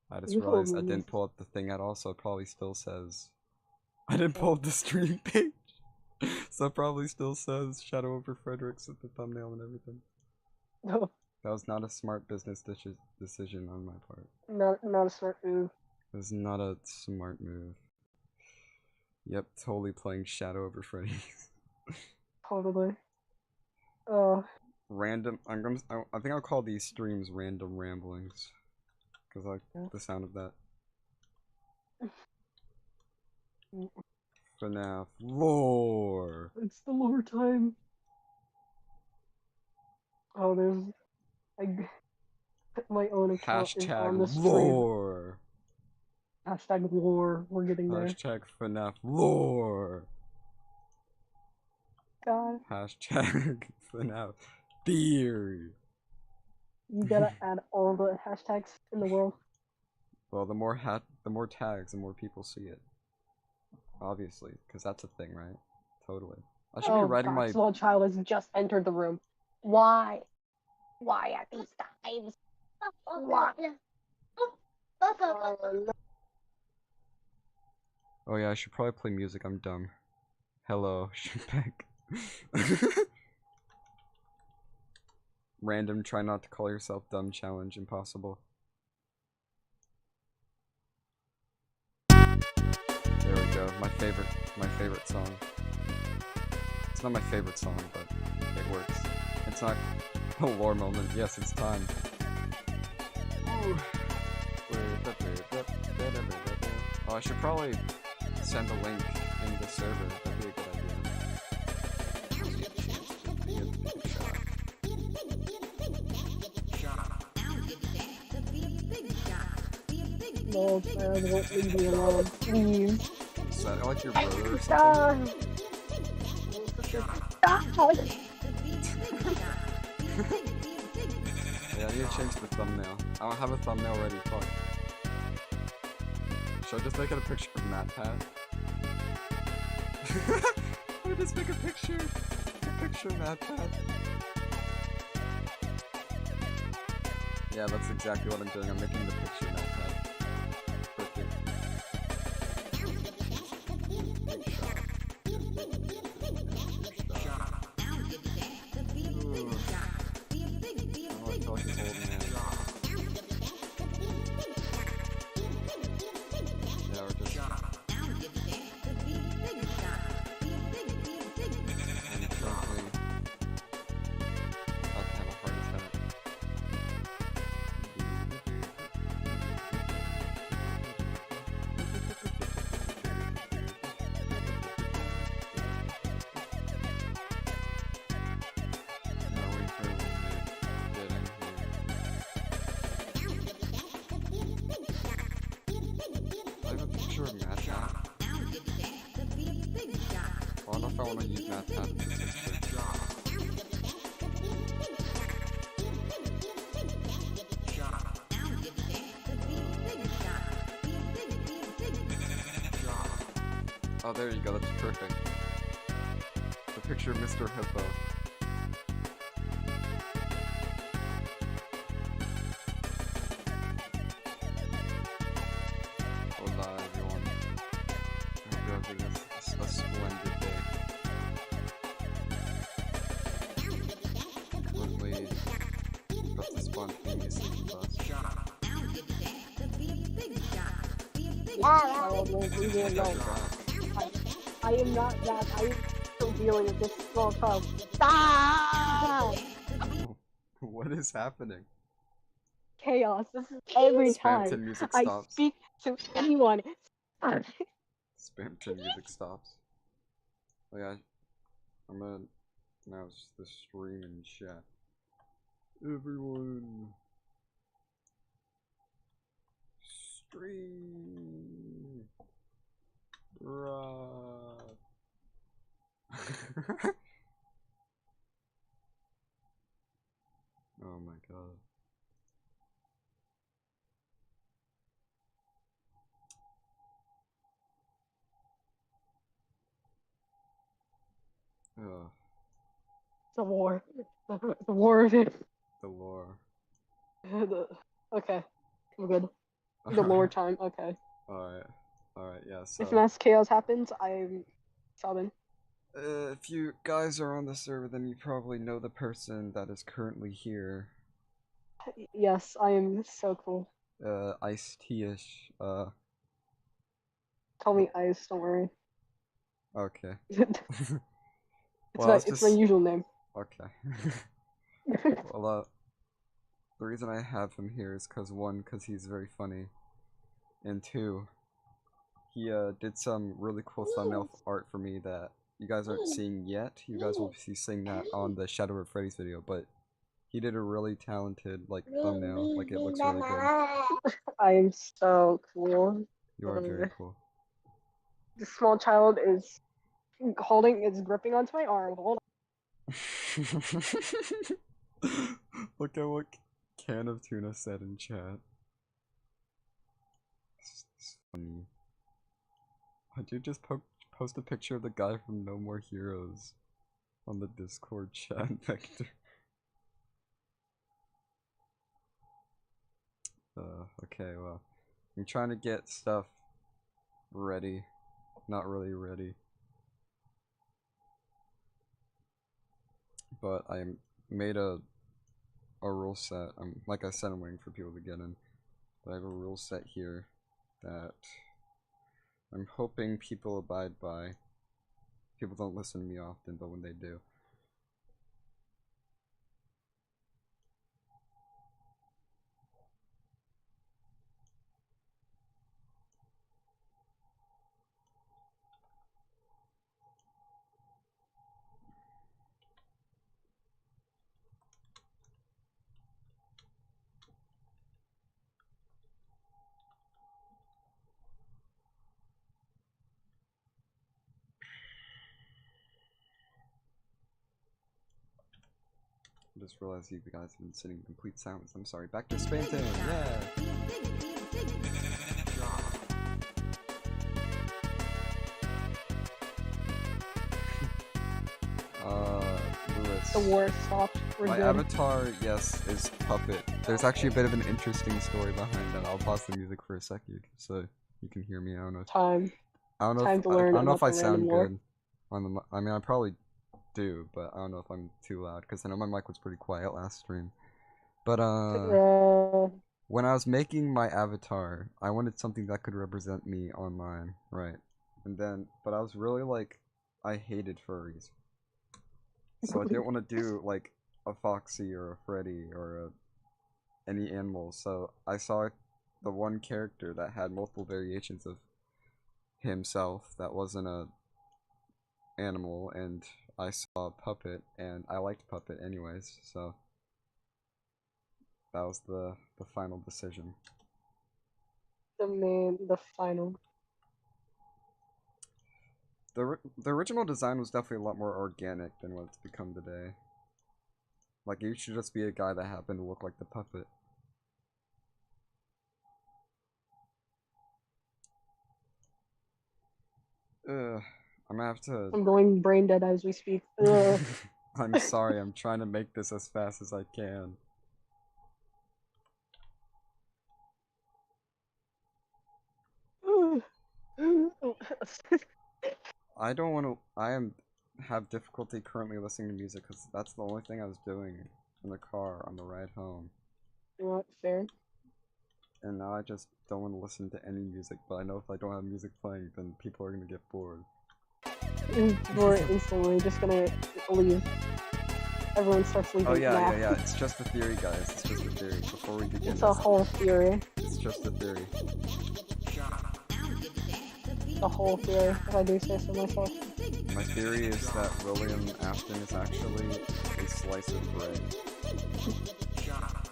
I just You told realized I me didn't pull up the thing at all, so it probably still says. I didn't pull up the stream page, so it probably still says Shadow over Fredericks at the thumbnail and everything. No, That was not a smart business decision on my part. not a smart move. It was not a smart move. Yep, totally playing Shadow over Freddy's. Totally. Oh. Random. I think I'll call these streams random ramblings, cause I like the sound of that. FNaF lore. It's the lore time. Oh, there's. My own account is on the Hashtag stream. lore. Hashtag lore. We're getting there. Hashtag FNaF lore. God. Hashtag FNaF theory. You gotta add all the hashtags in the world. Well, the more tags, the more people see it. Obviously, because that's a thing, right? Totally. I should be writing my small child has just entered the room. Why? Why at these times? Why? Oh yeah, I should probably play music. I'm dumb. Hello, Shipek. Random. Try not to call yourself dumb. Challenge impossible. There we go. My favorite song. It's not my favorite song, but it works. It's not a lore moment. Yes, it's time. Ooh. Oh, I should probably send a link in the server. That'd be a good idea. No, man, won't leave me alone, please. Is that like your brother or something? Yeah, I need to change the thumbnail. I don't have a thumbnail ready. Fuck. Should I just make it a picture of MatPat? Let me just make a picture of MatPat. Yeah, that's exactly what I'm doing. I'm making the picture of MatPat. Perfect. I don't know if I want to use MatPat. Oh, there you go. That's perfect. The picture of Mr. Hippo. Hola, everyone. I hope you're having a splendid day. Quickly, about to spontaneously bust. I am not that. I am still dealing with this small child. Stop! What is happening? Chaos. This is every Spamton time music I stops. speak to anyone. Spamton music stops. Oh yeah, I'm gonna announce the stream in chat. Everyone, stream. Rock. Oh my god. Ugh. The war. The war of it. The lore. Okay, we're good. The lower time, okay. Alright, yeah, If so... mass chaos happens, I'm subbing. If you guys are on the server, then you probably know the person that is currently here. Yes, I am so cool. Ice-T-ish, Call me Ice, don't worry. Okay. It's my usual name. Okay. Well, the reason I have him here is one, because he's very funny, and two, he did some really cool thumbnail art for me that you guys aren't seeing yet. You guys will be seeing that on the Shadow of Freddy's video, but he did a really talented thumbnail. Like, it looks really good. I am so cool. You are very cool. The small child is gripping onto my arm. Hold on. Look at what Can of Tuna said in chat. It's funny. I did just post a picture of the guy from No More Heroes on the Discord chat vector. Okay, well, I'm trying to get stuff ready. Not really ready. But I made a rule set. Like I said, I'm waiting for people to get in. But I have a rule set here that I'm hoping people abide by. People don't listen to me often, but when they do. I just realized you guys have been sitting in complete silence. I'm sorry. Back to Spanton! Yeah! Lewis. The war stopped. My avatar, yes, is Puppet. There's actually a bit of an interesting story behind that. I'll pause the music for a second so you can hear me. I don't know. I don't know if I sound good on the. I mean, I probably do, but I don't know if I'm too loud because I know my mic was pretty quiet last stream. But when I was making my avatar, I wanted something that could represent me online, right? But I was really I hated furries, so I didn't want to do a Foxy or a Freddy or any animal. So I saw the one character that had multiple variations of himself that wasn't a animal, and I saw Puppet, and I liked Puppet anyways, so that was the final decision. The final. The original design was definitely a lot more organic than what it's become today. Like, you should just be a guy that happened to look like the Puppet. I'm gonna have to... I'm going brain dead as we speak. I'm sorry, I'm trying to make this as fast as I can. I don't want to... have difficulty currently listening to music because that's the only thing I was doing in the car on the ride home. What? Fair. And now I just don't want to listen to any music, but I know if I don't have music playing, then people are gonna get bored. We're instantly just gonna leave. Everyone starts leaving. Oh yeah, it's just a theory, guys. It's just a theory. Before we begin, it's a whole theory. It's just a theory. The whole theory, if I do say so myself. My theory is that William Afton is actually a slice of bread.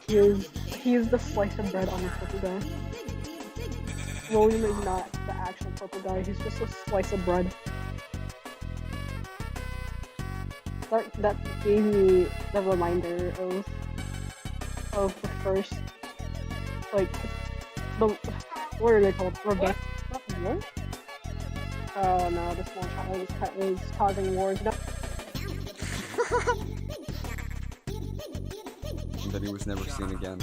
He is the slice of bread on the purple guy. William is not the actual purple guy, he's just a slice of bread. That gave me the reminder of the first, what are they called? Rebecca? What? Oh no, the small child is causing wars. No. And then he was never seen again.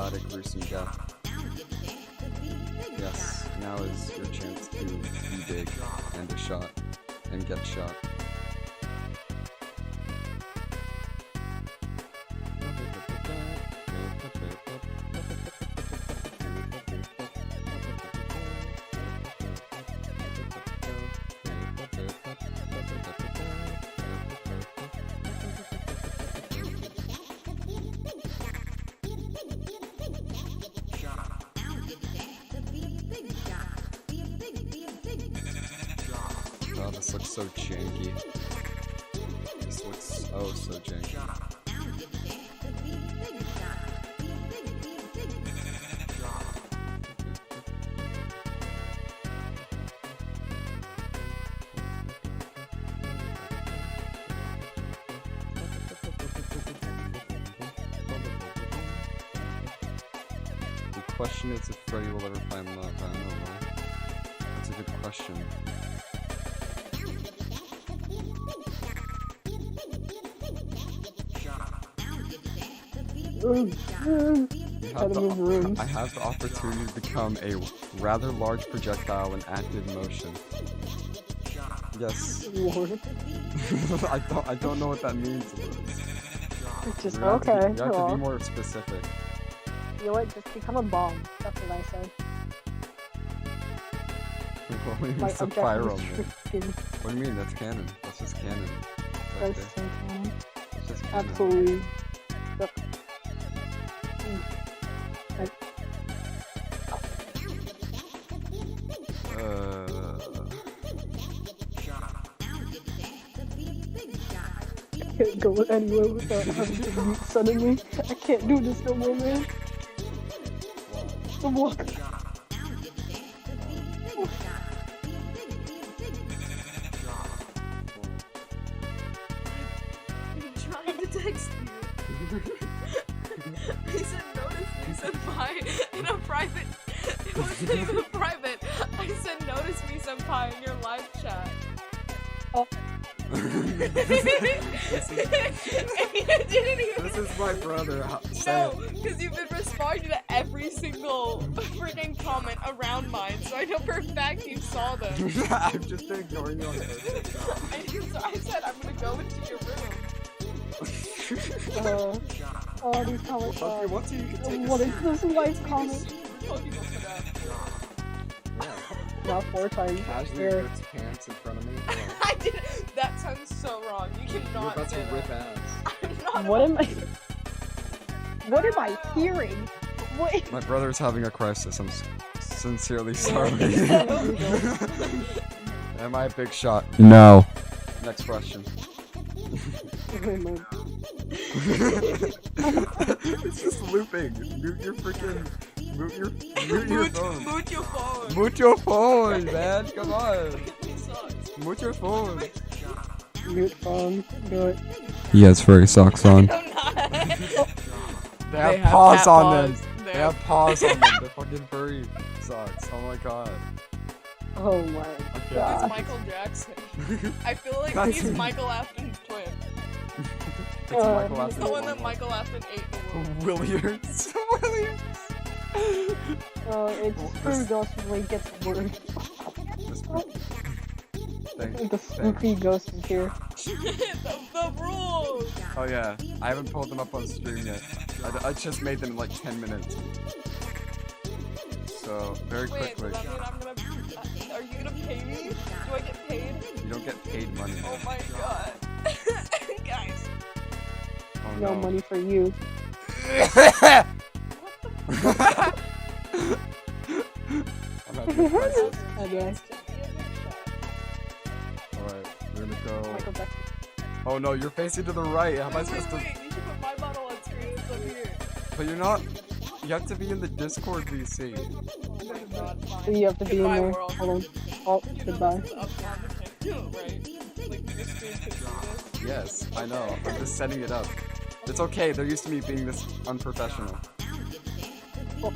dramatic, gruesome death. Yes, now is your chance to be big and a shot and get shot. Oh, this looks so janky. This looks oh so janky. The question is if Freddy will ever find love. I don't know why. That's a good question. I have the opportunity to become a rather large projectile in active motion. Yes. Lord. I don't know what that means. It's just You have to okay. be, you have to well, be more specific. you know what? Just become a bomb. That's what I said. What do you mean My it's a objective pyro, is man? tricking. What do you mean? That's canon. That's just canon. Right That's there. so cool. That's just canon. Absolutely. Yep. I can't go anywhere without having to meet suddenly. I can't do this no more, man. Come on. I'm trying to text you. He said notice me, senpai, in a private. It wasn't even private. I said notice me, senpai, in your live chat. Oh. This is my brother. No, because you've been responding to every single freaking comment around mine, so I know for a fact you saw them. I'm just ignoring you on purpose. I said I'm gonna go into your room. All these comments If you want to, you can take a what is seat. this life comment? Told you to put up. Not 4 times. Casually Here. rips pants in front of me. I did. That sounds so wrong. You You're cannot about to say rip that. ass. I'm not. What am I? What am I hearing? What? My brother's having a crisis. I'm sincerely sorry. Am I a big shot? No. Next question. It's just looping. Mute your freaking. Mute your phone. Mute your phone. Mute your phone, man. Come on. He sucks. Mute your phone. Mute phone. Do it. He has furry socks on. I'm not. They have have paws cat on paws. them. They have paws on them. They're fucking furry socks. Oh my god. Oh my It's god. Michael Jackson. I feel like Guys. he's Michael Afton's twin. It's Michael It's the one that Michael Afton ate in the womb. Williams. Williams. It's This- progressively gets worse. Thank- The spooky ghost is here. the rules. Oh yeah, I haven't pulled them up on stream yet. I just made them in like 10 minutes. So, very Wait, quickly. does that mean I'm gonna? Are you gonna pay me? Do I get paid? You don't get paid money. Oh my god, guys. Oh No no. money for you. I'm having a crisis. Okay. Alright, we're gonna go. Michael Jackson. Oh no, you're facing to the right. How am I Wait, supposed to? you should put my bottle on screen. It's up here. But you're not. You have to be in the Discord VC. No, not So fine. you have to be in Goodbye, there. world. Hold on. Oh, You know goodbye. this is up on the channel, right? Like this dude could do this. Yes, I know. I'm just setting it up. It's okay. They're used to me being this unprofessional.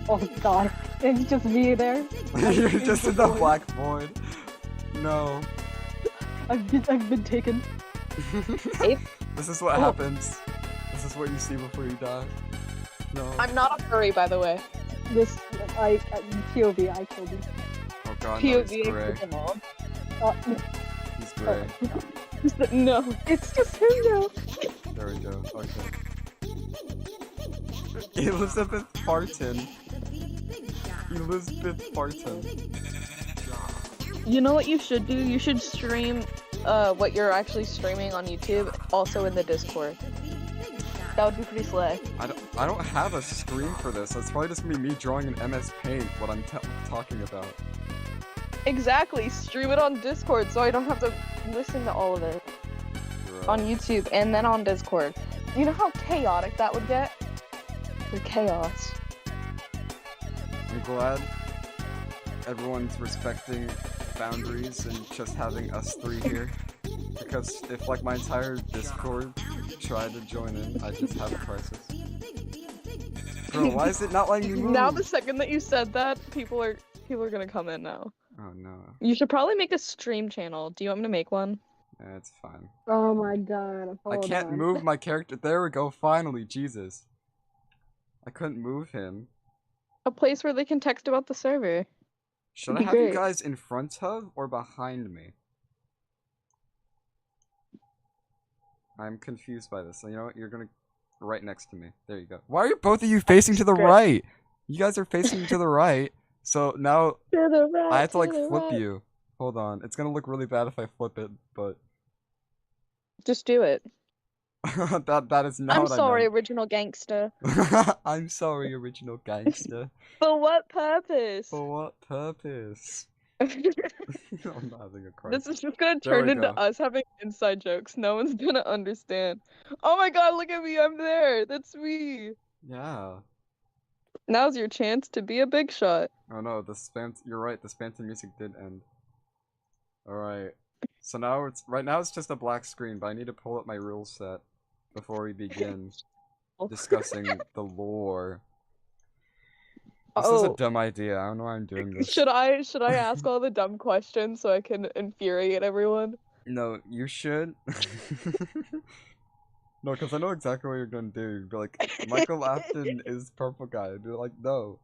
Oh god. It's just me there. You're just in the black void. No. I've been taken. This is what happens. This is what you see before you die. No. I'm not a furry, by the way. This, POV, I killed you. Oh god, no, he's POV gray. and all. He's gray. No. It's just him now. There we go. Okay. Elizabeth Parton. Elizabeth Parton. You know what you should do? You should stream what you're actually streaming on YouTube also in the Discord. That would be pretty slay. I don't have a screen for this. That's probably just gonna be me drawing in MS Paint what I'm talking about. Exactly. Stream it on Discord so I don't have to listen to all of it Right. on YouTube and then on Discord. You know how chaotic that would get? The chaos. I'm glad everyone's respecting boundaries and just having us three here. Because if like my entire Discord tried to join in, I'd just have a crisis. Bro, why is it not letting me move? Now the second that you said that, people are gonna come in now. Oh no. You should probably make a stream channel. Do you want me to make one? Yeah, it's fine. Oh my god. I can't move my character. There we go, finally, Jesus. I couldn't move him. A place where they can text about the server. Should I Be have you great. guys in front of or behind me? I'm confused by this. So you know what? You're gonna right next to me. There you go. Why are both of you facing to the Good. right? You guys are facing to the right. So now To the right, I have to like the flip right. you. Hold on. It's gonna look really bad if I flip it, but Just do it. that is not I'm what sorry, I original gangster. meant. I'm sorry, original gangster. For what purpose? For what purpose? This I'm not having a crisis. is just gonna There turn we into go. us having inside jokes. No one's gonna understand. Oh my god, look at me, I'm there. That's me. Yeah. Now's your chance to be a big shot. Oh no, the spam. You're right. The spam music did end. All right. So now right now it's just a black screen, but I need to pull up my rule set before we begin discussing the lore. This is a Oh, dumb idea. I don't know why I'm doing this. should I ask all the dumb questions so I can infuriate everyone? No, you should. No, because I know exactly what you're gonna do. You'd be like, Michael Afton is purple guy. I'd be like, no.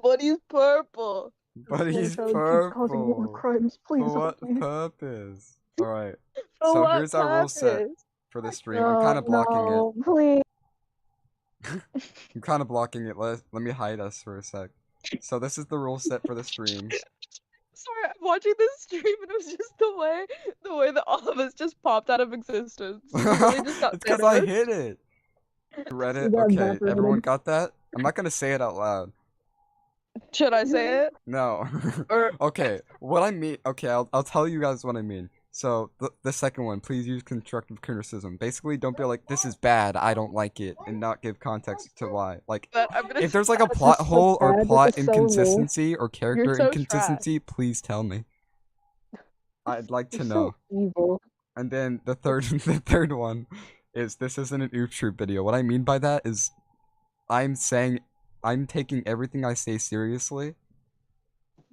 But he's purple. But This he's man keeps causing more purple. crimes. Please For what help me. purpose? Alright, For so what here's our rule set purpose? for the stream. I'm kind of blocking no, please. it. I'm kind of blocking it. Let me hide us for a sec. So this is the rule set for the stream. Sorry, I'm watching this stream and it was just the way that all of us just popped out of existence. We really just got It's because I Thanos. hit it. Read it? You got Okay, evaporated. everyone got that? I'm not gonna say it out loud. Should I say it? No. Or Okay, what I mean. Okay, I'll tell you guys what I mean. So the second one, please use constructive criticism. Basically, don't be like, "This is bad. I don't like it," and not give context to why. Like, but I'm gonna if there's like a say- plot so hole or bad, but plot it's so low. inconsistency or character so inconsistency, please tell me. I'd like to You're know. so evil. And then the third one is this isn't an Oof Troop video. What I mean by that is I'm saying I'm taking everything I say seriously.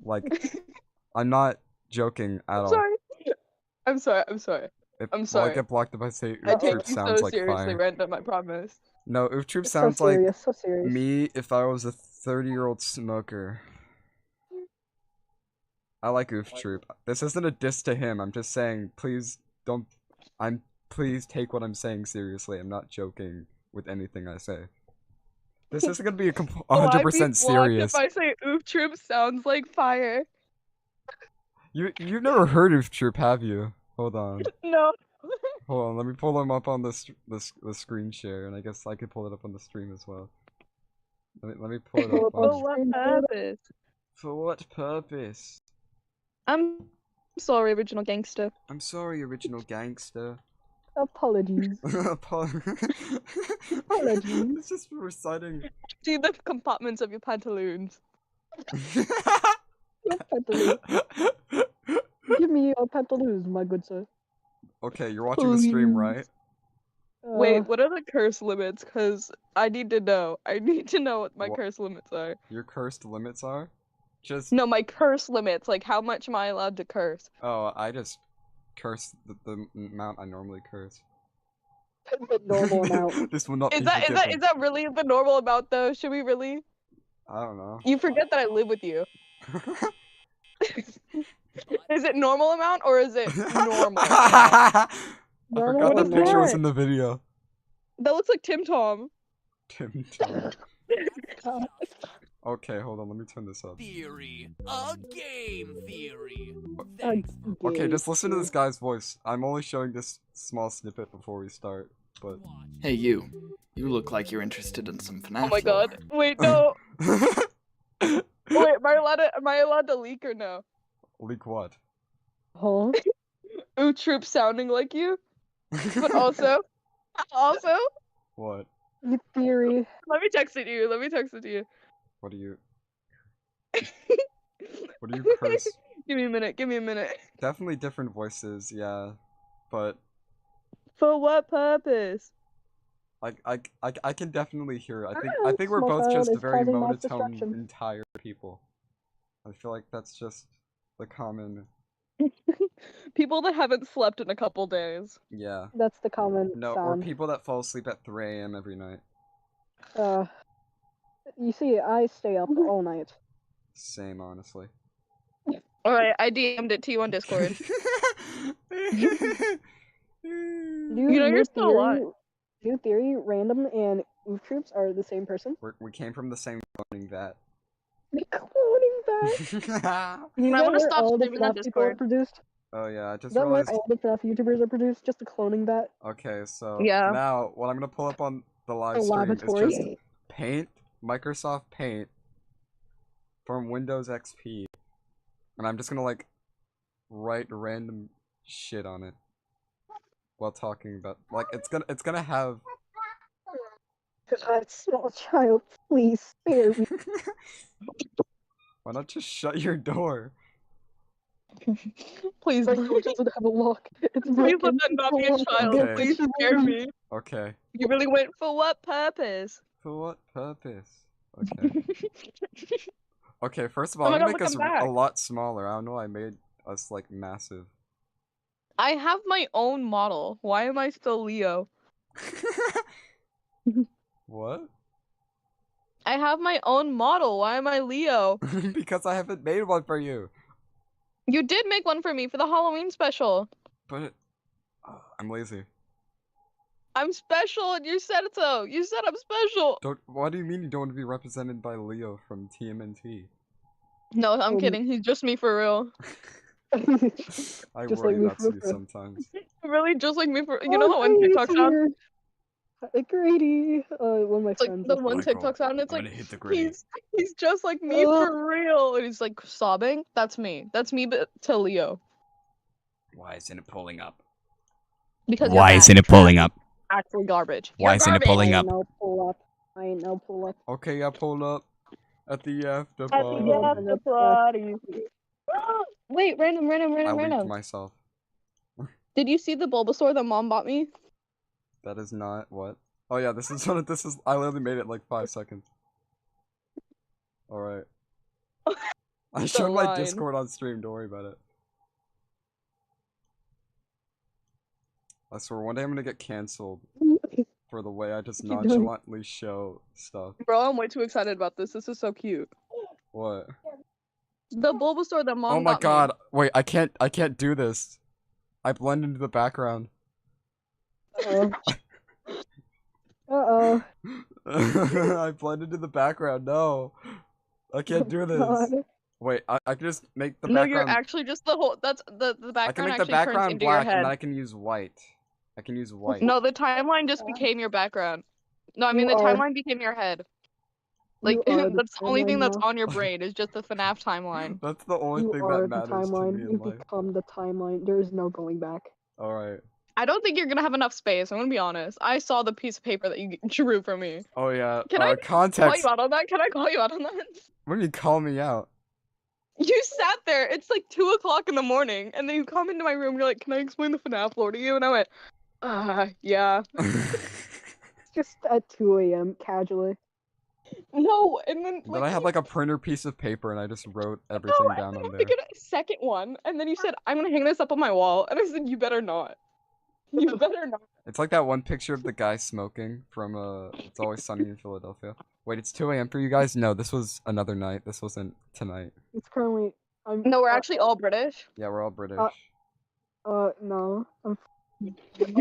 Like I'm not joking at all. sorry. I'm sorry. If, I'm Will I sorry. get blocked if I say I Oof take Troop you so sounds like seriously, fire? random. I promise. No, Oof Troop It's sounds so like serious, so serious. me if I was a 30-year-old smoker. I like Oof Troop. This isn't a diss to him. I'm just saying, please don't. Please take what I'm saying seriously. I'm not joking with anything I say. This isn't gonna be a Will I be 100% blocked serious. if I say Oof Troop sounds like fire? You've never heard Oof Troop, have you? Hold on. No. Hold on. Let me pull him up on the screen share, and I guess I could pull it up on the stream as well. Let me pull it up. For On... what purpose? For what purpose? I'm sorry, original gangster. I'm sorry, original gangster. Apologies. Apologies. It's just reciting. See the compartments of your pantaloons. Your pantaloons. Give me your pantaloons, my good sir. Okay, you're watching the stream, right? Wait, what are the curse limits? Cause I need to know. I need to know what my Wha- curse limits are. Your cursed limits are? Just No, my curse limits. Like, how much am I allowed to curse? oh, I just curse the amount I normally curse. the normal amount. This will not Is be that forgiven. really the normal amount though? Should we really? I don't know. You forget that I live with you. Is it normal amount or is it normal? I Normal forgot that is picture was that? in the video. That looks like Tim Tom. Tim Tom. Okay, hold on, let me turn this up. Theory. A game theory. Okay, just listen to this guy's voice. I'm only showing this small snippet before we start, but... Hey you. You look like you're interested in some FNaF Oh my lore. god. Wait, no. Wait, am I allowed to leak or no? Leak what? Huh? Ooh, Troop sounding like you, but also. What? Your theory. Let me text it to you. What do you... What do you curse? Give me a minute. Definitely different voices, yeah. But... For what purpose? I can definitely hear it. I Ah, think we're small both child just is very causing mass monotone destruction. entire people. I feel like that's just the common... People that haven't slept in a couple days. Yeah. That's the common No, or sound. people that fall asleep at 3 AM every night. You see, I stay up all night. Same, honestly. Alright, I DM'd it to you on Discord. New you're still alive. New theory, Random and Oof Troops are the same person. We came from the same cloning vat. Cloning that. I Is want that to where stop all the streaming on FNAF people are Discord. produced? Oh yeah, I Is just that where realized... all the FNAF YouTubers are produced? Just a cloning vat? Okay, so Yeah. now what I'm gonna pull up on the live A stream is laboratory? just Paint, Microsoft Paint from Windows XP, and I'm just gonna like write random shit on it while talking about like it's gonna have God, small child, please spare me. Why not just shut your door? Please, My door doesn't have a lock. It's please let broken. that not be a child. Okay. Please spare me. Okay. You really went for what purpose? For what purpose? Okay. Okay, first of all, Oh my I'm gonna God, make us look, I'm back. a lot smaller. I don't know why I made us like massive. I have my own model. Why am I still Leo? What? I have my own model. Why am I Leo? Because I haven't made one for you. You did make one for me for the Halloween special. But I'm lazy. I'm special and you said so. You said I'm special. What do you mean you don't want to be represented by Leo from TMNT? No, I'm kidding. He's just me for real. I Just worry like me that's for you real. sometimes. Really, just like me for. You know how one TikTok sound? Grady. One of my It's like friends. the was one like, TikTok sound. It's I'm like gonna hit the gritty. he's just like me for real, and he's like sobbing. That's me. That's me, but to Leo. Why isn't it pulling up? Because Why you're isn't bad. it pulling up? Actually, garbage. Why You're isn't it garbage. pulling I up? ain't no pull up. I ain't no pull up. Okay, I pulled up at the after At the bar. after party. Wait, I random. leaked myself. Did you see the Bulbasaur that Mom bought me? That is not what. Oh yeah, this is one. This is. I literally made it in like 5 seconds. All right. I showed my line. Discord on stream. Don't worry about it. I swear, one day I'm gonna get canceled for the way I just What you doing? nonchalantly show stuff. Bro, I'm way too excited about this. This is so cute. What? The Bulbasaur that Mom Oh my got god! Wait, I can't do this. I blend into the background. Uh-oh. Uh-oh. I blend into the background. No, I can't do this. God. Wait, I can just make the me. No, background. you're actually just the whole. That's the I can background make the actually turns background into black, your and head. then I can use white. I can use white. No, the timeline just became your background. No, I mean You the are- timeline became your head. Like You are the that's the only timeline thing that's now. on your brain is just the FNaF timeline. That's the only You thing are that the matters to timeline. me in You life. become the timeline. There is no going back. All right. I don't think you're gonna have enough space. I'm gonna be honest. I saw the piece of paper that you drew for me. Oh yeah. Can I call Context? you out on that? Can I call you out on that? What do you call me out? You sat there. It's like 2 o'clock in the morning, and then you come into my room. You're like, "Can I explain the FNaF lore to you?" And I went, yeah." It's just at 2 a.m. casually. No, and then Then I had like a printer piece of paper, and I just wrote everything down on to there. get a second one, and then you said, "I'm gonna hang this up on my wall," and I said, "You better not. You better not." It's like that one picture of the guy smoking from It's Always Sunny in Philadelphia. Wait, it's 2 a.m. for you guys? No, this was another night. This wasn't tonight. It's currently. No, we're actually all British. Yeah, we're all British. No. I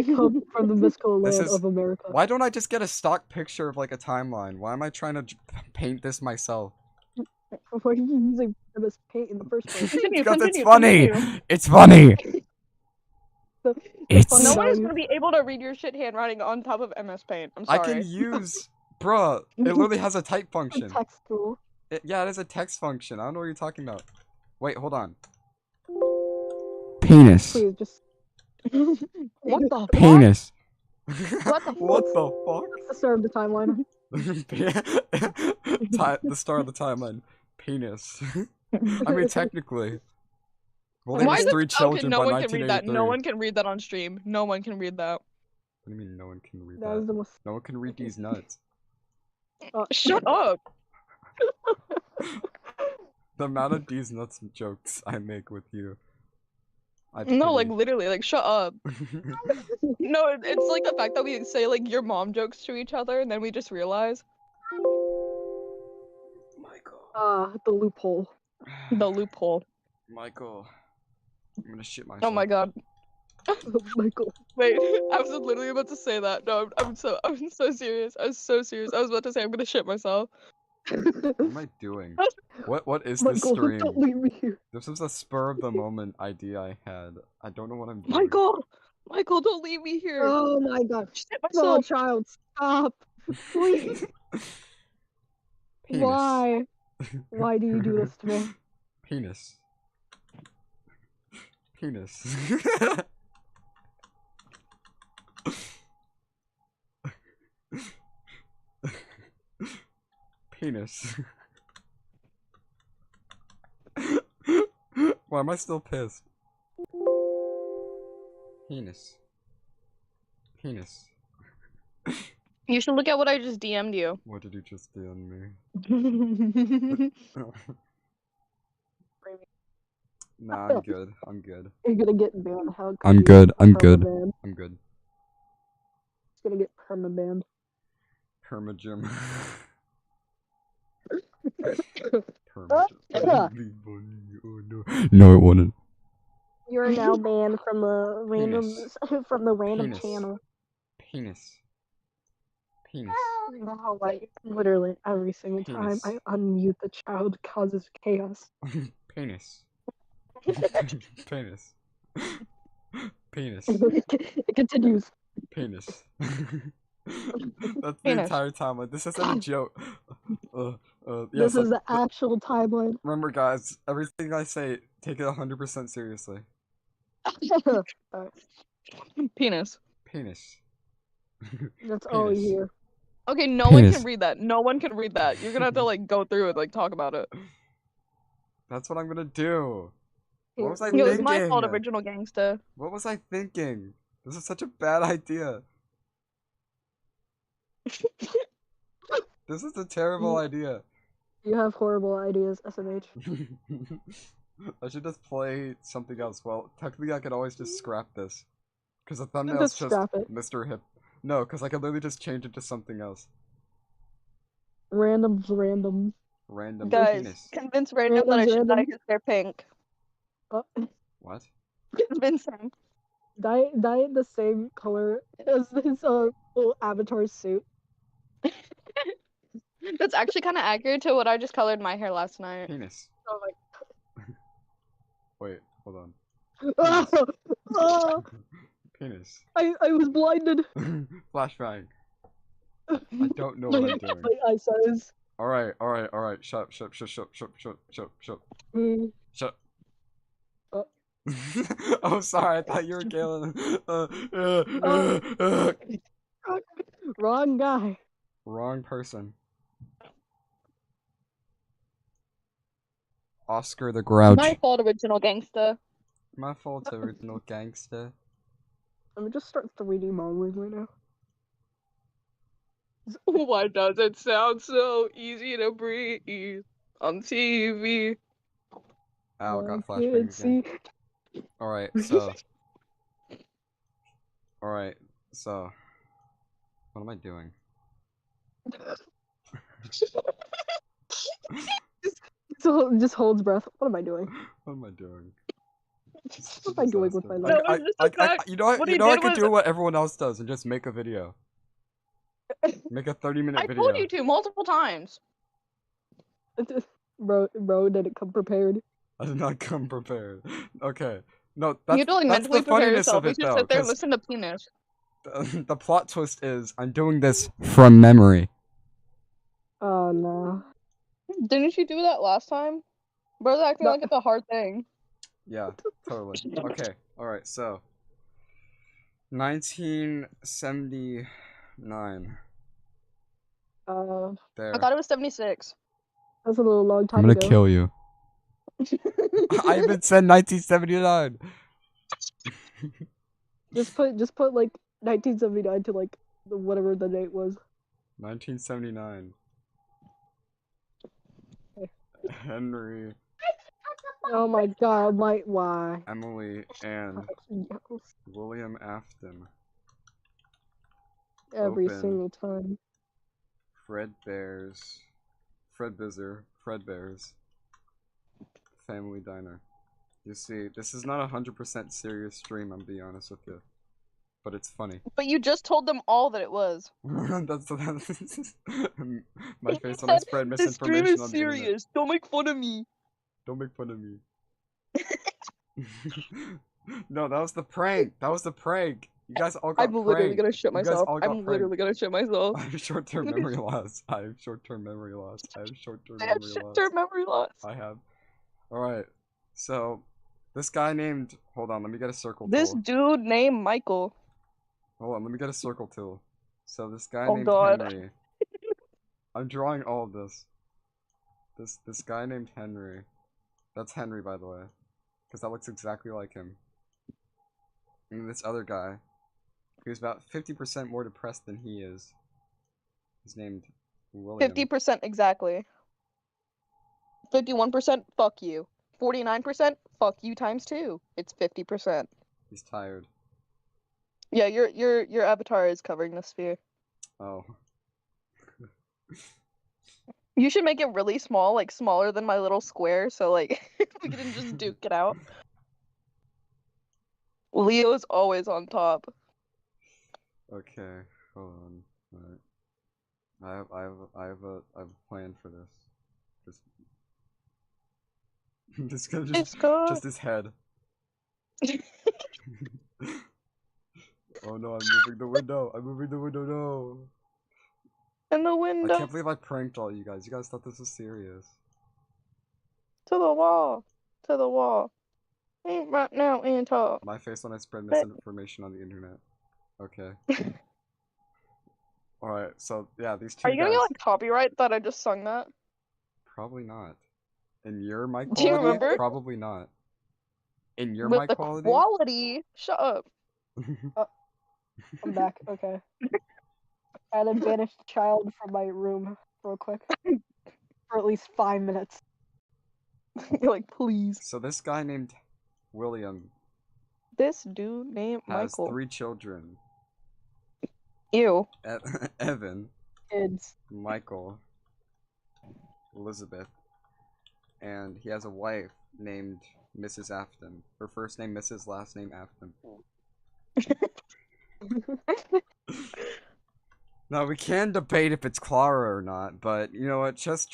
come from the mystical This land is- of America. Why don't I just get a stock picture of like a timeline? Why am I trying to paint this myself? Why are you using MS Paint in the first place? Continue, Because it's continue, funny! continue. It's funny! The It's- funny No one is guy- gonna be able to read your shit handwriting on top of MS Paint. I'm I sorry. can use... Bruh, it literally has a type function. text tool. Yeah, it is a text function. I don't know what you're talking about. Wait, hold on. Penis. Please just. What the fuck? Penis. What the What the fuck? That's the start of the timeline. The start of the timeline. Penis. I mean, technically. Well, there Why was is it 3 okay? children No by one can read that. 1983. No one can read that on stream. No one can read that. What do you mean no one can read That is that? the most. No one can read these nuts. Shut up. The amount of these nuts jokes I make with you. No, like literally, like shut up. No, it's like the fact that we say like your mom jokes to each other and then we just realize Michael. The loophole. the loophole. Michael. I'm gonna shit myself. Oh my god. Michael. Wait, I was literally about to say that. No, I'm so serious. I was so serious. I was about to say I'm gonna shit myself. What am I doing? What is this Michael, stream? don't leave me here. This was a spur of the moment idea I had. I don't know what I'm doing. Michael, don't leave me here. Oh my god. Shit Small myself. child, stop. Please. Penis. Why? Why do you do this to me? Penis. Penis. Penis. Why am I still pissed? Penis. Penis. You should look at what I just DM'd you. What did you just do on me? Nah, I'm good. I'm good. You're gonna get banned. How could I'm you good. I'm perma good. banned? I'm good. It's gonna get perma banned. Permagym. Ah. Permagym. No, it wouldn't. You are now banned from the random Penis. channel. Penis. Penis. Wow, like literally every single time Penis. I unmute the child causes chaos. Penis. Penis. Penis. It continues. Penis. That's the Penis. entire time. Like, this isn't a joke. Yeah, This so is the actual timeline. remember, guys, everything I say, take it 100% seriously. Penis. Penis. That's all you Penis. hear. Okay, no one Penis. can read that. No one can read that. You're gonna have to like go through it, like talk about it. That's what I'm gonna do. What was I It was my thinking? fault, original gangsta. What was I thinking? This is such a bad idea. This is a terrible idea. You have horrible ideas, SMH. I should just play something else. Well, technically I could always just scrap this. Because the thumbnail's Just just scrap it. Mr. Hip. No, because I could literally just change it to something else. Random's random. Random Guys, penis. convince random that I should Random. dye his hair pink. What? Convince him. Dye it the same color as his little avatar suit. That's actually kind of accurate to what I just colored my hair last night. Penis. Oh Wait, hold on. my. Oh, Penis. I was blinded. Flashbang. I don't know what I'm doing. My eyesight is. Alright. Shut. Mm. Shut. Oh. Oh, sorry. I thought you were Galen. Wrong guy. Wrong person. Oscar the Grouch. My fault, original gangsta. My fault, original gangster. Let me just start 3D modeling right now. Why does it sound so easy to breathe on TV? Ow, got I flashbang can't again. see. Alright, so. Alright. So, what am I doing? Just holds breath. What am I doing? What am I doing? What am I doing with my life? No, it's just the fact. You know what? What You he know I did could was- do what everyone else does and just make a video. Make a 30-minute I video. told you to multiple times. Bro didn't come prepared. I did not come prepared. Okay. No, You that's, had to like that's mentally the prepare funniness yourself. of You it should though, sit there and 'cause listen to penis. the plot twist is I'm doing this from memory. Oh no. Didn't you do that last time? Bro's acting No. like it's a hard thing. Yeah, totally. Okay, alright, so 1979. There. I thought it was 76. That's a little long time I'm gonna ago. kill you. I even said 1979. Just put like 1979 to like whatever the date was. 1979. Henry, Oh my god, why? Emily, and Yes. William Afton. Every Open. single time. Fred Bears. Fred Bears. Family Diner. You see, this is not 100% serious stream, I'm being honest with you. But it's funny. But you just told them all that it was. that's my face when I said, spread This stream misinformation is on the internet. serious. Don't make fun of me. Don't make fun of me. No, that was the prank. That was the prank. You guys all got I'm literally pranked. gonna shit You guys myself. all got I'm literally gonna shit myself. I have short-term memory loss. I have short-term memory loss. I have memory loss. short-term memory loss. I have. Alright. So, this guy named... Hold on, let me get a circle This tool. dude named Michael. Hold on, let me get a circle tool. So, this guy Oh, named God. Henry... I'm drawing all of this. This guy named Henry... That's Henry, by the way. Because that looks exactly like him. And this other guy... Who's about 50% more depressed than he is. He's named William. 50% exactly. 51%, fuck you. 49%, fuck you times 2. It's 50%. He's tired. Yeah, your avatar is covering the sphere. Oh. You should make it really small, like smaller than my little square, so like we can just duke it out. Leo is always on top. Okay, hold on. Alright. I have a plan for this. Just gonna just his head. Oh no, I'm moving the window. I'm moving the window, no. In the I window, can't believe I pranked all you guys. You guys thought this was serious. to the wall, to the wall. Ain't right now and talk. My face when I spread misinformation on the internet. Okay. Alright, so yeah, these two Are you gonna guys. get like copyright that I just sung that? Probably not. In your mic Do you quality? remember? Probably not. In your With mic the quality? quality, shut up. I'm back. Okay. I then banished the child from my room real quick for at least 5 minutes. You're like, please. So this guy named William This dude named has Michael. 3 children. Ew. Evan, Kids. Michael, Elizabeth, and he has a wife named Mrs. Afton. Her first name Mrs., last name Afton. Now we can debate if it's Clara or not, but you know what? Just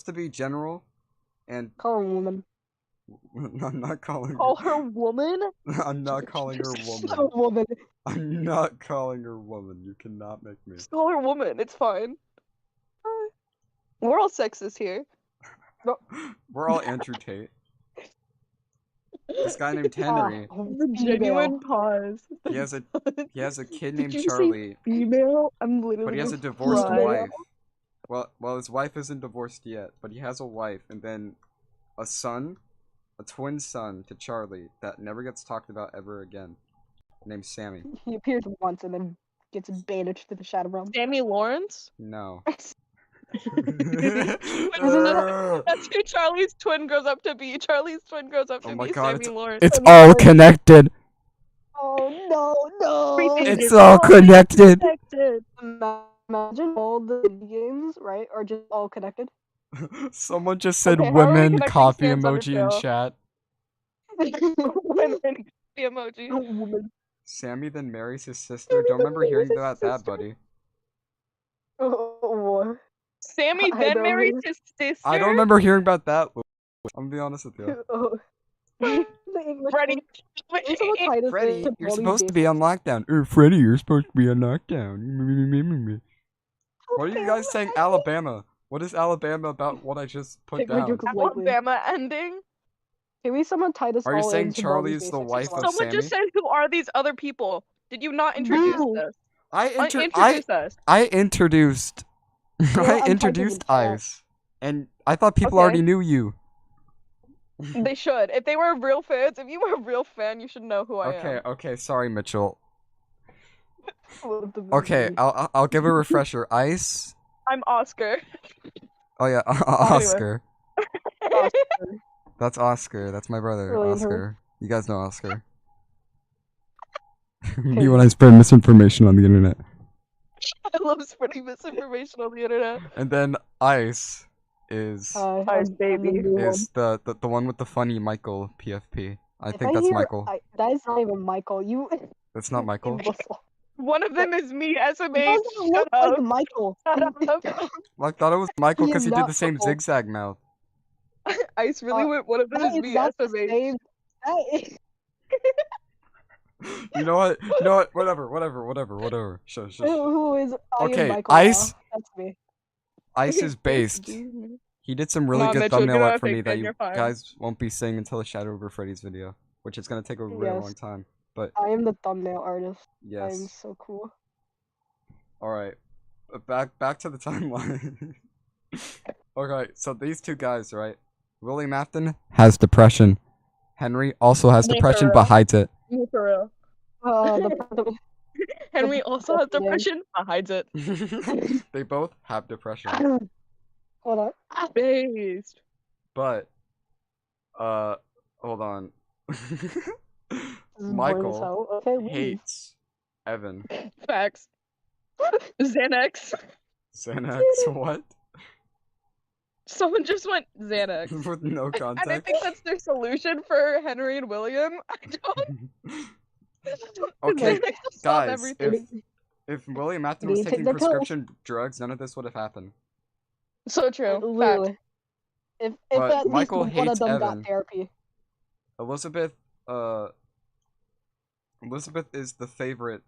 to be general, and Call her woman. I'm not calling. Call her woman? I'm not calling her Call woman. her woman. I'm not calling her woman. You cannot make me. Just call her woman. It's fine. We're all sexist here. We're all Andrew Tate. This guy named Henry. The genuine pause. He has a kid Did named you say Charlie, female? I'm literally. but he has a gonna divorced cry. wife. Well, his wife isn't divorced yet, but he has a wife, and then a son, a twin son to Charlie that never gets talked about ever again, named Sammy. He appears once and then gets banished to the Shadow Realm. Sammy Lawrence? No. That's who Charlie's twin grows up to be. Charlie's twin grows up to Oh my be God, Sammy Lawrence. It's all connected. Oh no, no! Everything It's is all always connected. connected. Imagine all the indie games, right, are just all connected. Someone just said Okay, how are we women connecting coffee Sam's emoji in Undertale? chat. Women the emoji. Woman. Sammy then marries his sister. Don't remember hearing about that, buddy. Oh, Sammy I then don't marries mean- his sister. I don't remember hearing about that. I'm gonna be honest with you. oh. The English Freddie. one. It's so tight as Freddy, this, you're all these supposed to games. be on lockdown. Freddy, you're supposed to be on lockdown. What are you guys saying, Alabama? What is Alabama about what I just put Take my down? joke lightly. Alabama ending. Can we someone tie this Are you all saying into Charlie Baldi's is the Basics wife as well? of Someone just Sammy? said, "Who are these other people?" Did you not introduce Boo. us? I Introduce us. introduced I I'm introduced typing in chat. Ice. And I thought people Okay. already knew you. They should. If they were real fans, if you were a real fan, you should know who I am. Okay, sorry, Mitchell. What if the Okay, movie- I'll give a refresher. Ice. I'm Oscar. Oh yeah, Oscar. Oscar. That's Oscar. That's my brother, Really Oscar. You guys know Oscar. Me when I spread misinformation on the internet. I love spreading misinformation on the internet. And then Ice is Hi, Ice I'm baby. the new one. is the one with the funny Michael PFP. I If think that's hear- Michael. that is not even Michael. You That's not Michael. imbecile. One of them is me, It SMH. doesn't look Shut up. like Michael. Shut up. Well, I thought it was Michael He because is he did not the same purple. zigzag mouth. Ice really went. One of them That is is me, not the SMH. same. That is- You know what? Whatever. Shush. Who is I am Okay, Michael Ice. now. That's me. Ice is based. He did some really Nah, good Mitchell, thumbnail get art out for of me it, that man, you you're fine. guys won't be seeing until the Shadow Over Freddy's video, which is gonna take a really Yes. long time. But I am the thumbnail artist. I am yes. so cool. All right. Back to the timeline. Okay, so these two guys, right? William Afton has depression. Henry also has Me depression for but real. hides it. Me for real. The Henry also has name. depression. Hides it. They both have depression. Hold on. Based. But hold on. This is boring as Michael hell. Okay, leave. hates Evan. Facts. Xanax. Xanax, what? Someone just went Xanax. With no And I context. think that's their solution for Henry and William. I don't. Okay, Xanax will solve guys, everything. if William Afton They was take taking the pills. prescription drugs, none of this would have happened. So true. Facts. Literally. If But at Michael least one of hates them Evan. got therapy. Elizabeth is the favorite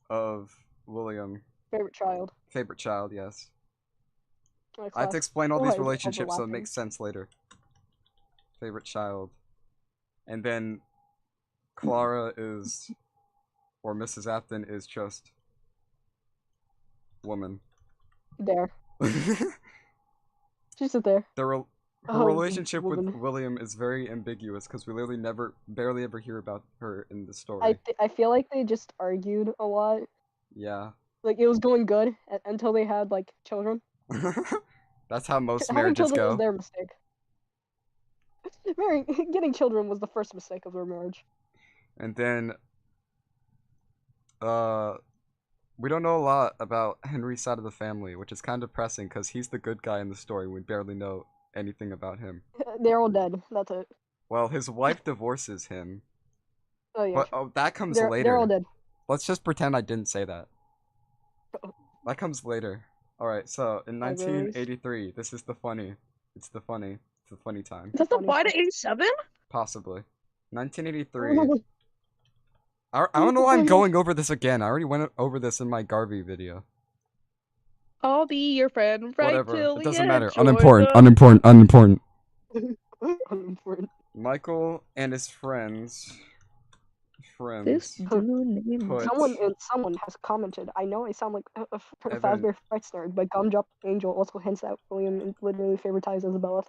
of William. Favorite child. Favorite child, yes. My I have class. to explain all Oh, these it's relationships so it overlapping. makes sense later. Favorite child. And then Clara is, or Mrs. Afton is just woman. There. She's sit there. Her Oh, relationship with woman. William is very ambiguous because we literally barely ever hear about her in the story. I feel like they just argued a lot. Yeah. Like it was going good until they had like children. That's how most Having marriages children was go. their mistake. Getting children was the first mistake of their marriage. And then, we don't know a lot about Henry's side of the family, which is kind of depressing because he's the good guy in the story. We barely know anything about him. They're all dead. That's it. Well, his wife divorces him, Oh yeah. but that comes They're later. all dead. Let's just pretend I didn't say that. That comes later. Alright, so in Hi, Rose. 1983, this is the funny. It's the funny time. Is that the Funny Y to stuff. 87? Possibly. 1983. I don't know why I'm going over this again. I already went over this in my Garvey video. I'll be your friend right Whatever. till It the doesn't end. matter. Join Unimportant. the- Unimportant. Unimportant. Michael and his friends. This dude named Put- Someone has commented. I know I sound like a Evan. Fazbear Fights nerd, but Gumdrop Angel also hints at William literally favoritizes Isabella.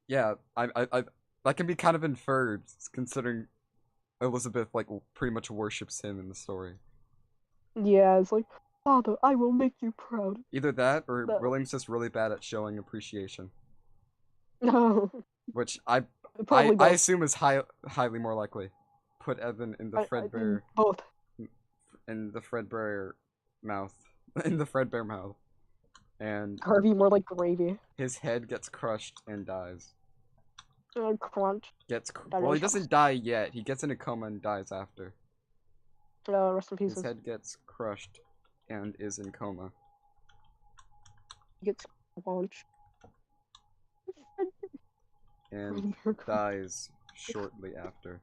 Yeah, I that can be kind of inferred considering Elizabeth like pretty much worships him in the story. Yeah, it's like, Father, I will make you proud. Either that or No. William's just really bad at showing appreciation, No, which I probably I both. assume is highly more likely. put Evan in the I Fredbear mean, both. in the Fredbear mouth, in the Fredbear mouth, and Harvey more like gravy. his head gets crushed and dies. Crunch. Well, he doesn't die yet. He gets in a coma and dies after. Rest in His pieces. head gets crushed and is in coma. He gets launched. And dies shortly after.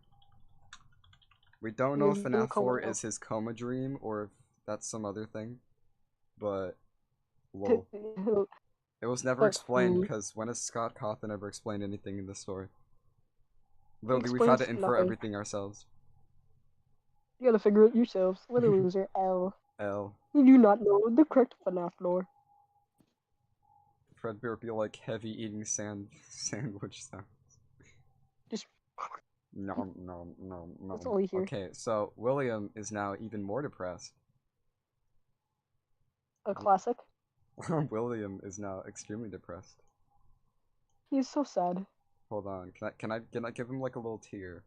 We don't know if He's in FNaF coma 4 now. is his coma dream or if that's some other thing, but lol. It was never That's explained cool. because when has Scott Cawthon ever explained anything in this story? Literally, we've Explains had to infer nothing. everything ourselves. You gotta figure it yourselves. What a loser. L. L. You do not know the correct FNAF lore. Fredbear would be like heavy eating sandwich sounds. Just No, no, no, no. That's all we hear. Okay, so William is now even more depressed. a classic. William is now extremely depressed. He's so sad. Hold on, can I give him like a little tear?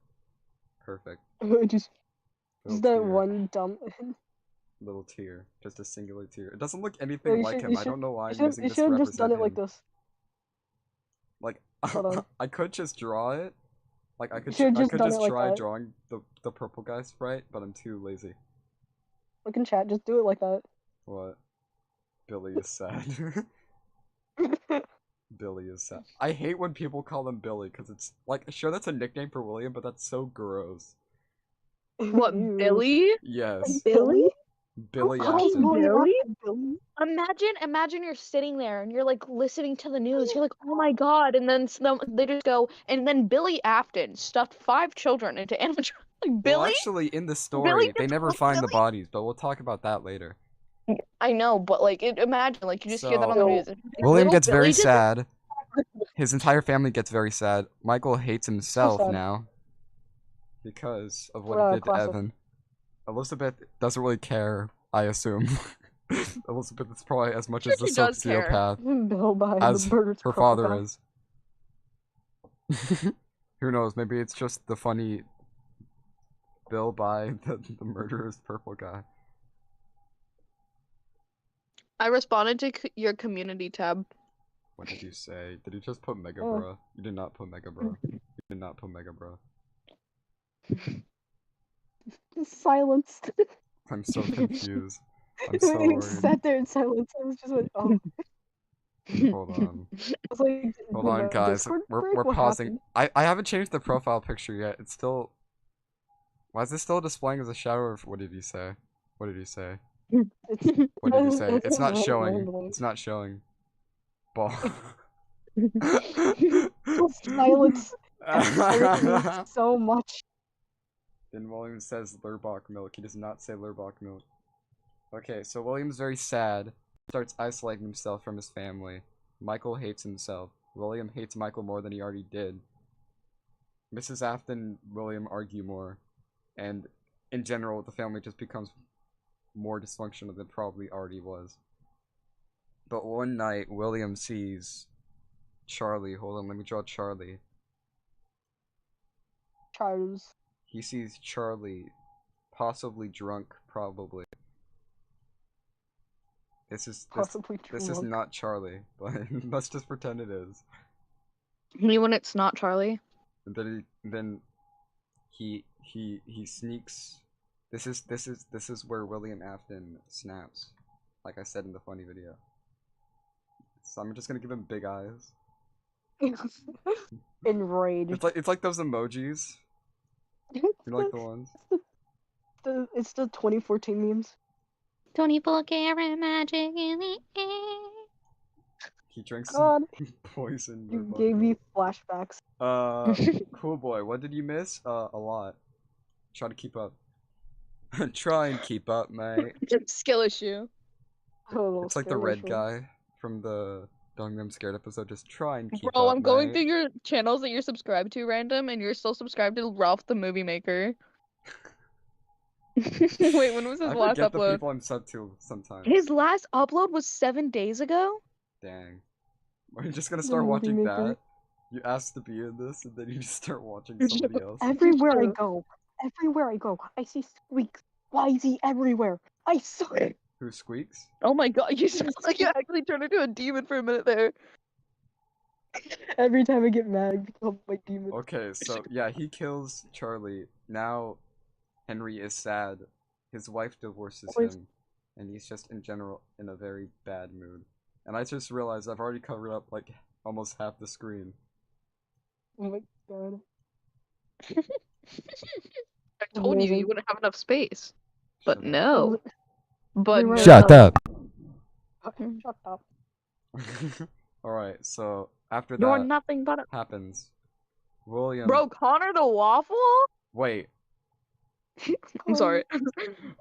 Perfect. just Little that tear. one dumb. Little tear, just a singular tear. It doesn't look anything You like should- him. you I should- don't know why I'm You using this to should have just represent done it like him. this. Like, Hold on. I could just draw it. Like I could should've just done it like try that. drawing the purple guy sprite, but I'm too lazy. Look in chat. Just do it like that. What? Billy is sad. Billy is sad. I hate when people call him Billy because it's like sure that's a nickname for William, but that's so gross. What, Ew. Billy? Yes, Billy? Billy Oh, Afton. Billy? Billy? Imagine you're sitting there and you're like listening to the news. You're like, oh my god, and then they just go, and then Billy Afton stuffed 5 children into animatronics. Like, Billy? Well, actually, in the story, they gets never called find the Billy? bodies, but we'll talk about that later. I know, but like, imagine like you just hear that on the So, news. William Little gets Billy very just- sad. His entire family gets very sad. Michael hates himself sad. now because of what Well, he did to classic. Evan. Elizabeth doesn't really care, I assume. Elizabeth is probably as much as the She does care. sociopath Bill by as the murder's her purple father guy. is. Who knows? Maybe it's just the funny Bill by the murderous purple guy. I responded to your community tab. What did you say? Did you just put Mega Oh. Bra? You did not put Mega Bra. You did not put Mega Bra. Silence. I'm so confused. I'm so You worried. sat there in silence. I was just like, oh. Hold on. I was like, Hold did on, my guys. Discord We're break? What pausing. happened? I haven't changed the profile picture yet. It's still. Why is this still displaying as a shadow? Or what did he say? What did he say? It's, What did he say? It's not right showing. randomly. It's not showing. Ball. Silence. Hurting me so much. Then William says Lurbach milk. He does not say Lurbach milk. Okay, so William's very sad. Starts isolating himself from his family. Michael hates himself. William hates Michael more than he already did. Mrs. Afton and William argue more. And in general, the family just becomes more dysfunctional than it probably already was. But one night, William sees Charlie. Hold on, let me draw Charlie. Charles. He sees Charlie, possibly drunk, probably. This is Possibly this is drunk. not Charlie, but let's just pretend it is. Me when it's not Charlie. And then he sneaks. This is where William Afton snaps, like I said in the funny video. So I'm just gonna give him big eyes. Enraged. It's like those emojis. You know, like the ones. It's the 2014 memes. 24 karat magic in the air. He drinks God, some poison. you Lurbach gave me milk. flashbacks. Cool boy. What did you miss? A lot. Try to keep up. Try and keep up, mate. Skill issue. It's like the red guy from the Gangnam Scared episode. Just try and keep Bro, up, I'm going mate. through your channels that you're subscribed to random, and you're still subscribed to Ralph the Movie Maker. Wait, when was his I last forget the upload? people I'm sub to sometimes. His last upload was 7 days ago? Dang. Are you just gonna The start movie watching maker. that? You asked to be in this, and then you just start watching somebody else. Everywhere I go, everywhere I go, I see Squeaks. Why is he everywhere? I swear. Who squeaks? Oh my god, you sound like you actually turned into a demon for a minute there. Every time I get mad, I become my demon. Okay, so yeah, he kills Charlie. Now Henry is sad. His wife divorces Always- him, and he's just in general in a very bad mood. And I just realized I've already covered up like almost half the screen. Oh my god. I told you Amazing. you wouldn't have enough space. But Shut up. no. But Everywhere I Shut go- up. Shut up. Alright, so after You're that nothing but a happens, William. Bro, Connor the Waffle? Wait. I'm sorry.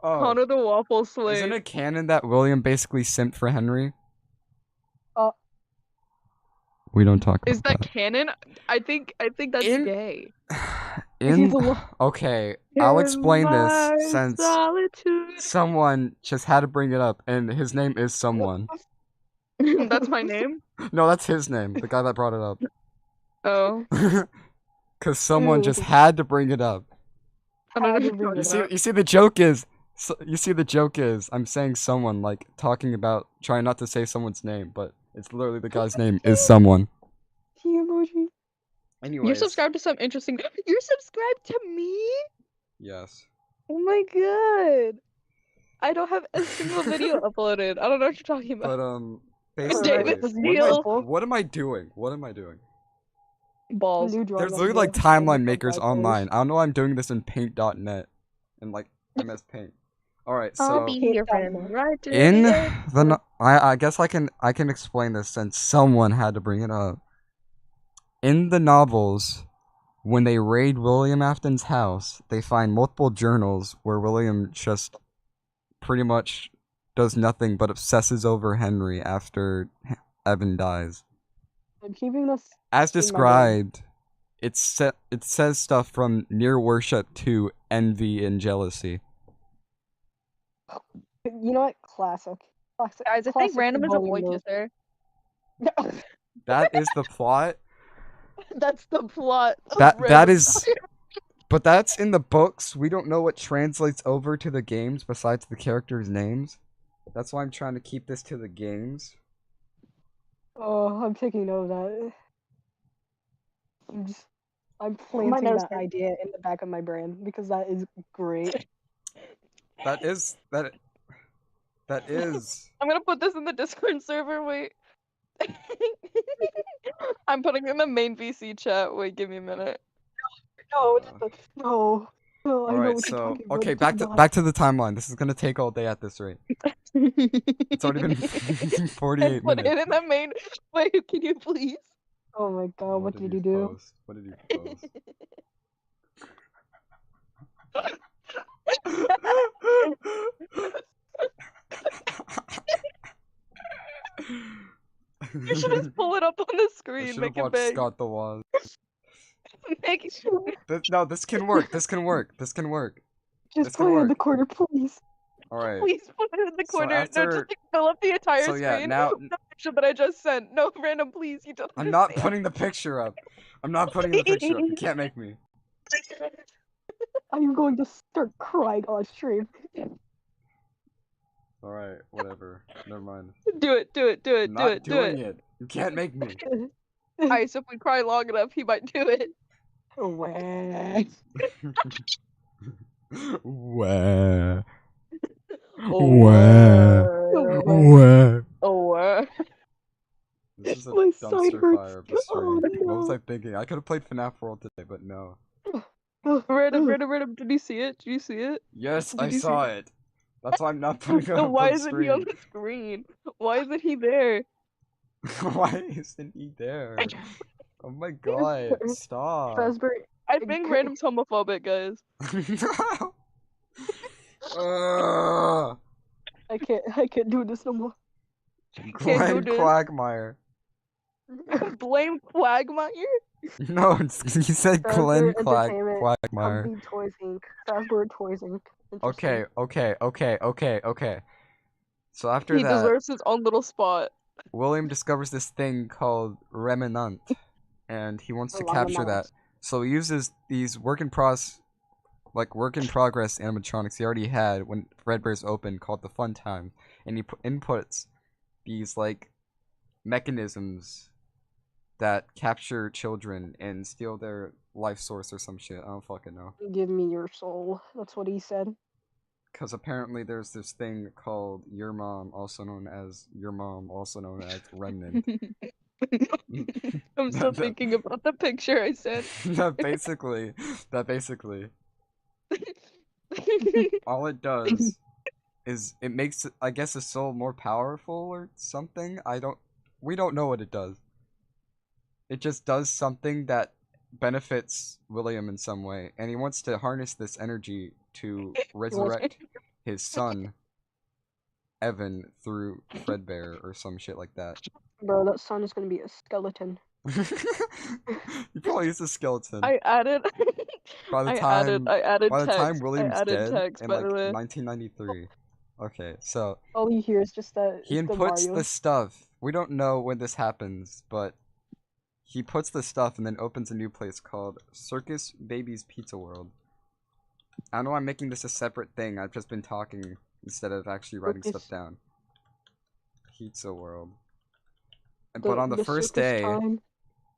Oh, Connor the Waffle Slave. isn't it canon that William basically simped for Henry? We don't talk about Is that canon? I think that's In- gay. In the wa- okay, I'll explain In this my since solitude. someone just had to bring it up, and his name is someone. That's my name? No, that's his name, the guy that brought it up. Oh. Cause someone just had to bring it up. I don't Had to know. bring it up. You see, the joke is, I'm saying someone, like talking about trying not to say someone's name, but it's literally the guy's name is someone. Tea emoji. Anyways, You're subscribed to some interesting. You're subscribed to me? yes. Oh my god. I don't have a single video uploaded. I don't know what you're talking about. But basically, David Steele. what am I doing? What am I doing? Balls. New drawing There's of literally like the- timeline of the makers black online. I don't know why I'm doing this in paint.net and like MS Paint. Alright, so I'll be your friend right to in the end. the no- I guess I can explain this since someone had to bring it up. In the novels, when they raid William Afton's house, they find multiple journals where William just pretty much does nothing but obsesses over Henry after Evan dies. I'm keeping this. As In my brain. described, it says stuff from near worship to envy and jealousy. You know what? Classic. Classic. Guys, I think classic random is a William boy move. kisser. That is the plot. That's the plot. of That Random. is, but that's in the books. We don't know what translates over to the games besides the characters' names. That's why I'm trying to keep this to the games. Oh, I'm taking note of that. I'm planting nose that hurts. idea in the back of my brain because that is great. That is. I'm gonna put this in the Discord server. Wait. I'm putting it in the main VC chat. Wait, give me a minute. No, no, no. I know Alright, what you're so talking about. okay, It's back not. to the timeline. This is gonna take all day at this rate. It's already been 48 And put it minutes. in the main. Wait, can you please? Oh my god, what did you do? Post? What did you post? You should just pull it up on the I screen. should Make have it watched big. Scott the Waz. Make it. No, this can work. This can work. This can work. Just This can put it in work. the corner, please. Alright. Please put it in the So corner. No, after- just like, fill up the entire So yeah, screen. now The picture that I just sent. No, random, please. You don't. I'm not understand. putting the picture up. I'm not putting the picture up. You can't make me. I'm going to start crying on stream. Alright, whatever. Never mind. Do it. Do it. Do it. I'm Do not it. Do doing it. it. You can't make me. Ice, if we cry long enough, he might do it. Wah. Wah. Oh, This is a My side dumpster hurts. fire of a stream. Oh, What was no. I thinking? I could have played FNaF World today, but no. Random. Did you see it? Did you see it? Yes, Did I you see- saw it. That's why I'm not putting it So up why on isn't he on screen. the screen? Why isn't he there? Why isn't he there? Oh my god, stop. Raspberry. I think random's homophobic, guys. I can't do this no more. Glenn this. Quagmire. Blame Quagmire? No, you said Glenn Raspberry Entertainment, Quagmire. Upbeat Toys Inc. Raspberry Toys Inc. Interesting. Okay. So after He that, deserves his own little spot. William discovers this thing called Remnant, and he wants to Along the capture that. lines. So he uses these work in progress like work in progress animatronics he already had when Fredbear's open called the Fun Time, and he inputs these like mechanisms that capture children and steal their life source or some shit. I don't fucking know. Give me your soul. That's what he said. Because apparently there's this thing called Your Mom, also known as Remnant. I'm still thinking about the picture I sent. that basically, all it does is it makes, I guess, a soul more powerful or something. We don't know what it does. It just does something that benefits William in some way, and he wants to harness this energy to resurrect his son, Evan, through Fredbear or some shit like that. Bro, that son is gonna be a skeleton. He probably is a skeleton. I added. By the time William's dead text, in by like the way. 1993. Okay, so All you hear is just that. he inputs the stuff. We don't know when this happens, but he puts the stuff and then opens a new place called Circus Baby's Pizza World. I know I'm making this a separate thing. I've just been talking instead of actually writing stuff down. Pizza World. But on the first day,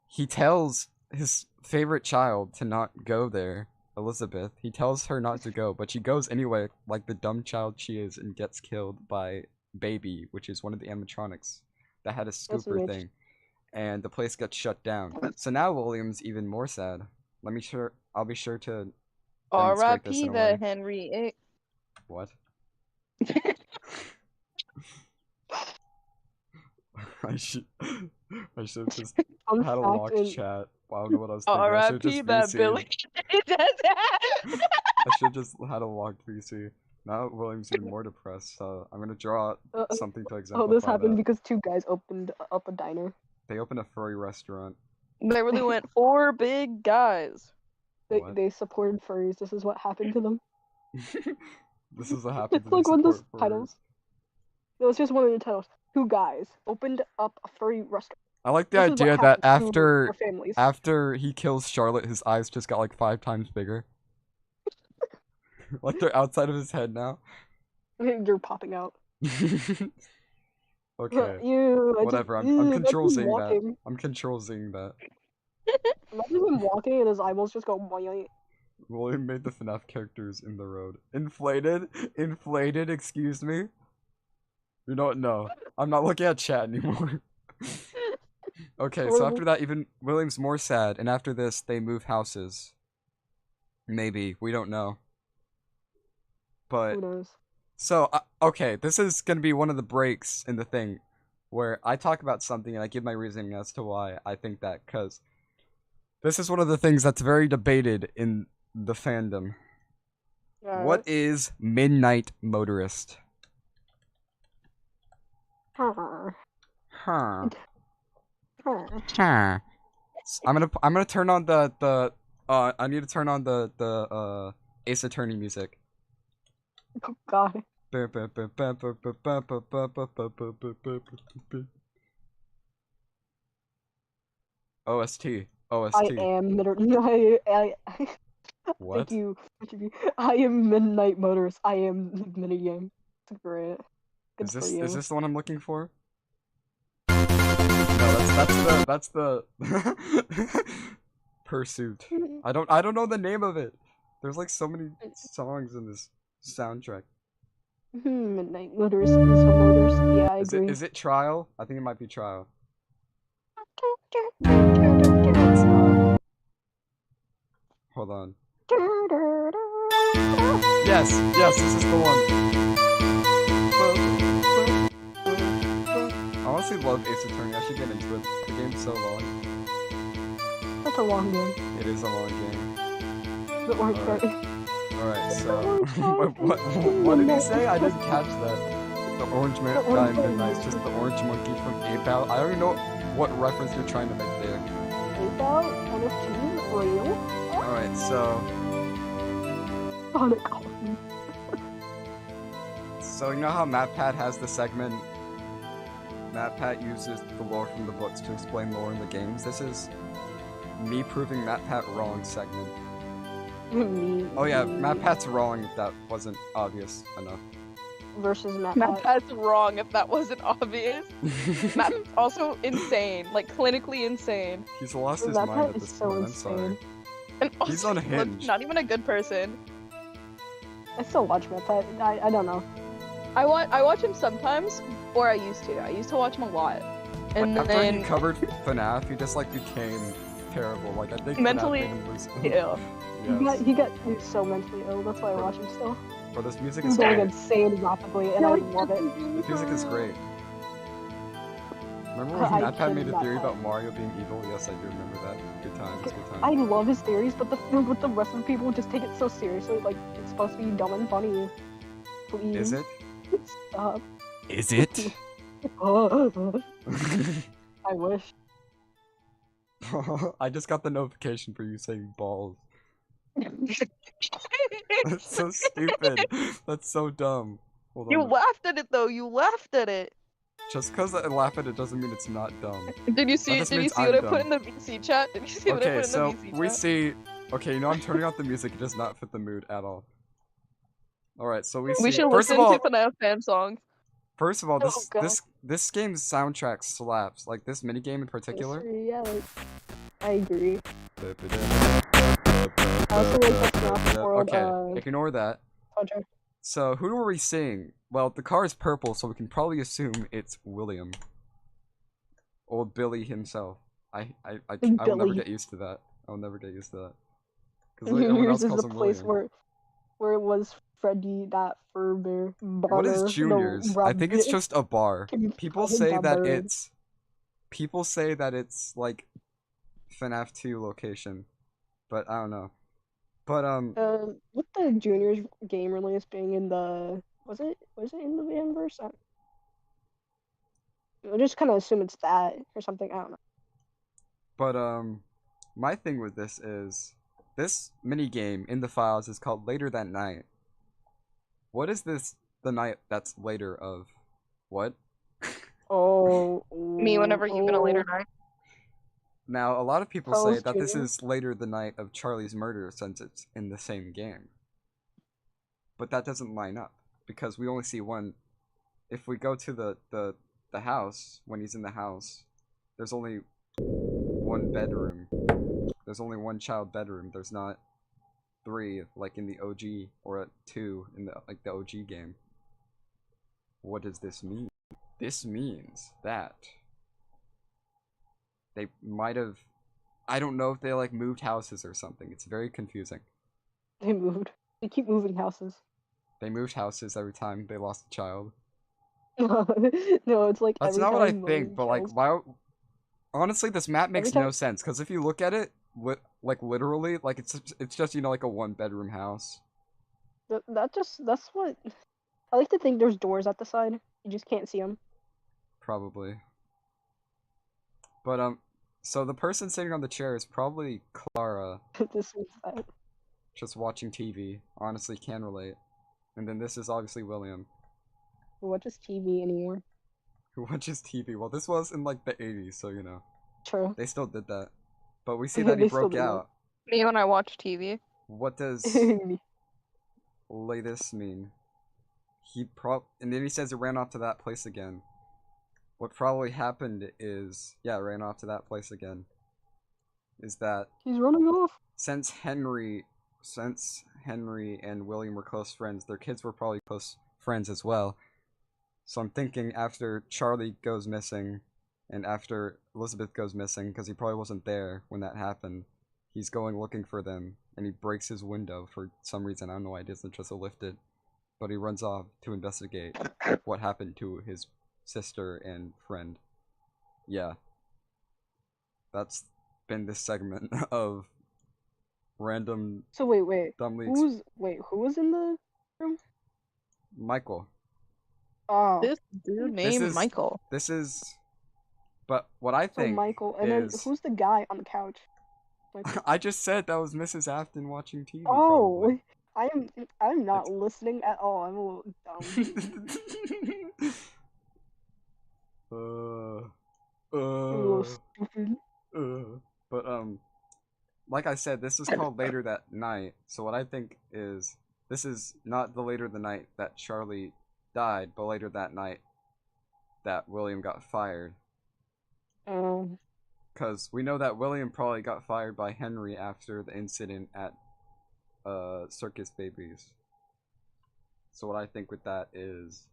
he tells his favorite child to not go there, Elizabeth. He tells her not to go, but she goes anyway, like the dumb child she is, and gets killed by Baby, which is one of the animatronics that had a scooper thing. And the place gets shut down. So now William's even more sad. I'll be sure to R.I.P. the Henry. What? I should have just had a locked chat. Well, I don't know what I was thinking. R.I.P. that Billy. I should just had a locked VC. Now William's even more depressed, so I'm gonna draw something to exemplify this happened that. because two guys opened up a diner. They opened a furry restaurant. They really went 4 big guys. They supported furries. This is what happened to them. This is what happened to them. It's like one of those furries. titles. It was just one of the titles. Two guys opened up a furry restaurant. I like the idea that after he kills Charlotte, his eyes just got like 5 times bigger. Like they're outside of his head now. They're popping out. Okay. Whatever. I'm control seeing that. I'm control seeing that. Imagine him walking and his eyeballs just go boing. William made the FNaF characters in the road. Inflated? Inflated, excuse me? You know what? No. I'm not looking at chat anymore. Okay, so after that, even William's more sad, and after this, they move houses. Maybe. We don't know. But... Who knows? So, okay, this is gonna be one of the breaks in the thing, where I talk about something and I give my reasoning as to why I think that, because this is one of the things that's very debated in the fandom. What is Midnight Motorist? I'm gonna turn on the I need to turn on the Ace Attorney music. Oh god. OST. I am What? Thank you. I am Midnight Motorist. I am mini game. It's great. Is this the one I'm looking for? No, that's the Pursuit. I don't know the name of it. There's like so many songs in this soundtrack. Midnight Motorist is a motorist. Yeah, I agree. Is it Trial? I think it might be Trial. Hold on. Yes, this is the one. I honestly love Ace Attorney. I should get into it. The game's so long. That's a long game. It is a long game. The orange guy. Alright, so what did he say? I didn't catch that. The orange guy in Midnight is just the orange monkey from Ape Out. I don't even know what reference you're trying to make there. Ape Out? NFT? Real? Alright, so... Sonic Coffee. So you know how MatPat has the segment MatPat uses the lore from the books to explain lore in the games? This is me proving MatPat wrong segment. Me. Oh yeah, me Matt Pat's wrong if that wasn't obvious enough. versus Matt Matt Pat. Pat's wrong if that wasn't obvious. Matt Pat's also insane, like clinically insane. He's lost his Matt mind Pat at is this so point, I'm sorry. insane. And He's also, unhinged. not even a good person. I still watch Matt Pat. I don't know. I watch him sometimes, or I used to. I used to watch him a lot. And Like, after then he covered FNaF, he just like became terrible. Like I think Mentally FNAF made him lose. ill. Yes. He got so mentally ill. That's why I watch him still. But this music He's is going great. insane rapidly, and I love it. This music is great. Remember when I Matt Pat made a cannot theory lie. about Mario being evil? Yes, I do remember that. Good times, good I times. love his theories, but the rest of the people just take it so seriously. Like it's supposed to be dumb and funny. Please. Is it? Stop. Is it? I wish. I just got the notification for you saying balls. That's so stupid. That's so dumb. Hold You on. laughed at it though. You laughed at it. Just because I laugh at it doesn't mean it's not dumb. Did you see? just Did you means see what I'm I put dumb. in the VC chat? Did you see what I Okay, put in so the VC we chat? see. Okay, you know I'm turning off the music. It does not fit the mood at all. All right, so we see. We should First listen of all, to FNaF fan songs. First of all, Oh, God. this game's soundtrack slaps. Like this minigame in particular. Yeah, I agree. I also like the FNAF World Okay, ignore that. soundtrack. So who are we seeing? Well, the car is purple, so we can probably assume it's William. Old Billy himself. I will never Billy. get used to that. I'll never get used to that. Because like, everyone Juniors else is calls the him place William. where it was Freddy, that Furbear, What is Juniors? I think it's just a bar. Can you People call him say that that bird? it's. People say that it's like FNAF 2 location, but I don't know. But With the Juniors game release being in the was it in the Vanverse? I just kind of assume it's that or something. I don't know. But my thing with this is this mini game in the files is called Later That Night. What is this? The night that's later of what? Oh, Me whenever you've been a later night. Now a lot of people Charles say that this Jr.? is later the night of Charlie's murder since it's in the same game. But that doesn't line up because we only see one. If we go to the house when he's in the house, there's only one bedroom. There's only one child bedroom. There's not 3 like in the OG or 2 in the the OG game. What does this mean? This means that they might have. I don't know if they like moved houses or something. It's very confusing. They moved. They keep moving houses. They moved houses every time they lost a child. No, it's like That's every not what I time think, but like, Charles- why? Honestly, this map makes Every no time- sense because if you look at it, like literally, like it's just like a 1-bedroom house. That's what I like to think. There's doors at the side. You just can't see them. Probably. But so the person sitting on the chair is probably Clara, This is that. just watching TV. Honestly, can relate. And then this is obviously William, Who watches TV anymore? who watches TV. Well, this was in like the 80s, so you know True. they still did that. But we see that he They still broke do that. out. Me when I watch TV. What does latest mean? And then he says he ran off to that place again. What probably happened is, yeah, ran off to that place again. Is that He's running off. since Henry and William were close friends, their kids were probably close friends as well. So I'm thinking after Charlie goes missing, and after Elizabeth goes missing, because he probably wasn't there when that happened, he's going looking for them, and he breaks his window for some reason. I don't know why he doesn't just lift it, but he runs off to investigate what happened to his sister and friend. Yeah. That's been this segment of random So wait. dumb leaks. Who was in the room? Michael. Oh, This dude named is- Michael. This is... But what I so think Michael, and then is... who's the guy on the couch? Michael. I just said that was Mrs. Afton watching TV. Oh, I'm not listening at all. I'm a little dumb. probably. I'm a little stupid. But like I said, this was called Later That Night. So what I think is this is not the later the night that Charlie died, but later that night that William got fired. Um, Because we know that William probably got fired by Henry after the incident at Circus Babies. So what I think with that is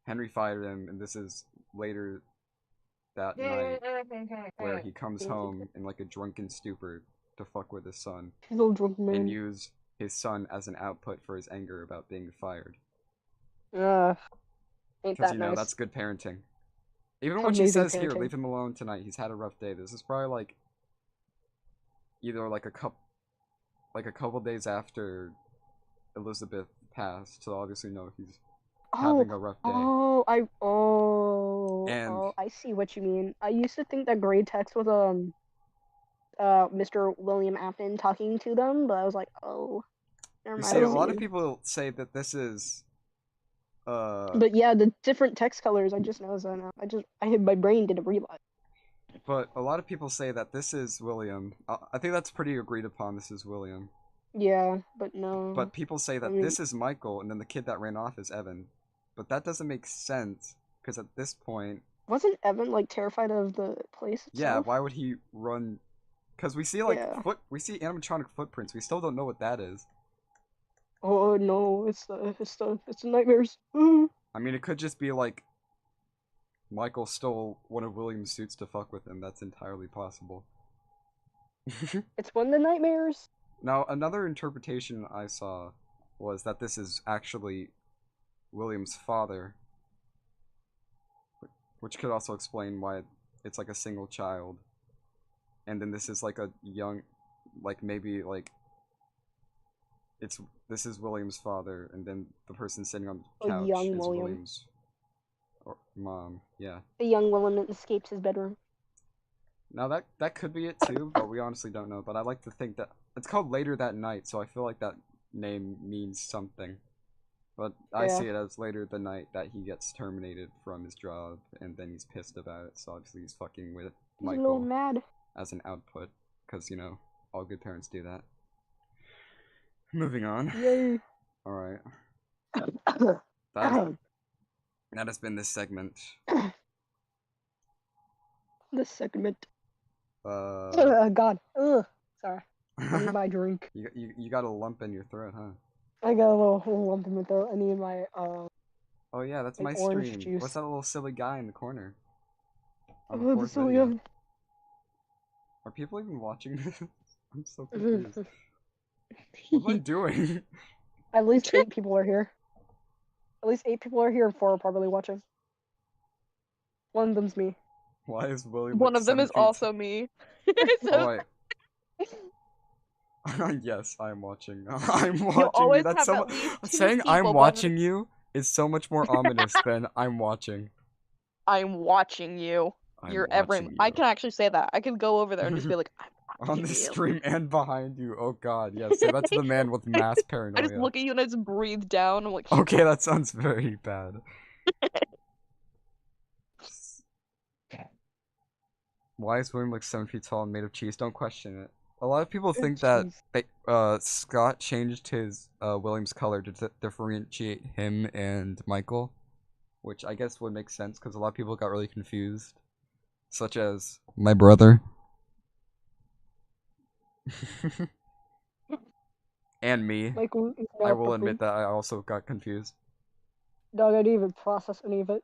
Henry fired him, and this is later that night where he comes home in like a drunken stupor to fuck with his son he's a little drunk and man. use his son as an output for his anger about being fired. Ain't Because that you know nice. that's good parenting. Even when she Amazing says, "Here, parenting. leave him alone tonight. He's had a rough day." This is probably like either like a couple days after Elizabeth passed, so obviously no, he's having a rough day. And I see what you mean. I used to think that grade text was Mr. William Afton talking to them, but I was like, oh, never you mind. see, I a lot see. of people say that this is But yeah, the different text colors, I just noticed that now. My brain didn't realize. but a lot of people say that this is William. I think that's pretty agreed upon. This is William. Yeah, but no. But people say that I mean- this is Michael, and then the kid that ran off is Evan. But that doesn't make sense because at this point, Wasn't Evan like terrified of the place itself? yeah, why would he run? Because we see like Yeah. we see animatronic footprints. We still don't know what that is. Oh no, it's the nightmares. Ooh. I mean, it could just be like Michael stole one of William's suits to fuck with him. That's entirely possible. It's one of the nightmares. Now, another interpretation I saw was that this is actually William's father, which could also explain why it's like a single child. And then this is like a young, like maybe like this is William's father, and then the person sitting on the A couch young is William. William's mom. Yeah. A young William escapes his bedroom. Now that could be it too, but we honestly don't know. But I like to think that it's called Later That Night, so I feel like that name means something. But I Yeah. see it as later the night that he gets terminated from his job, and then he's pissed about it. So obviously he's fucking with He's a little Michael mad. as an output, because you know all good parents do that. Moving on. Yay. All right. That has been this segment. This segment. Uh, God. Ugh. Sorry. I need my drink. you got a lump in your throat, huh? I got a little lump in my throat. I need my Oh yeah, that's like my orange stream. juice. What's that little silly guy in the corner? On the Oh, fourth that's so video. young. Are people even watching this? I'm so confused. What am I doing? At least 8 people are here. At least 8 people are here and 4 are probably watching. One of them's me. Why is William? One like of them 7 is feet also me. Oh So wait. Yes, I'm watching. I'm you watching you. always That's have so at least 2 saying people I'm one- watching you is so much more ominous than I'm watching. I'm watching you. I'm You're watching I you. can actually say that. I could go over there and just be like, I'm watching On the you. stream and behind you. Oh god, yes. Say that to the man with mass I paranoia. just look at you and I just breathe down. I'm like, Okay, that sounds very bad. Why is William like 7 feet tall and made of cheese? Don't question it. A lot of people think that Scott changed his William's color to differentiate him and Michael, which I guess would make sense because a lot of people got really confused, such as my brother. And me. Like, I will admit that I also got confused. Dog, I didn't even process any of it.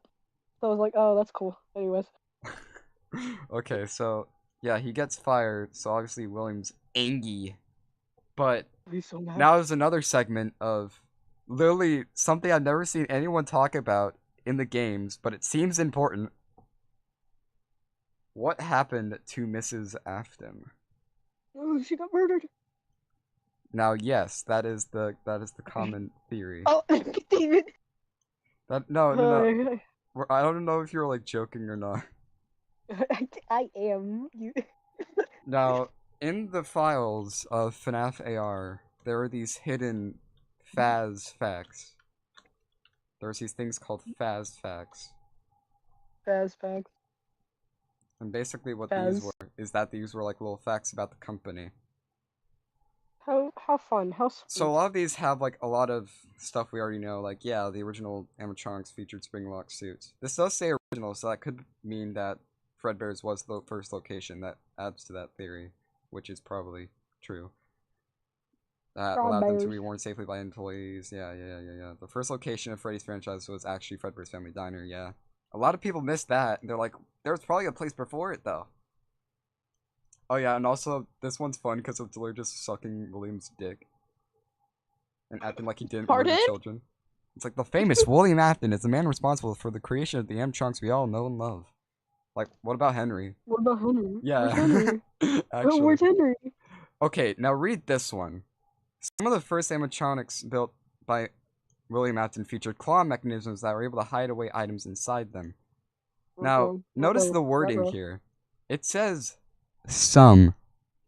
So I was like, oh, that's cool. Anyways. Okay, so yeah, he gets fired, so obviously William's angry. But He's so mad. now there's another segment of literally something I've never seen anyone talk about in the games, but it seems important. What happened to Mrs. Afton? Oh, she got murdered. Now, yes, that is the common theory. Oh, David. That no. I don't know if you're like joking or not. I am. You. Now, in the files of FNaF AR, there are these hidden Faz-Facts. There's these things called Faz-Facts. Faz-Facts. And basically what Faz. these were is that these were like little facts about the company. How fun, how sweet. So a lot of these have like a lot of stuff we already know, like yeah, the original animatronics featured spring-lock suits. This does say original, so that could mean that Fredbear's was the first location. That adds to that theory, which is probably true. That allowed them to be worn safely by employees. Yeah. The first location of Freddy's franchise was actually Fredbear's Family Diner, yeah. A lot of people missed that, and they're like, there was probably a place before it, though. Oh yeah, and also, this one's fun because it's literally just sucking William's dick. And acting like he didn't murder Pardon? children. It's like, the famous William Afton is the man responsible for the creation of the animatronics we all know and love. Like, what about Henry? What about Henry? Yeah. Where's Henry? Actually. Where's Henry? Okay, now read this one. Some of the first animatronics built by William Afton featured claw mechanisms that were able to hide away items inside them. Now, notice the wording here. It says some.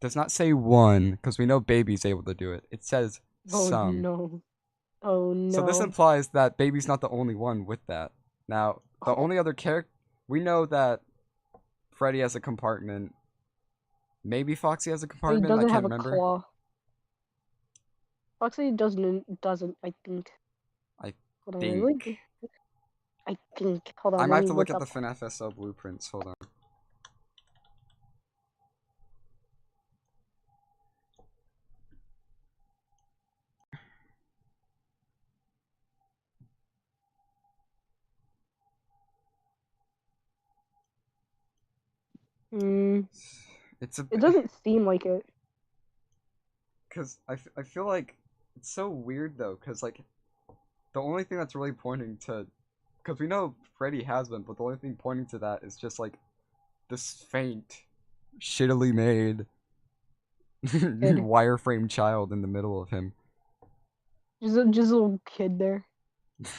Does not say one, because we know Baby's able to do it. It says some. No. Oh no. So this implies that Baby's not the only one with that. Now, the only other character... We know that Freddy has a compartment. Maybe Foxy has a compartment, He doesn't I can't have remember. A claw. Foxy doesn't, I think. I Hold on, think. I think. Hold on. I let might have me to look at up. the FNaF SL blueprints. Hold on. It's a. It doesn't seem like it. Cause I feel like it's so weird though. Cause like the only thing that's really pointing to, cause we know Freddy has been, but the only thing pointing to that is just like this faint, shittily made wireframe child in the middle of him. Just a little kid there.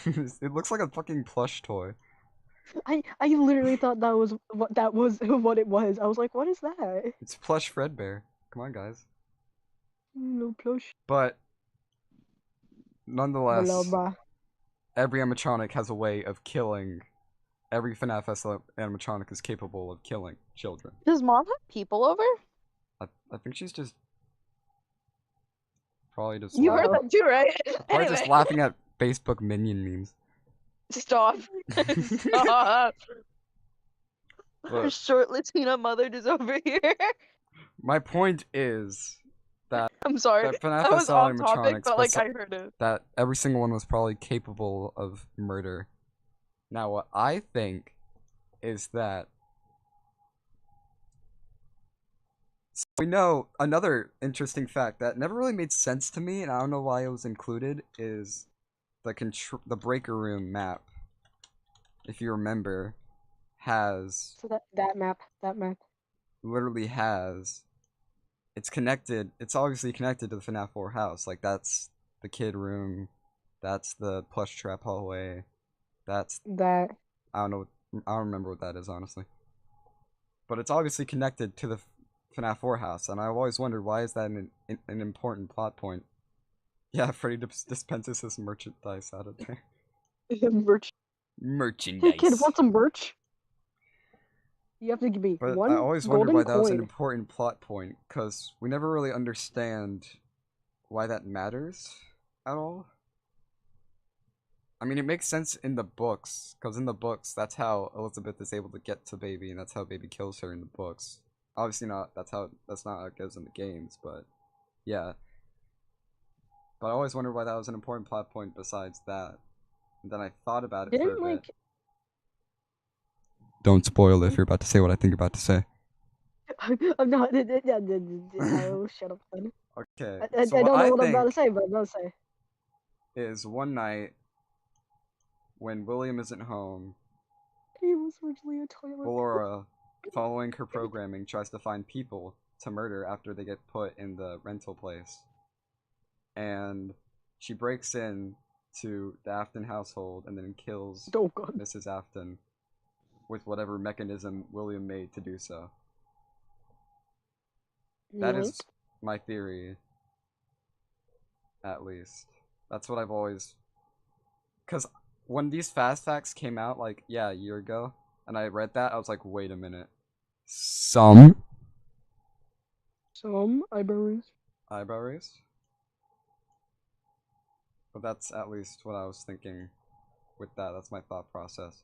It looks like a fucking plush toy. I literally thought that was what it was. I was like, what is that? It's plush Fredbear. Come on, guys. No plush. But nonetheless, Blah. every animatronic has a way of killing. Every FNaF animatronic is capable of killing children. Does Mom have people over? I think she's just probably just You heard that too, right? probably just laughing at Facebook minion memes. Stop. Stop. Our But short Latina mother is over here. my point is that I'm sorry. that FNaF I was SL off topic, animatronics, but like I heard it. that every single one was probably capable of murder. Now, what I think is that we know another interesting fact that never really made sense to me, and I don't know why it was included, is the breaker room map. If you remember, has So that map. literally has. It's connected. It's obviously connected to the FNaF 4 house. Like that's the kid room. That's the plush trap hallway. That's That. I don't know. I don't remember what that is, honestly. But it's obviously connected to the FNaF 4 house, and I've always wondered why is that an important plot point. Yeah, Freddy dispenses his merchandise out of there. Merch. Merchandise. Hey kid, want some merch? You have to give me But one I always wondered golden why that was an coin. important plot point, because we never really understand why that matters at all. I mean, it makes sense in the books, because in the books, that's how Elizabeth is able to get to Baby, and that's how Baby kills her in the books. Obviously not, that's not how it goes in the games, but yeah. But I always wondered why that was an important plot point besides that. And then I thought about it for a bit. Don't spoil it if you're about to say what I think you're about to say. I'm not. Oh, shut up, son. Okay, I so don't know what what I I'm about to think say, but I'm about to say. is one night when William isn't home, He was originally a toilet. LOOORE, following her programming, tries to find people to murder after they get put in the rental place. And she breaks in to the Afton household and then kills Oh god. Mrs. Afton with whatever mechanism William made to do so. That is my theory, at least. That's what I've always... Because when these Faz-Facts came out, like, yeah, a year ago, and I read that, I was like, wait a minute. Some Some eyebrows. eyebrow raise. But that's at least what I was thinking with that. That's my thought process.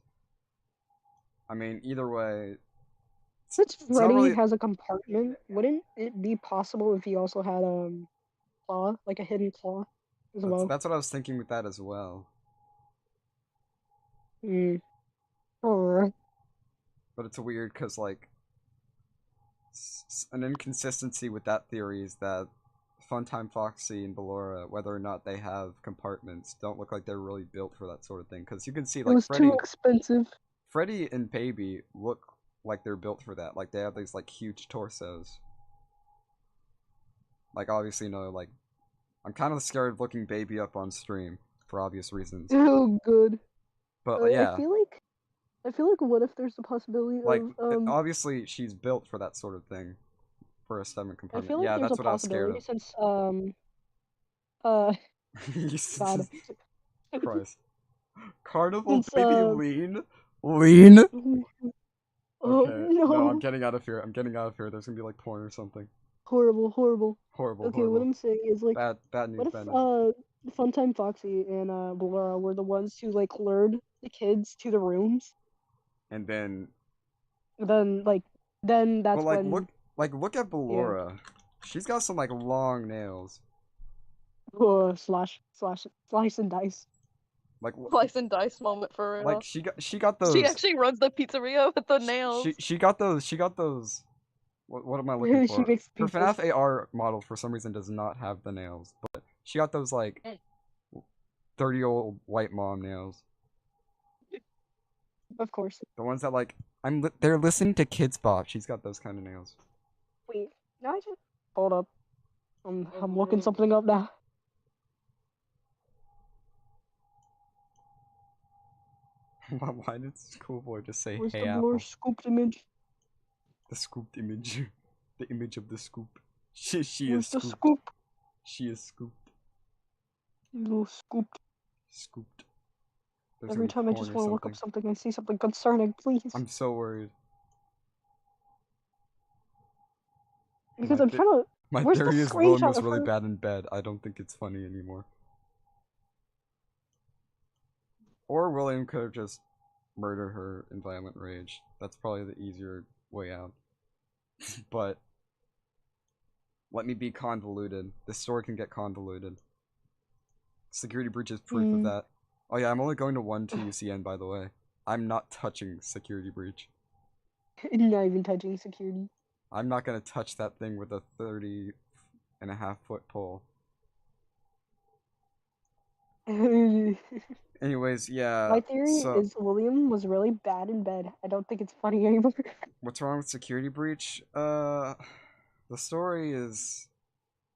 I mean, either way, Since not Freddy really- has a compartment, wouldn't it be possible if he also had claw, like a hidden claw, as well? that's what I was thinking with that as well. Hmm. Alright. But it's weird because, like, an inconsistency with that theory is that Funtime Foxy and Ballora, whether or not they have compartments, don't look like they're really built for that sort of thing. Because you can see, It like, was too expensive. Freddy and Baby look like they're built for that. Like, they have these, like, huge torsos. Like, obviously, no, like, I'm kind of scared of looking Baby up on stream, for obvious reasons. Oh, good. But, yeah. I feel like what if there's the possibility Like, of obviously, she's built for that sort of thing. For a stomach I compartment. feel like Yeah, there's that's a what I was scared possibility of. since Jesus God. Christ. Carnival Since, baby lean? Lean? Oh Okay. no. No, I'm getting out of here. I'm getting out of here. There's gonna be like porn or something. Horrible. Horrible, Okay, horrible. what I'm saying is like Bad news, what if bad news. Funtime Foxy and Ballora were the ones who like lured the kids to the rooms? And then Then that's but like when look at Ballora. She's got some like long nails. slice and dice. Like Slice and dice moment for real. like she got those She actually runs the pizzeria with the nails. she got those what am I looking She for? makes Her pizzas. FNaF AR model for some reason does not have the nails, but she got those like 30-year-old white mom nails. Of course. The ones that like they're listening to Kids Bop. She's got those kind of nails. Wait, no, I just hold up. I'm looking something up now. Why did Schoolboy just say Where's hey the Apple? blur scooped image? The scooped image. The image of the scoop. She Where's is the scooped. scoop? She is scooped. Little scooped. Scooped. There's Every gonna be time I porn just or want to look up something. something, I see something concerning. Please, I'm so worried. because my I'm thi- trying to. My Where's the theory is William screenshot was of really her? bad in bed. I don't think it's funny anymore. Or William could have just murdered her in violent rage. That's probably the easier way out. But let me be convoluted. This story can get convoluted. Security breach is proof of that. Oh yeah, I'm only going to 1 TUCN by the way. I'm not touching security breach. Not even touching security. I'm not gonna touch that thing with a 30.5-foot pole. Anyways, yeah. My theory so, is William was really bad in bed. I don't think it's funny anymore. what's wrong with security breach? The story is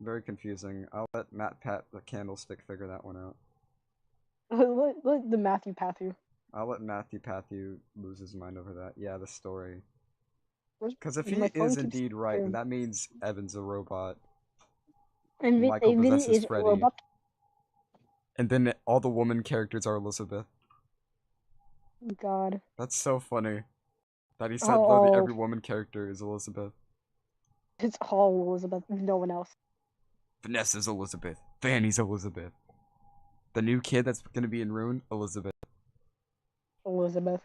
very confusing. I'll let Matt Pat the Candlestick figure that one out. Let the Matthew Pathu. I'll let Matthew Pathu lose his mind over that. Yeah, the story. Where's- Because if my he phone is keeps indeed right, disappearing. then that means Evan's a robot. And Michael Evan possesses is a Freddy. robot. And then all the woman characters are Elizabeth. God. That's so funny. That he said Oh, literally oh. every woman character is Elizabeth. It's all Elizabeth, no one else. Vanessa's Elizabeth. Fanny's Elizabeth. The new kid that's gonna be in Rune, Elizabeth. Elizabeth.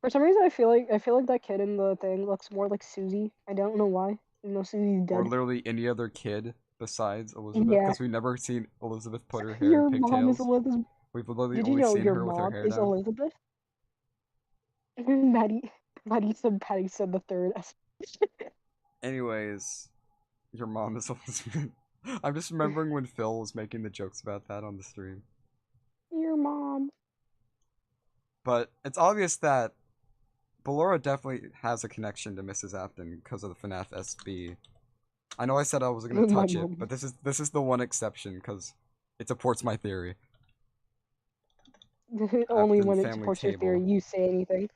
For some reason, I feel like that kid in the thing looks more like Susie. I don't know why. Even though Susie's Or dead. literally any other kid besides Elizabeth. Yeah. Because we've never seen Elizabeth put her hair Your in mom is pigtails. Elizabeth. We've literally Did you only know seen your her with her mom hair is down. Elizabeth? Maddie said the third. Anyways, your mom is Elizabeth. I'm just remembering when Phil was making the jokes about that on the stream. Your mom. But it's obvious that Ballora definitely has a connection to Mrs. Afton because of the FNaF SB. I know I said I wasn't gonna My touch it, mom. but this is the one exception because it supports my theory. Only Afton when it family supports your table. theory, you say anything.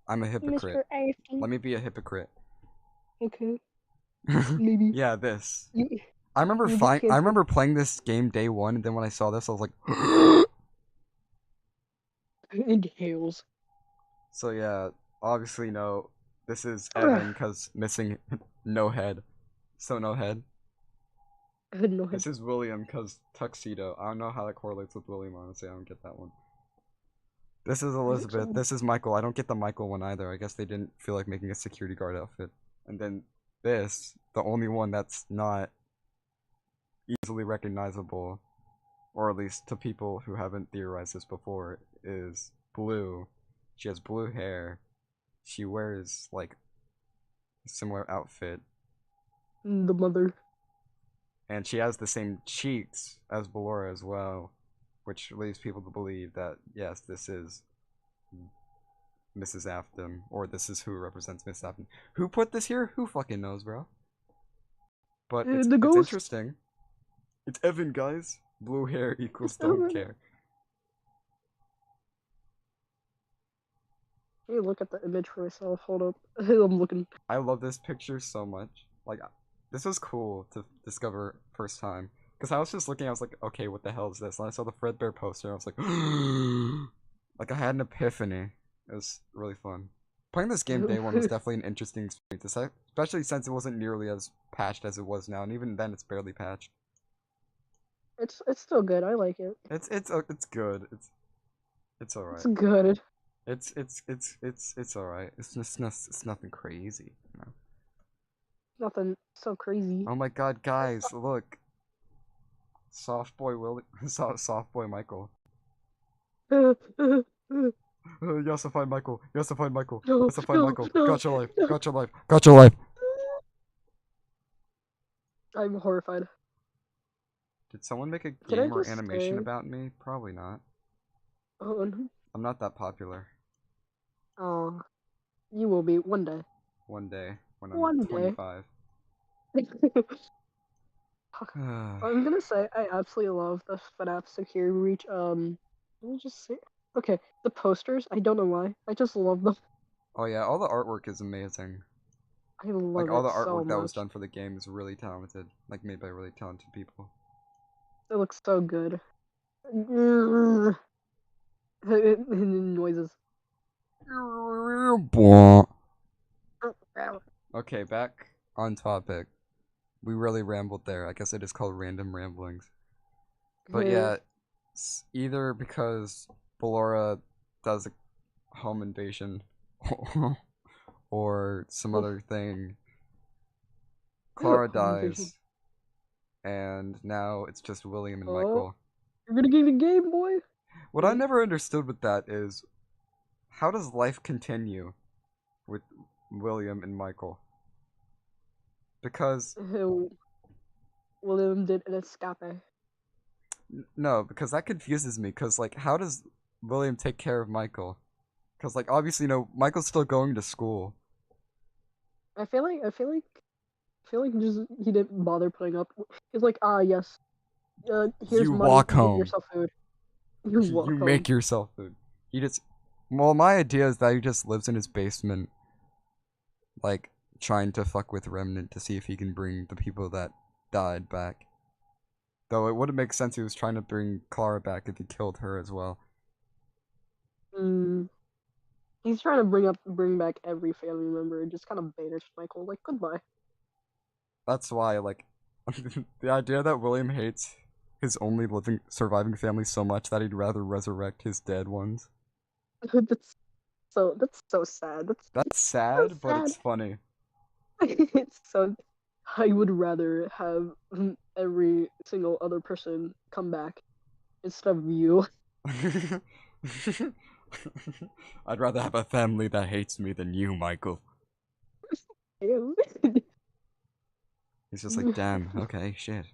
I'm a hypocrite. Mr. Afton. Let me be a hypocrite. Okay, maybe. Yeah, this. You- I remember you can't I remember playing this game day one, and then when I saw this, I was like, Inhales. So yeah, obviously no. This is Evan because missing no head. So no head. I had no idea. This is William because tuxedo. I don't know how that correlates with William, honestly. I don't get that one. This is Elizabeth. This is Michael. I don't get the Michael one either. I guess they didn't feel like making a security guard outfit. And then this, the only one that's not easily recognizable, or at least to people who haven't theorized this before, is Blue. She has blue hair. She wears like a similar outfit. The mother. And she has the same cheeks as Ballora as well, which leads people to believe that, yes, this is Mrs. Afton, or this is who represents Mrs. Afton. Who put this here? Who fucking knows, bro? But it's The ghost. interesting. It's Evan, guys. Blue hair equals don't care. Hey, look at the image for myself. Hold up. I'm looking. I love this picture so much. Like, this was cool to discover first time. Because I was just looking, I was like, okay, what the hell is this? And I saw the Fredbear poster, and I was like, like, I had an epiphany. It was really fun. Playing this game day one was definitely an interesting experience, especially since it wasn't nearly as patched as it was now, and even then it's barely patched. It's still good. I like it. It's good. It's alright. It's good. It's alright. It's nothing crazy, you know. Nothing so crazy. Oh my god, guys, look. Soft boy Michael. You have to find Michael. You have to find Michael. You have to find Michael. Gotcha life. Gotcha life. Gotcha life. I'm horrified. Did someone make a Can I game or just animation say- about me? Probably not. Oh, no. I'm not that popular. Oh, you will be one day. One day when One I'm day. 25. I'm gonna say I absolutely love the FNaF security reach. Let me just say. Okay, the posters. I don't know why. I just love them. Oh yeah, all the artwork is amazing. I love Like all it the so artwork that was much. done for the game is really talented. Like made by really talented people. It looks so good. Noises. Okay, back on topic. We really rambled there. I guess it is called random ramblings. But yeah, either because Ballora does a home invasion or some other thing, Clara Home invasion. dies, and now it's just William and Oh. Michael. You're gonna get a Game Boy. What I never understood with that is, how does life continue with William and Michael? Because William did an escape. no, because that confuses me. Because like, how does William take care of Michael? Because like, obviously, you know, Michael's still going to school. I feel like just he didn't bother putting up. He's like, yes, here's You money. walk Get home. yourself food. You walk You home. make yourself food. He just, well, my idea is that he just lives in his basement, like trying to fuck with Remnant to see if he can bring the people that died back. Though it wouldn't make sense he was trying to bring Clara back if he killed her as well. He's trying to bring back every family member and just kind of banish Michael. Like, goodbye. That's why, like, the idea that William hates his only surviving family so much that he'd rather resurrect his dead ones. that's so sad. That's sad, so but it's sad. funny. It's so. I would rather have every single other person come back instead of you. I'd rather have a family that hates me than you, Michael. Ew. He's just like, damn, okay, shit.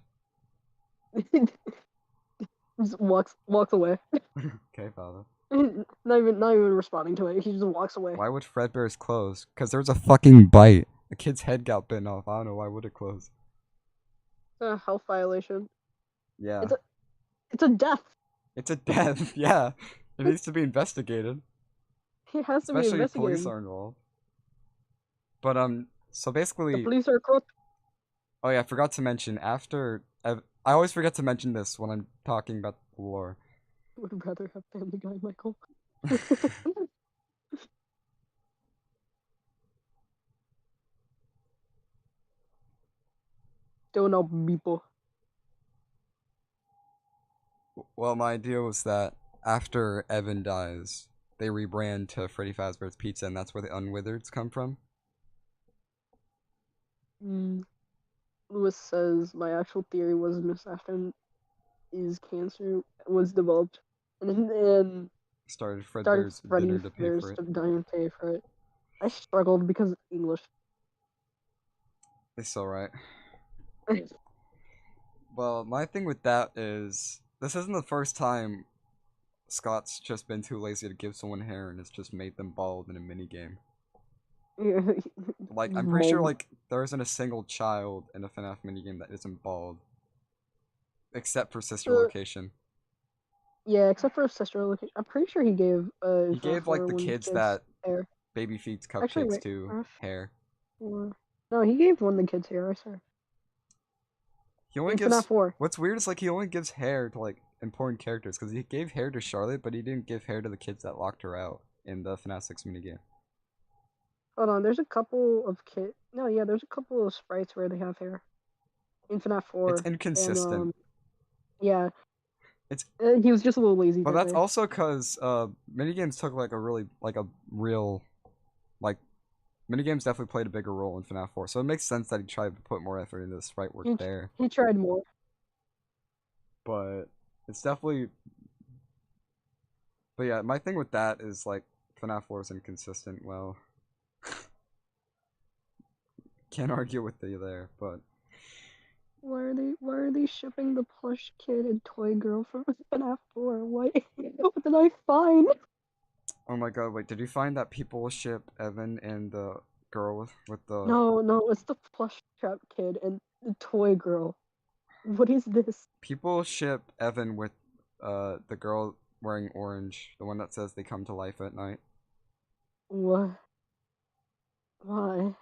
Just walks away. Okay, father. Not even responding to it. He just walks away. Why would Fredbear's close? Because there was a fucking bite. A kid's head got bitten off. I don't know, why would it close? A health violation. Yeah. It's a death. It's a death, yeah. It needs to be investigated. It has to be Especially if investigated. police are involved. But, so The basically... police are corrupt. Oh yeah, I forgot to mention, after... I always forget to mention this when I'm talking about the lore. Would rather have Family Guy, Michael. Don't know people. Well, my idea was that after Evan dies, they rebrand to Freddy Fazbear's Pizza, and that's where the Unwithereds come from. Lewis says my actual theory was Miss Afton is cancer was developed, and then Started started Fredbear's Freddy dinner to pay Fazbear's for it. to dying pay for it. I struggled because of English. It's alright. Well, my thing with that is, this isn't the first time Scott's just been too lazy to give someone hair and has just made them bald in a minigame. Like, I'm pretty sure, like, there isn't a single child in a FNaF minigame that isn't bald. Except for Sister Location. Yeah, except for Sister Location. I'm pretty sure he gave He gave, like, the kids that hair. Baby Feeds Actually, Cupcakes wait, to hair. No, he gave one of the kids hair, I swear. He only In gives... FNaF 4. What's weird is, like, he only gives hair to, like, important characters. Because he gave hair to Charlotte, but he didn't give hair to the kids that locked her out in the FNaF 6 minigame. Hold on, there's a couple of kids. No, yeah, there's a couple of sprites where they have hair. In FNaF 4. It's inconsistent. And, yeah. It's... he was just a little lazy. But that's also because, minigames took, like, a real... Like, minigames definitely played a bigger role in FNaF 4, so it makes sense that he tried to put more effort into the sprite work there. He tried more. But it's definitely... But yeah, my thing with that is, like, FNaF 4 is inconsistent, well... Can't argue with you there, but... Why are they shipping the plush kid and toy girl from FNaF 4? What did I find? Oh my god, wait, did you find that people ship Evan and the girl with the... No, it's the plush trap kid and the toy girl. What is this? People ship Evan with the girl wearing orange, the one that says they come to life at night. What? Why?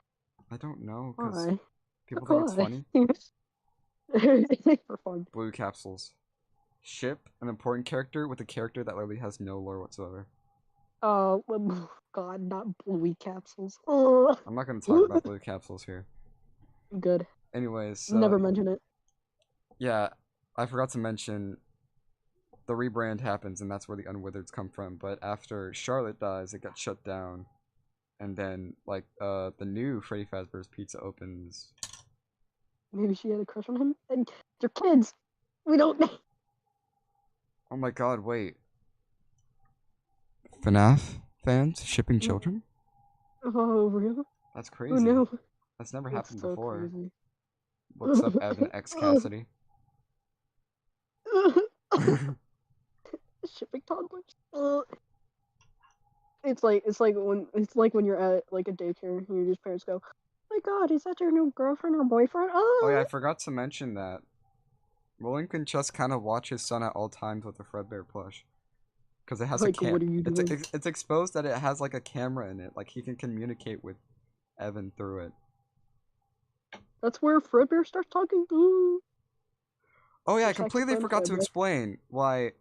I don't know, because Why? people think it's funny. For fun. Blue capsules. Ship an important character with a character that literally has no lore whatsoever. Oh, God, not bluey capsules. Ugh. I'm not gonna talk about blue capsules here. Good. Anyways, Never mention it. Yeah, I forgot to mention the rebrand happens, and that's where the Unwithereds come from. But after Charlotte dies, it got shut down, and then like the new Freddy Fazbear's Pizza opens. Maybe she had a crush on him. And they're kids. We don't know. Oh my God! Wait. FNaF fans shipping children? Oh, really? That's crazy. Who knew? That's never That's happened so before. crazy. What's up, Evan X Cassidy? Shipping toddlers. It's like when you're at like a daycare and your parents go, "Oh my God, is that your new girlfriend or boyfriend?" Oh yeah, I forgot to mention that. Roland can just kind of watch his son at all times with the Fredbear plush, because it has like, a cam. what are you doing? It's exposed that it has like a camera in it. Like he can communicate with Evan through it. That's where Fredbear starts talking. Ooh. Oh yeah, I Just like completely friend forgot to Fredbear. explain why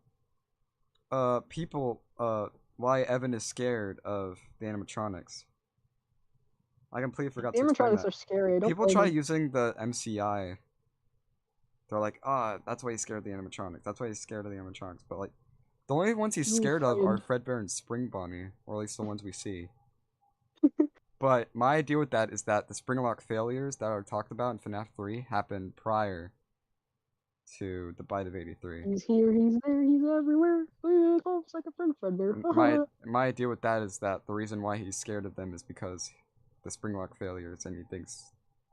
why Evan is scared of the animatronics. I completely forgot to explain Animatronics that. are scary. I don't People blame try them. using the MCI. They're like, that's why he's scared of the animatronics. That's why he's scared of the animatronics. But like, the only ones he's scared of are Fredbear and Spring Bonnie, or at least the ones we see. But my idea with that is that the Springlock failures that are talked about in FNaF 3 happened prior to the Bite of 83. He's here, he's there, he's everywhere. It's almost like a friend Fredbear. My idea with that is that the reason why he's scared of them is because the Springlock failures, and he thinks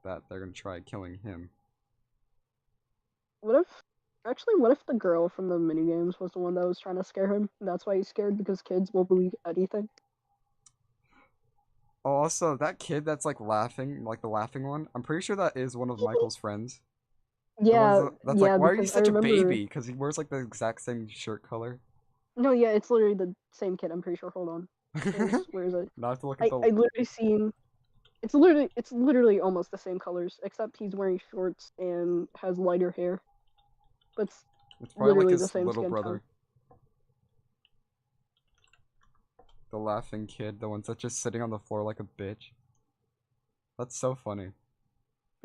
that they're gonna try killing him. What if the girl from the minigames was the one that was trying to scare him? And that's why he's scared, because kids will believe anything. Oh, also, that kid that's like laughing, like the laughing one, I'm pretty sure that is one of Michael's friends. Yeah, That's yeah, like, why are you because I such a remember... baby? Because he wears like the exact same shirt color. No, yeah, it's literally the same kid, I'm pretty sure. Hold on. Where is it? Now I have to look at the... I literally seen... It's literally almost the same colors, except he's wearing shorts and has lighter hair. But It's probably like literally his the same little skin brother. tone. The laughing kid, the one that's just sitting on the floor like a bitch. That's so funny.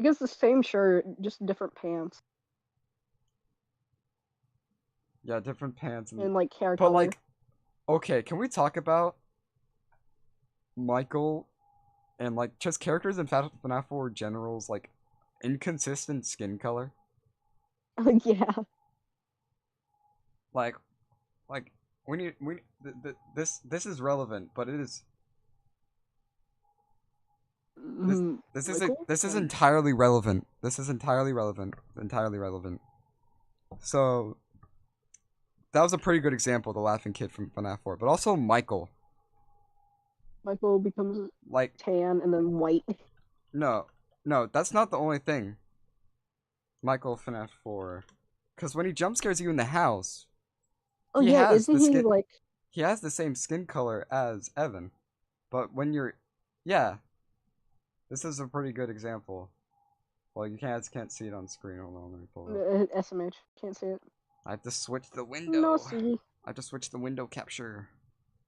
I guess the same shirt, just different pants Yeah, different pants and like hair But color. like, okay, can we talk about Michael and like just characters in FNaF 4 general's like inconsistent skin color? Yeah. Like this is relevant, but it is this is entirely relevant. This is entirely relevant. Entirely relevant. So that was a pretty good example, the laughing kid from FNaF 4, but also Michael. Michael becomes Like tan and then white. no, that's not the only thing. Michael FNaF 4, because when he jump scares you in the house, Oh he yeah, has isn't the he skin. like? He has the same skin color as Evan, but when you're, yeah, this is a pretty good example. Well, you can't see it on screen. Hold on, let me pull it up. SMH. Can't see it. I have to switch the window. No, see. I have to switch the window capture.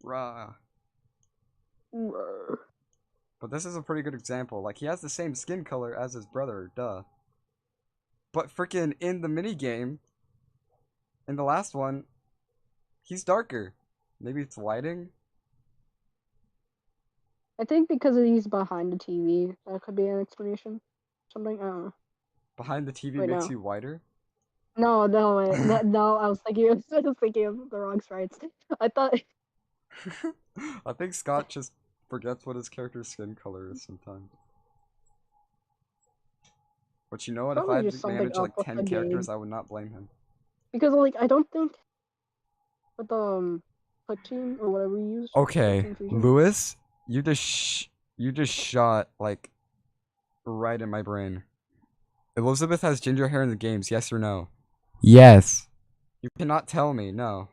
Rah. But this is a pretty good example. Like, he has the same skin color as his brother, duh. But freaking in the minigame, in the last one, he's darker. Maybe it's lighting? I think because he's behind the TV, that could be an explanation. Something, I don't know. Behind the TV Wait, makes no. you whiter? No, no, I was thinking of the wrong sprites. I thought. I think Scott just forgets what his character's skin color is sometimes. But you know what? If I Probably had just to something manage like up with 10 the characters, game. I would not blame him. Because like I don't think with the click team or whatever you use. Okay, Lewis, you just shot like right in my brain. Elizabeth has ginger hair in the games, yes or no? Yes. You cannot tell me, no.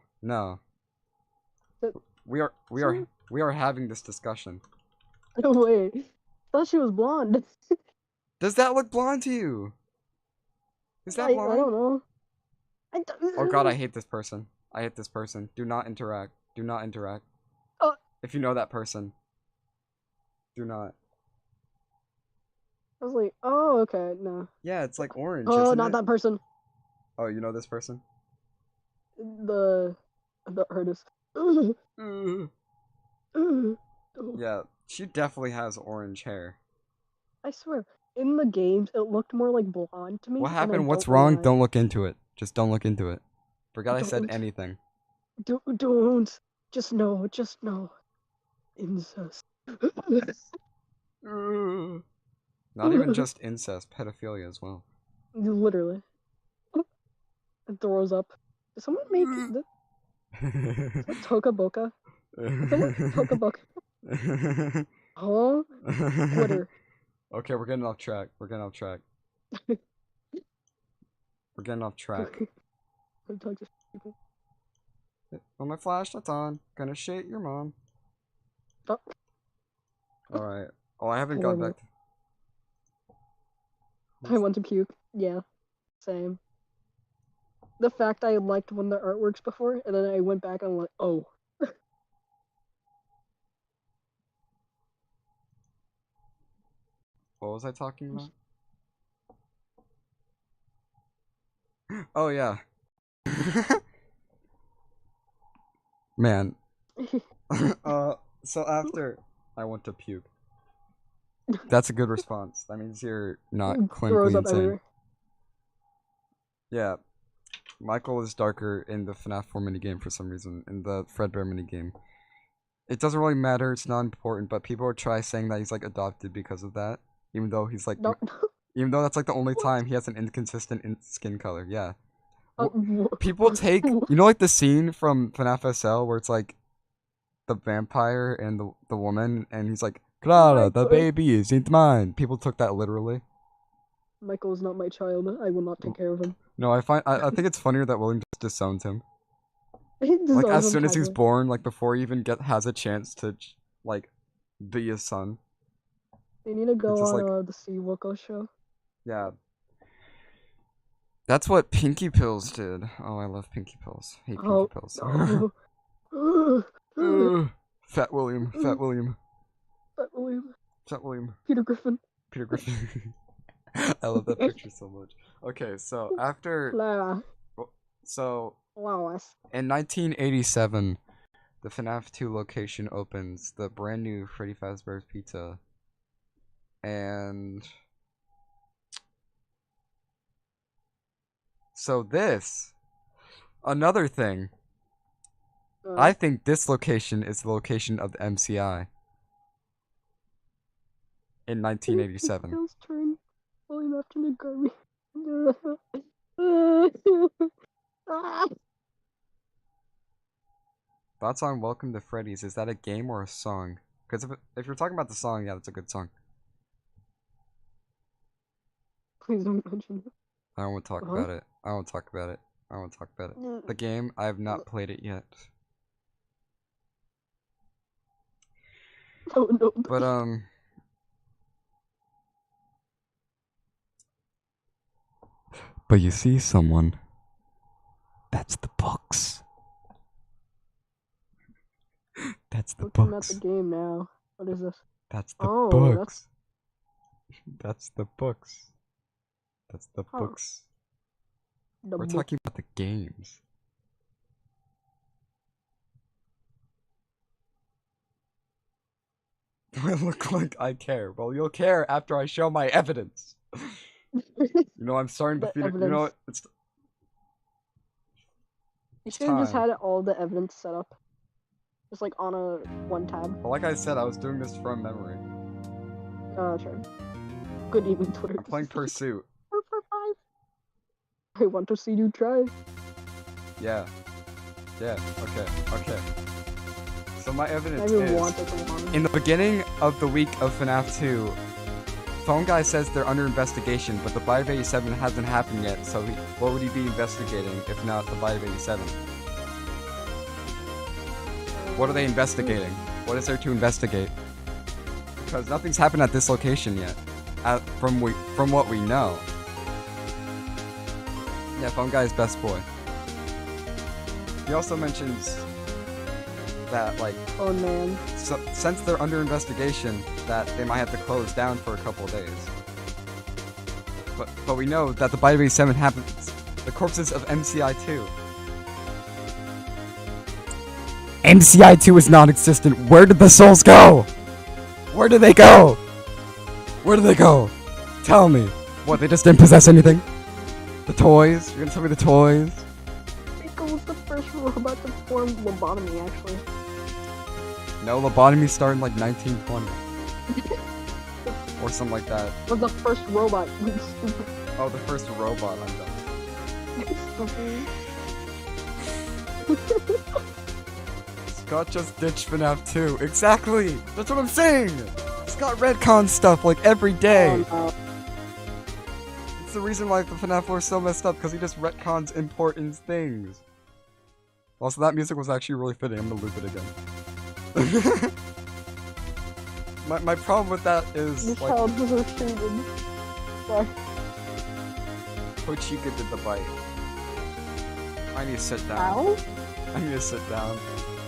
We are having this discussion. No way. I thought she was blonde. Does that look blonde to you? Is that blonde? I don't know. Oh god, I hate this person. I hate this person. Do not interact. Do not interact. If you know that person. Do not. I was like, oh, okay, no. Yeah, it's like orange, Oh, isn't not it? that person. Oh, you know this person? The artist. Yeah, she definitely has orange hair. I swear, in the games, it looked more like blonde to me. What and I happened? What's don't know wrong? why. Don't look into it. Just don't look into it. Forgot I said Don't. anything. Don't. Just know. Incest. Not even just incest, pedophilia as well. Literally. It throws up. Did someone make the Toka Boca? Toka Boca. Oh, Twitter. Okay, we're getting off track. We're getting off track. When my flashlight's on, gonna shit your mom. Oh. Alright. Oh, I haven't gone back to... I want to puke. Yeah, same. The fact I liked one of the artworks before, and then I went back and I'm like, oh. What was I talking about? Oh, yeah. Man. So after I want to puke. That's a good response. That means you're not clinically insane. Everywhere. Yeah. Michael is darker in the FNaF 4 minigame for some reason, in the Fredbear minigame. It doesn't really matter, it's not important, but people will try saying that he's like adopted because of that. Even though he's like even though that's like the only time he has an inconsistent skin color, yeah. People take you know like the scene from FNaF SL where it's like the vampire and the woman and he's like, Clara, the baby isn't mine. People took that literally. Michael is not my child. I will not take care of him. No, I think it's funnier that William just disowned him. Like as soon as he's born, like before he even has a chance to like be his son. They need to go on the Sea Woko show. Yeah. That's what Pinky Pills did. Oh, I love Pinky Pills. Hate Pinky Pills. Fat William. Fat William. Fat William. Peter Griffin. Peter Griffin. I love that picture so much. Okay, so after Blah. so Flawless. in 1987, the FNaF 2 location opens the brand new Freddy Fazbear's Pizza, and so this another thing. I think this location is the location of the MCI in 1987. Girl's turn. Falling after the garbage. Thoughts on Welcome to Freddy's? Is that a game or a song? Because if you're talking about the song, yeah, that's a good song. Please don't mention it. I don't want to talk about it. I don't want to talk about it. I don't want to talk about it. The game, I have not played it yet. Oh no. But but you see someone. That's the books. That's the Looking books. at the game now. What is this? That's the Oh, books. That's the books. That's the Huh. books. The We're book. talking about the games. Do I look like I care? Well, you'll care after I show my evidence. You know, I'm starting to The feel. You know, it's You should have just time. had all the evidence set up. Just like on a one tab. Well, like I said, I was doing this from memory. Sure. Good evening, Twitter. I'm playing Pursuit. 445. I want to see you try. Yeah. Yeah. Okay. Okay. So my I evidence even is want it to want. in the beginning of the week of FNaF 2. Phone guy says they're under investigation, but the Bite of 87 hasn't happened yet, so what would he be investigating if not the Bite of 87? What are they investigating? What is there to investigate? Because nothing's happened at this location yet, from what we know. Yeah, phone guy is best boy. He also mentions that, like, Oh man. so, since they're under investigation, that they might have to close down for a couple of days. But we know that the Bite of 87 happens. The corpses of MCI 2. MCI 2 is non-existent. Where did the souls go? Where did they go? Where did they go? Tell me. What, they just didn't possess anything? The toys? You're gonna tell me the toys? Pickle was the first robot to perform lobotomy, actually. No, lobotomy started in like 1920. Or something like that. Was the first robot. You stupid. Oh, the first robot, I'm done. Stupid. Scott just ditched FNaF 2. Exactly! That's what I'm saying! Scott retcons stuff like every day. Oh, no. It's the reason why the FNaF lore is so messed up, because he just retcons important things. Also, that music was actually really fitting. I'm gonna loop it again. my problem with that is, This like, child was offended. Sorry. Pochika did the bite. I need to sit down. Ow? I need to sit down.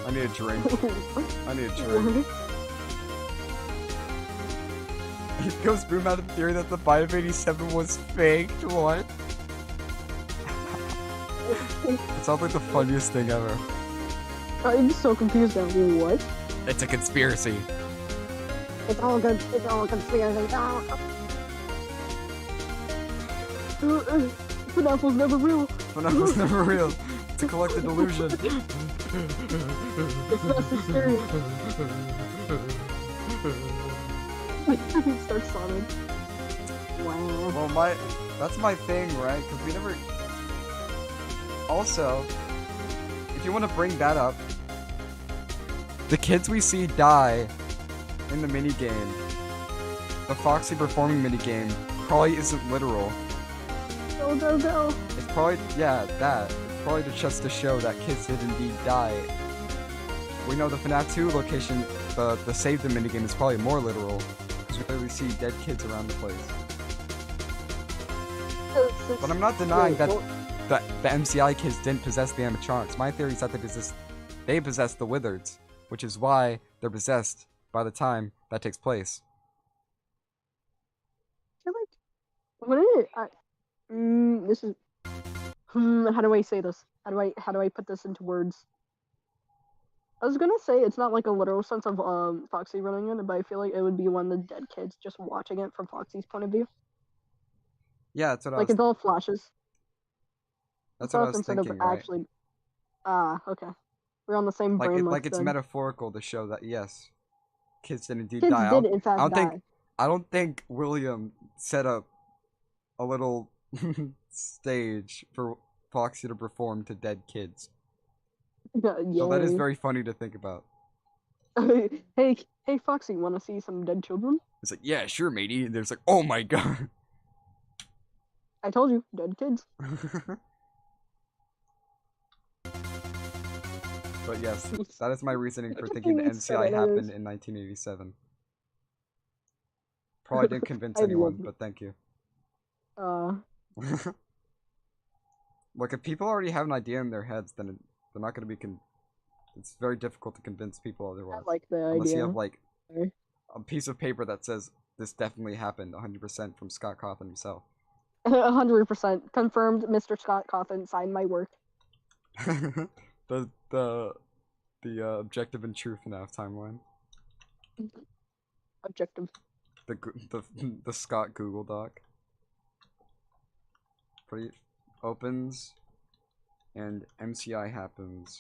I need a drink. I need a drink. It goes boom out of theory that the Bite of 87 was faked. What? It sounds like the funniest thing ever. I'm so confused now. What? It's a conspiracy. It's all good. It's all conspiracy. FNaF was never real. FNaF was never real. It's a collective delusion. It's not hysteria. Start sobbing. Wow. Well, that's my thing, right? Because we never. Also, if you want to bring that up, the kids we see die in the minigame, the Foxy performing minigame, probably isn't literal. Go, go, go. It's probably, yeah, that. It's probably just to show that kids did indeed die. We know the FNaF 2 location, the Save the minigame is probably more literal, because we literally see dead kids around the place. But I'm not denying that the MCI kids didn't possess the animatronics. My theory is that they possessed the Wizards, which is why they're possessed by the time that takes place. I feel like What is it? This is. How do I say this? How do I put this into words? I was gonna say it's not like a literal sense of Foxy running in, but I feel like it would be one of the dead kids just watching it from Foxy's point of view. Yeah, that's what I Like was. it's all flashes. That's what I was Instead of thinking, right? actually. Okay. We're on the same Like brain like it's then. metaphorical to show that yes, kids did indeed Kids die. did in fact die. I don't think William set up a little stage for Foxy to perform to dead kids. So that is Yay. very funny to think about. Hey, Foxy, want to see some dead children? It's like, yeah, sure, matey. And there's like, oh my god. I told you, dead kids. But yes, that is my reasoning for I thinking the can't say NCI that, happened it in 1987. Probably didn't convince I anyone, love it. but thank you. Uh, Look, if people already have an idea in their heads, then they're not going to be it's very difficult to convince people I otherwise. like the Unless you idea. have, like, a piece of paper that says, this definitely happened 100% from Scott Cawthon himself. 100% confirmed. Mr. Scott Cawthon signed my work. the objective and true FNaF timeline. Objective. The Scott Google Doc. Pretty opens and MCI happens.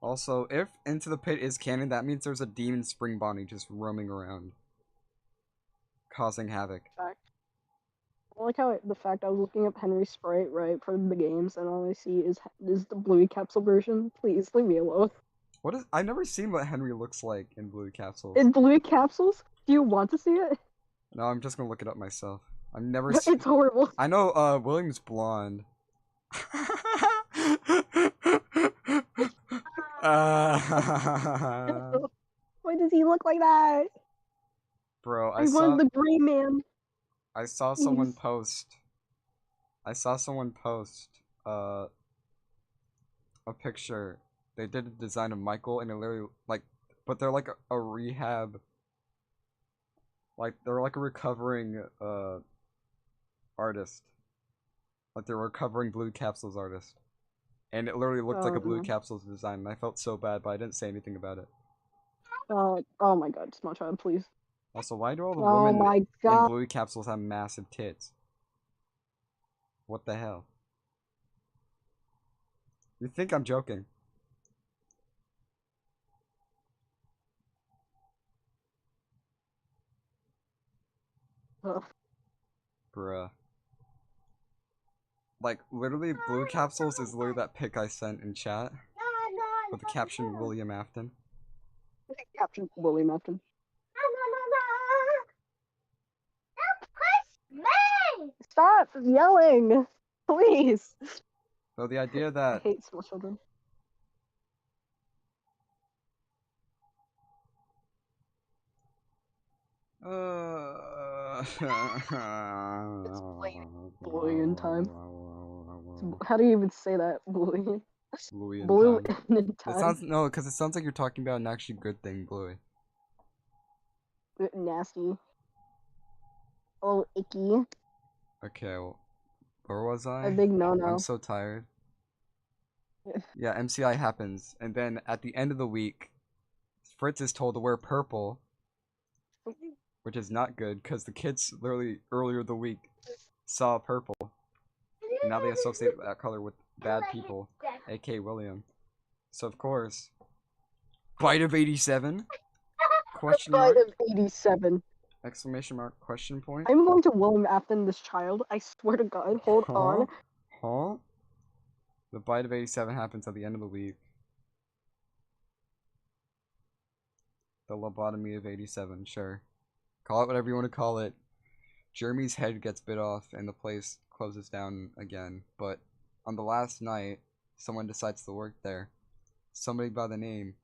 Also, if Into the Pit is canon, that means there's a demon spring bonnie just roaming around, causing havoc. Fact. I like how the fact I was looking up Henry's sprite right for the games, and all I see is the Bluey capsule version. Please leave me alone. What is? I've never seen what Henry looks like in Blue Capsules. In Bluey capsules? Do you want to see it? No, I'm just gonna look it up myself. I've never seen. It's horrible. I know. William's blonde. Why does he look like that? Bro, I want the gray man. I saw someone post. A picture. They did a design of Michael, and it literally but they're like a rehab. Like they're like a recovering artist. Like they're a recovering Blue Capsules artist. And it literally looked like a Blue Capsules design, and I felt so bad, but I didn't say anything about it. Oh my god, Small Child, please. Also, why do all the women in Blue Capsules have massive tits? What the hell? You think I'm joking? Bruh. Like, literally, Blue Capsules is literally that pic I sent in chat. With the caption, William Afton. Caption, William Afton. Stop yelling! Please! So the idea that... I hate small children. It's bullying time. How do you even say that? Bullying? Blue in time. It sounds... No, because it sounds like you're talking about an actually good thing, Bluey. Nasty. Oh, icky. Okay, well, where was I? A big no-no. I'm so tired. Yeah, MCI happens, and then at the end of the week, Fritz is told to wear purple, which is not good, because the kids literally earlier the week saw purple, and now they associate that color with bad people, aka William. So of course, bite of 87? Question mark? Bite of 87. Exclamation mark, question point? I'm going to William Afton this child. I swear to God. Hold on. Huh? The bite of 87 happens at the end of the week. The lobotomy of 87, sure. Call it whatever you want to call it. Jeremy's head gets bit off and the place closes down again. But on the last night, someone decides to work there. Somebody by the name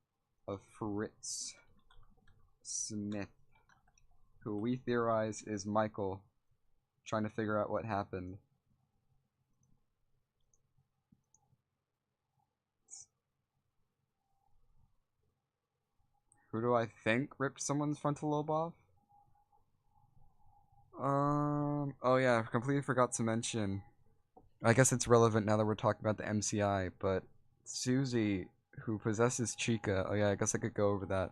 of Fritz Smith, who we theorize is Michael, trying to figure out what happened. Who do I think ripped someone's frontal lobe off? Oh yeah, I completely forgot to mention. I guess it's relevant now that we're talking about the MCI, but Susie, who possesses Chica. Oh yeah, I guess I could go over that.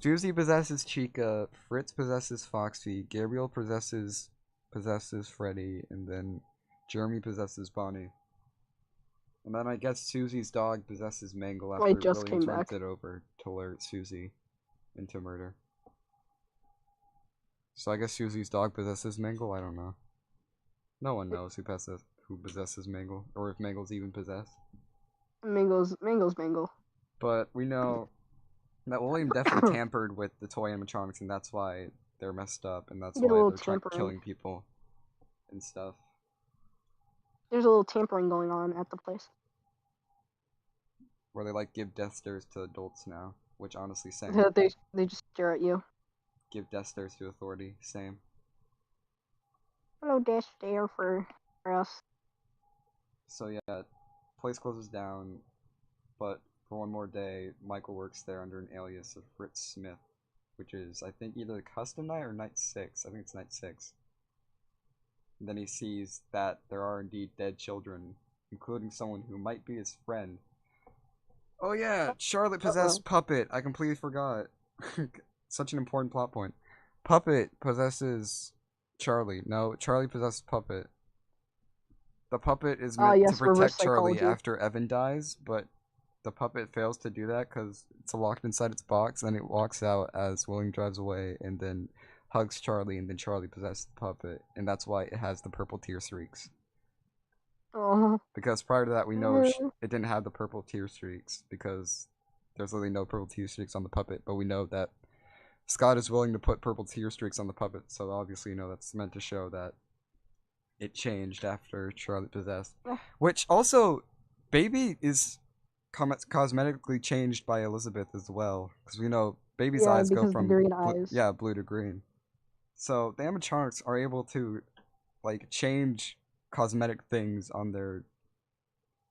Susie possesses Chica, Fritz possesses Foxy, Gabriel possesses Freddy, and then Jeremy possesses Bonnie. And then I guess Susie's dog possesses Mangle I after just William came turns back. it over to alert Susie into murder. So I guess Susie's dog possesses Mangle? I don't know. No one knows who possesses Mangle, or if Mangle's even possessed. Mangle's Mangle. But we know that William definitely tampered with the toy animatronics, and that's why they're messed up, and that's Get a why little they're tampering. killing people and stuff. There's a little tampering going on at the place. Where they like give death stares to adults now, which honestly same. They just stare at you. Give death stares to authority, same. Hello, death stare for us. So yeah, place closes down, but for one more day, Michael works there under an alias of Fritz Smith, which is, I think, either custom night or night 6. I think it's night 6. And then he sees that there are indeed dead children, including someone who might be his friend. Oh yeah, Charlotte possessed Puppet. I completely forgot. Such an important plot point. Puppet possesses Charlie. No, Charlie possesses Puppet. The puppet is meant to reverse protect Charlie psychology. after Evan dies, but the puppet fails to do that because it's locked inside its box, and then it walks out as William drives away, and then hugs Charlie, and then Charlie possesses the puppet, and that's why it has the purple tear streaks. Because prior to that, we know it didn't have the purple tear streaks, because there's literally no purple tear streaks on the puppet, but we know that Scott is willing to put purple tear streaks on the puppet, so obviously, you know, that's meant to show that it changed after Charlie possessed. Which also, Baby is cosmetically changed by Elizabeth as well, because we know Baby's eyes go from green eyes. blue to green. So the animatronics are able to like change cosmetic things on their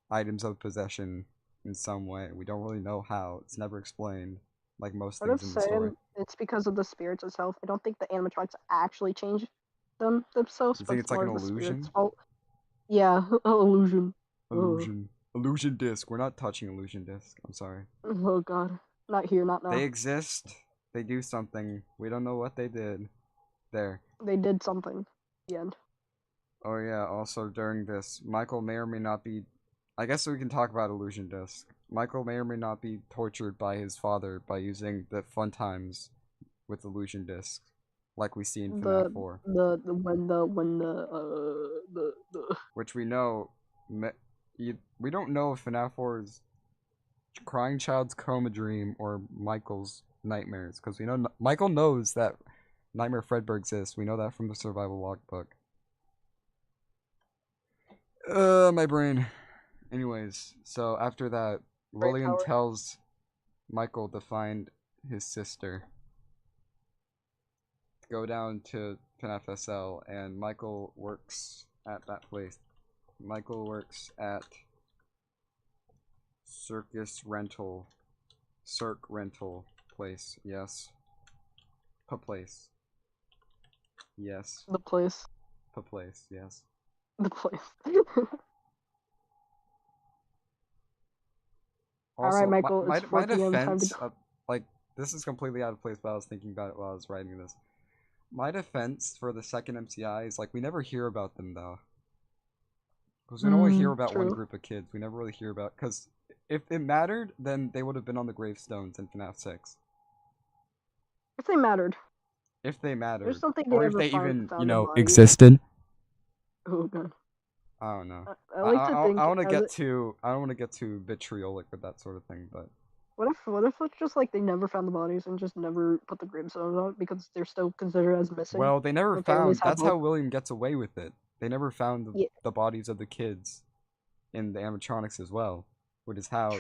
items of possession in some way. We don't really know how. It's never explained, like most things in the story. It's because of the spirits itself. I don't think the animatronics actually change themselves. You think it's like an illusion? Yeah, illusion. Illusion disc. We're not touching illusion disc. I'm sorry. Oh god. Not here, not now. They exist. They do something. We don't know what they did. There. They did something. The end. Oh yeah, also during this, Michael may or may not be... I guess we can talk about illusion disc. Michael may or may not be tortured by his father by using the fun times with illusion disc, like we see in FNaF 4. Which we know... We don't know if FNaF 4 is Crying Child's coma dream or Michael's nightmares, because we know Michael knows that Nightmare Fredbear exists. We know that from the survival logbook. My brain. Anyways, so after that, William tells Michael to find his sister. Go down to FNaF SL, and Michael works at that place. Michael works at Circ rental place, yes. Place. Yes. The place. Place, yes. The place. Also, Alright, Michael, my it's 4 p.m. time to defense, like, this is completely out of place, but I was thinking about it while I was writing this. My defense for the second MCI is, like, we never hear about them, though. Because we only hear about one group of kids. We never really hear about... Because if it mattered, then they would have been on the gravestones in FNaF 6. If they mattered. If they mattered. There's something or they if never they even, found you know, bodies. existed. Oh god. I don't know. I like to think. I don't want to get too. I don't want to get too vitriolic with that sort of thing, but. What if it's just like they never found the bodies and just never put the gravestones on it because they're still considered as missing? Well, they never Their found. families have That's how William gets away with it. They never found the bodies of the kids in the animatronics as well, which is how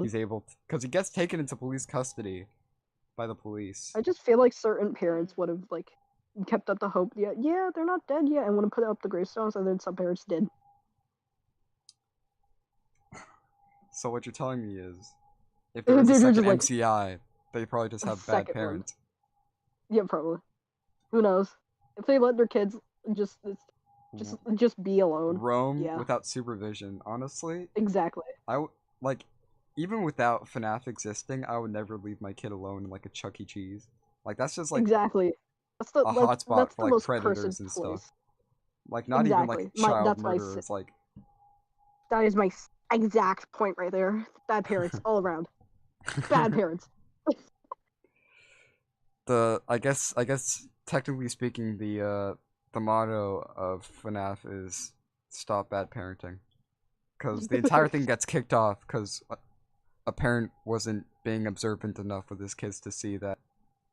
he's able to. Because he gets taken into police custody by the police. I just feel like certain parents would have like kept up the hope. Yeah, they're not dead yet, and would have put up the gravestones, and then some parents did. So what you're telling me is, if there was a second MCI, they probably just have bad parents. Yeah, probably. Who knows? If they let their kids just just be alone. roam Yeah. without supervision. Honestly, Exactly. like, even without FNaF existing, I would never leave my kid alone in like a Chuck E. Cheese. Like that's just like Exactly. That's a hotspot that's for the like most predators cursed and place. stuff. Like not even like Exactly. child That's my murderers. Like that is my exact point right there. Bad parents all around. Bad parents. I guess technically speaking, the motto of FNaF is stop bad parenting, because the entire thing gets kicked off because a parent wasn't being observant enough with his kids to see that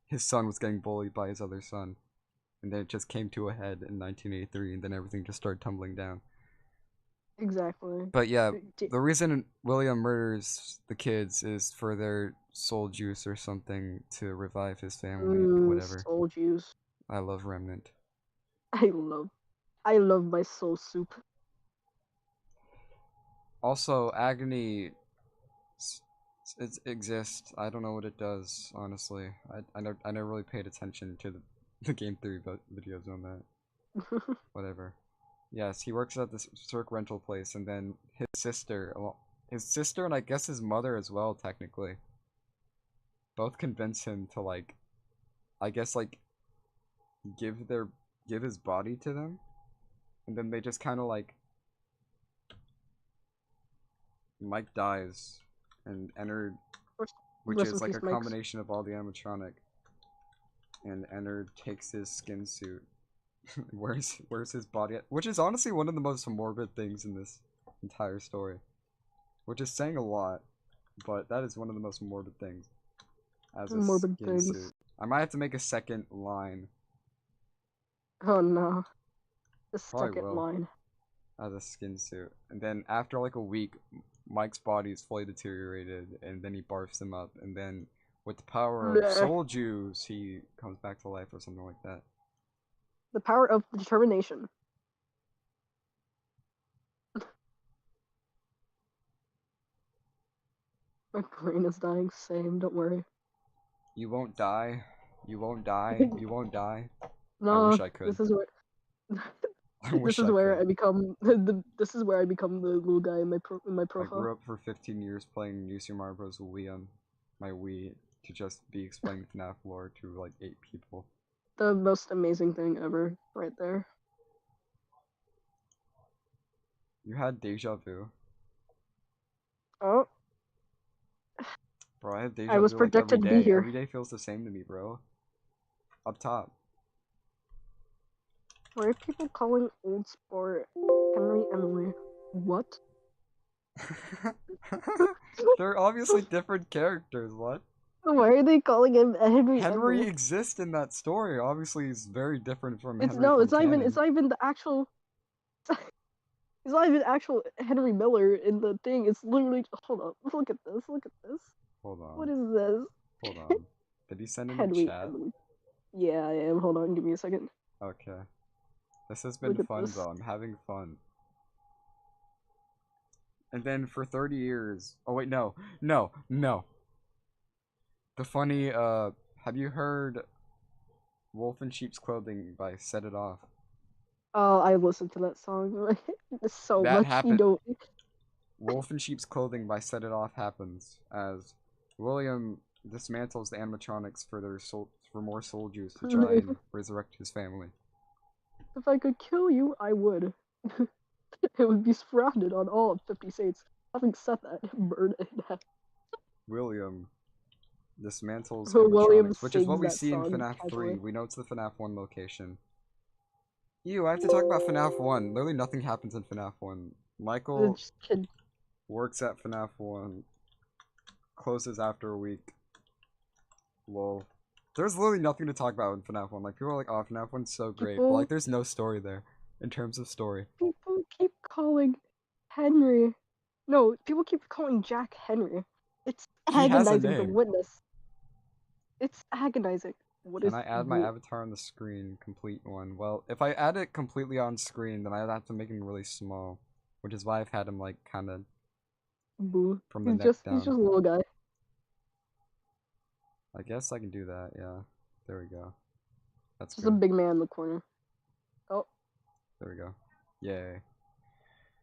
his son was getting bullied by his other son, and then it just came to a head in 1983, and then everything just started tumbling down. Exactly. But yeah, the reason William murders the kids is for their soul juice or something to revive his family, whatever. Soul juice. I love Remnant. I love my soul soup. Also, Agony it exists. I don't know what it does, honestly. I never really paid attention to the game theory videos on that. Whatever. Yes, he works at this Cirque rental place, and then his sister, and I guess his mother as well, technically, both convince him to like, I guess like, give his body to them, and then they just kind of like, Mike dies, and Ennard, which Rest in is like peace, a Mike's. combination of all the animatronic, and Ennard takes his skin suit. Where's his body at? Which is honestly one of the most morbid things in this entire story. Which is saying a lot, but that is one of the most morbid things. As a Morbid skin things. suit. I might have to make a second line Oh no. The Probably second will. line. as a skin suit. And then after like a week, Mike's body is fully deteriorated, and then he barfs him up, and then with the power of Nah. soul juice, he comes back to life or something like that. The power of determination. My brain is dying. Same. Don't worry. You won't die. You won't die. You won't die. No. wish I could. This is where. I wish this is I where could. I become this is where I become the little guy in my I profile. grew up for 15 years playing New Super Mario Bros. Wii on my Wii to just be explaining FNAF lore to like 8 people. The most amazing thing ever, right there. You had deja vu. Oh, Bro, I have deja I was vu like every predicted to be day. here. Every day feels the same to me, bro. Up top. Why are people calling Old Sport Henry Emily? What? They're obviously different characters, what? Why are they calling him Henry Henry Emily? exists in that story. Obviously, he's very different from It's Henry no, from it's not even. canon. It's not even the actual. It's not even actual Henry Miller in the thing. It's literally. Hold up. Look at this. Look at this. Hold on. What is this? Hold on. Did he send in the Henry chat? Emily. Yeah, I am. Hold on. Give me a second. Okay. This has been Look at fun, this. though. I'm having fun. And then for 30 years... Oh, wait, no. No. No. The funny, have you heard Wolf in Sheep's Clothing by Set It Off? Oh, I listened to that song so That much. happened- You don't. Wolf in Sheep's Clothing by Set It Off happens as William dismantles the animatronics for more soul juice to try and resurrect his family. If I could kill you, I would. It would be surrounded on all of 50 states. Having said that, burn it. William dismantles William animatronics, which is what we sings that see in song FNAF 3. casually. We know it's the FNAF 1 location. Ew, I have to talk about FNAF 1. Literally nothing happens in FNAF 1. Michael Just kid. works at FNAF 1, closes after a week. Lol. There's literally nothing to talk about in FNAF 1. Like, people are like, oh, FNAF 1's so great, but like, there's no story there, in terms of story. People keep calling Henry. No, people keep calling Jack Henry. It's He has a agonizing to name. witness. It's agonizing. Can I add my avatar on the screen? Complete one. Well, if I add it completely on screen, then I'd have to make him really small. Which is why I've had him, like, kinda Boo. from the He's neck just down. he's just a little guy. I guess I can do that, yeah. There we go. That's Just a good. big man in the corner. There we go. Yay.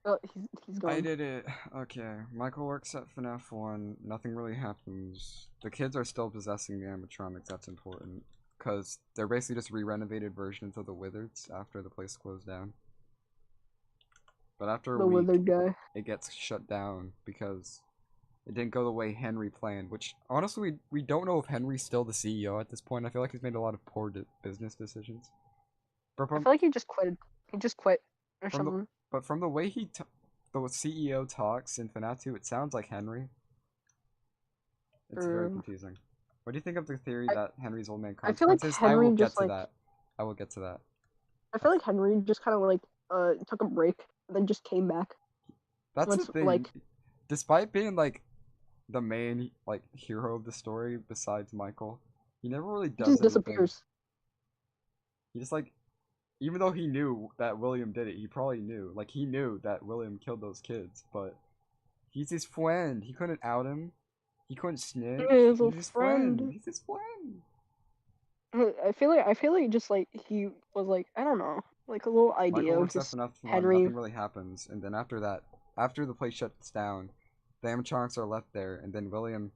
Oh, he's I gone. did it. Okay. Michael works at FNaF 1. Nothing really happens. The kids are still possessing the animatronics. That's important. Because they're basically just re-renovated versions of the Wizards after the place closed down. But after a The week, withered guy. it gets shut down because it didn't go the way Henry planned. Which, honestly, we don't know if Henry's still the CEO at this point. I feel like he's made a lot of poor business decisions. But I from, feel like he just quit. He just quit or from the something. But from the way the CEO talks in FNAF 2, it sounds like Henry. It's very confusing. What do you think of the theory I- that Henry's old man I feel like consequences? Henry I will just get to like that. I will get to that. I feel like Henry just kind of like took a break and then just came back. That's What's, the thing. like- Despite being like the main like hero of the story, besides Michael, he never really He does just anything. disappears. He just like, even though he knew that William did it, he probably knew. Like he knew that William killed those kids, but he's his friend. He couldn't out him. He couldn't snitch. He's He's a his friend. friend. He's his friend. I feel like just like he was like I don't know like a little idea Michael of works just enough one, Henry. nothing really happens, and then after that, after the place shuts down, the animatronics are left there, and then William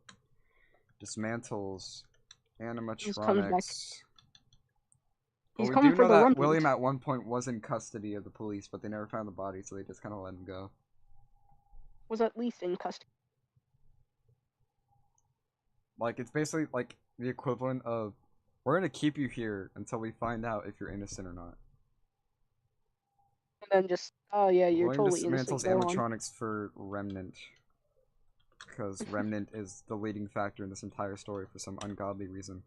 dismantles Just comes back. animatronics. But He's we coming do for know the that Remnant. William at one point was in custody of the police, but they never found the body, so they just kind of let him go. Was at least in custody. Like, it's basically like the equivalent of, we're gonna keep you here until we find out if you're innocent or not. And then just oh yeah, you're William totally innocent. dismantles Go on. animatronics for Remnant. Because Remnant is the leading factor in this entire story for some ungodly reason.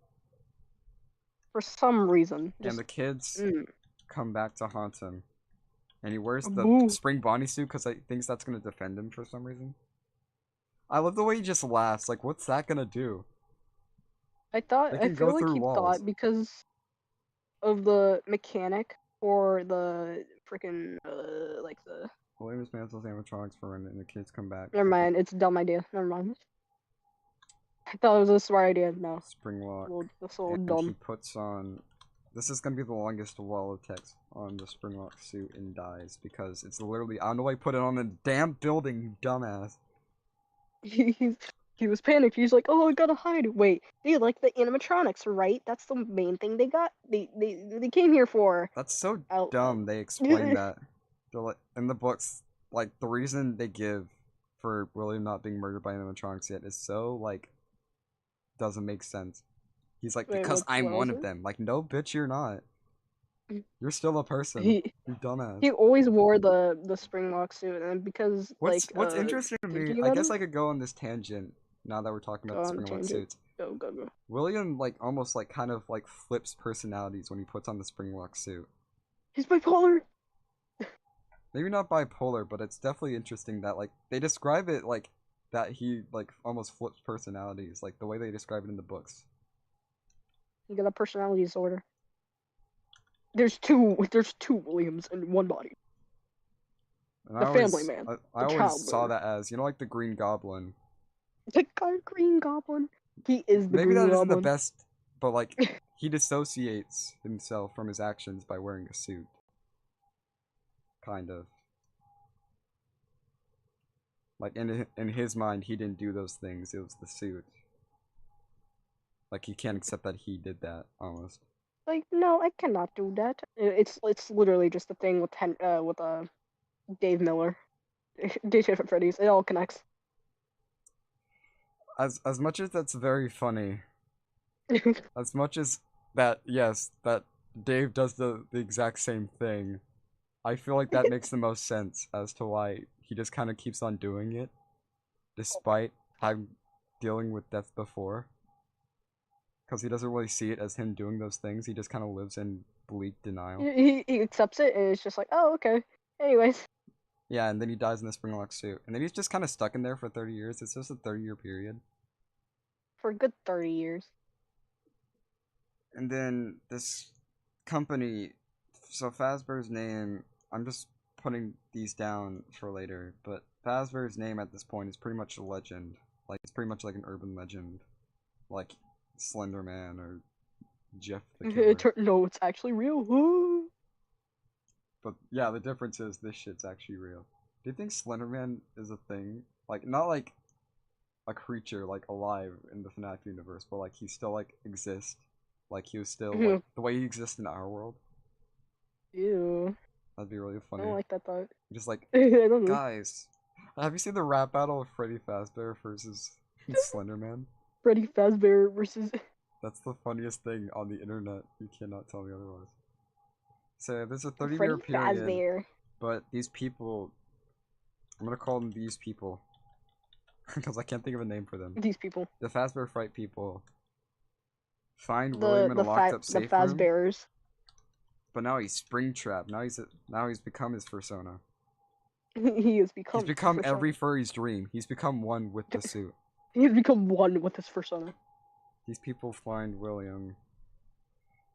For some reason. Just And the kids mm. come back to haunt him. And he wears the Boo. spring Bonnie suit because he thinks that's going to defend him for some reason. I love the way he just laughs. Like, what's that going to do? I thought They I can go feel like through he walls. thought because of the mechanic or the freaking like the. William dismantles animatronics for Remnant and the kids come back. Never mind, it's a dumb idea. Never mind. I thought it was a smart idea. No, Spring lock. that's a little And dumb. he puts on... This is going to be the longest wall of text on the Springlock suit and dies because it's literally... I don't know why he put it on a damn building, you dumbass. He was panicked. He's like, "Oh, I gotta hide." Wait, they like the animatronics, right? That's the main thing they got. They came here for. That's so Oh, dumb they explain that. They're like, in the books, like, the reason they give for William not being murdered by animatronics yet is so, like, doesn't make sense. He's like, Wait, because I'm what one was of it? them. Like, no, bitch, you're not. You're still a person. He You dumbass. he always wore the Springlock suit, and because What's like interesting to me, thinking I about guess it- I could go on this tangent now that we're talking Go about the on, Springlock tangent. suits. Go. William, like, almost, like, kind of, like, flips personalities when he puts on the Springlock suit. He's bipolar. Maybe not bipolar, but it's definitely interesting that, like, they describe it, like, that he, like, almost flips personalities, like, the way they describe it in the books. He got a personality disorder. There's two Williams in one body. And The I always, family man. I The always child saw murder. that as, you know, like the Green Goblin. The Green Goblin. He is the Maybe Green that Goblin. isn't the best, but, like, he dissociates himself from his actions by wearing a suit. Kind of. Like, in his mind, he didn't do those things, it was the suit. Like, he can't accept that he did that, almost. Like, no, I cannot do that. It's literally just a thing with Dave Miller, Dave at Freddy's. It all connects. As much as that's very funny, as much as that, yes, that Dave does the exact same thing, I feel like that makes the most sense as to why he just kind of keeps on doing it, despite having dealing with death before. Because he doesn't really see it as him doing those things, he just kind of lives in bleak denial. He accepts it, and it's just like, oh, okay. Anyways. Yeah, and then he dies in the Springlock suit. And then he's just kind of stuck in there for 30 years. It's just a 30-year period. For a good 30 years. And then this company, so Fazbear's name, I'm just putting these down for later, but Fazbear's name at this point is pretty much a legend. Like, it's pretty much like an urban legend. Like Slender Man or Jeff the Killer. No, it's actually real. But yeah, the difference is this shit's actually real. Do you think Slenderman is a thing? Like, not like a creature, like, alive in the FNAF universe, but like, he still, like, exists. Like, he was still, like, the way he exists in our world. Ew. That'd be really I funny. don't like that thought. Just like, I don't know. guys, have you seen the rap battle of Freddy Fazbear versus Slenderman? Freddy Fazbear versus. That's the funniest thing on the internet. You cannot tell me otherwise. So there's a 30-year Freddy period, Fazbear. but these people, I'm gonna call them these people, because I can't think of a name for them. These people. The Fazbear Fright people find William in a locked-up The safe room, Fazbearers. but now he's Springtrap. Now he's become his persona. He has become. He's become persona. every furry's dream. He's become one with the suit. He has become one with his persona. These people find William.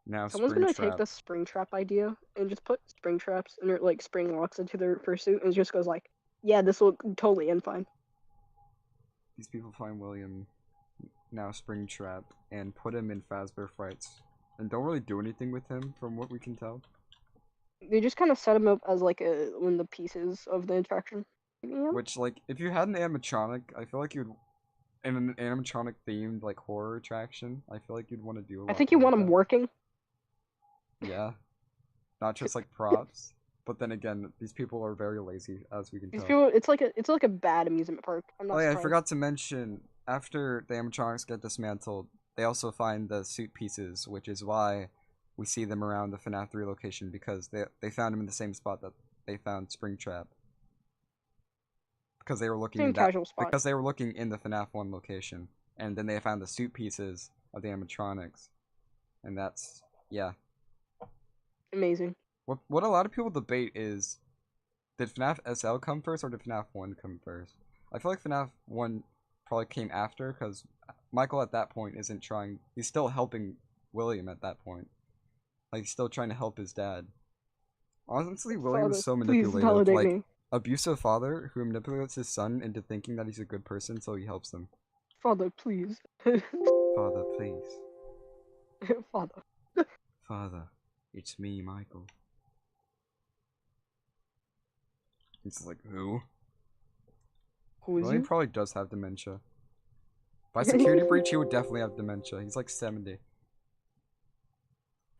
Now Someone's gonna take Springtrap. the Springtrap idea and just put spring traps and like spring locks into their fursuit and it just goes like, yeah, this will totally end fine. These people find William, now Springtrap, and put him in Fazbear Frights, and don't really do anything with him, from what we can tell. They just kind of set him up as like one of the pieces of the attraction. Yeah. Which, like, if you had an animatronic, I feel like you'd, in an animatronic themed like horror attraction, I feel like you'd want to do a lot I think you more want with him that. working. Yeah, not just like props. But then again, these people are very lazy, as we can These tell. people, it's like a bad amusement park. I'm not Oh yeah, I surprised. forgot to mention, after the animatronics get dismantled, they also find the suit pieces, which is why we see them around the FNAF 3 location, because they found them in the same spot that they found Springtrap. Because they were looking Same in that, casual spot. because they were looking in the FNAF 1 location, and then they found the suit pieces of the animatronics, and that's, yeah. Amazing. What a lot of people debate is, did FNAF SL come first or did FNAF 1 come first? I feel like FNAF 1 probably came after, because Michael at that point isn't trying, he's still helping William at that point. Like, he's still trying to help his dad. Honestly, William is so Please manipulative. validate Like, me. abusive father who manipulates his son into thinking that he's a good person so he helps him. Father, please. Father, please. Father. Father, it's me, Michael. He's like, who? Who is William you? probably does have dementia. By security breach, he would definitely have dementia. He's like 70.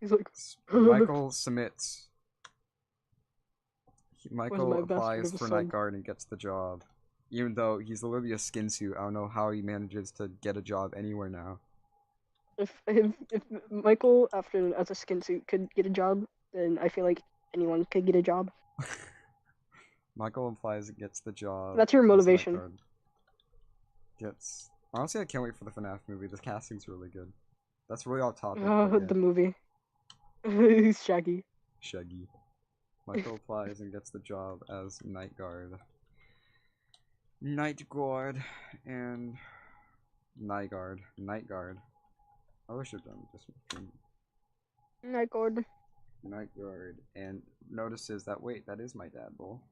He's like, Michael submits. my Michael bastard applies of a for son? night guard and gets the job. Even though he's literally a skin suit, I don't know how he manages to get a job anywhere now. if Michael Afton as a skin suit could get a job, then I feel like anyone could get a job. Michael applies and gets the job. That's your as night motivation. guard. Honestly, I can't wait for the FNAF movie. The casting's really good. That's really off topic. Oh, but yeah. the movie. He's Shaggy. Shaggy. Michael applies and gets the job as night guard. Night guard and night guard. Night guard. I wish I'd done this one. Night guard. Night guard and notices that wait, that is my dad, bull.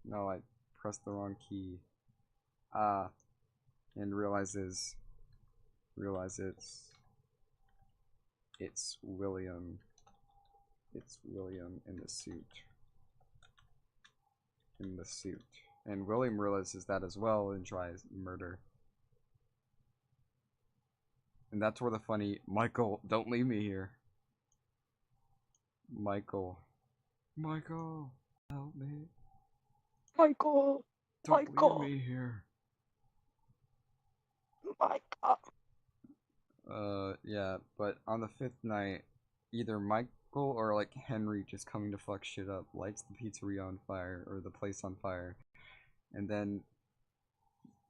No, I pressed the wrong key. And realizes it's William. It's William in the suit. In the suit. And William realizes that as well and tries murder. And that's where the funny, Michael, don't leave me here. Michael, help me. Michael. Don't Michael. leave me here. Michael. Yeah, but on the 5th night, either Michael or like Henry just coming to fuck shit up, lights the pizzeria on fire, or the place on fire, and then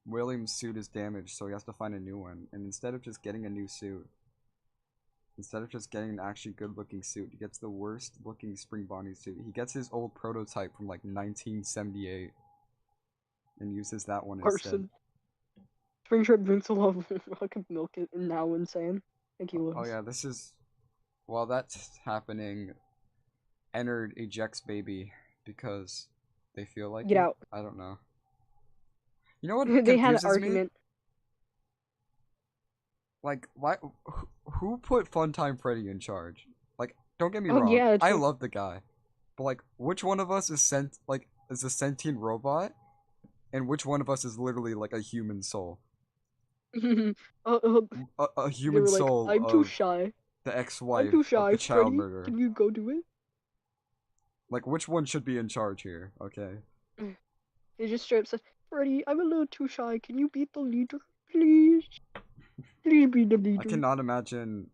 William's suit is damaged, so he has to find a new one, and instead of just getting a new suit, instead of just getting an actually good looking suit, he gets the worst looking Spring Bonnie suit. He gets his old prototype from like 1978, and uses that one instead. Person. Springtrap drinks a lot of fucking milk and now insane. Thank you, Oh yeah, this is, while that's happening, Ennard ejects baby because they feel like Get it. out. I don't know. You know what They had an confuses me? argument. Like, why? Who put Funtime Freddy in charge? Like, don't get me Oh, wrong. yeah, I true. love the guy, But like, which one of us is is a sentient robot, and which one of us is literally like a human soul? uh, A they human were like, soul I'm too of shy. the I'm ex-wife too of shy. the child Freddy, murderer. can you go do it? Like, which one should be in charge here? Okay. They just straight up said, Freddy, I'm a little too shy. Can you be the leader, please? Please be the I leader. cannot imagine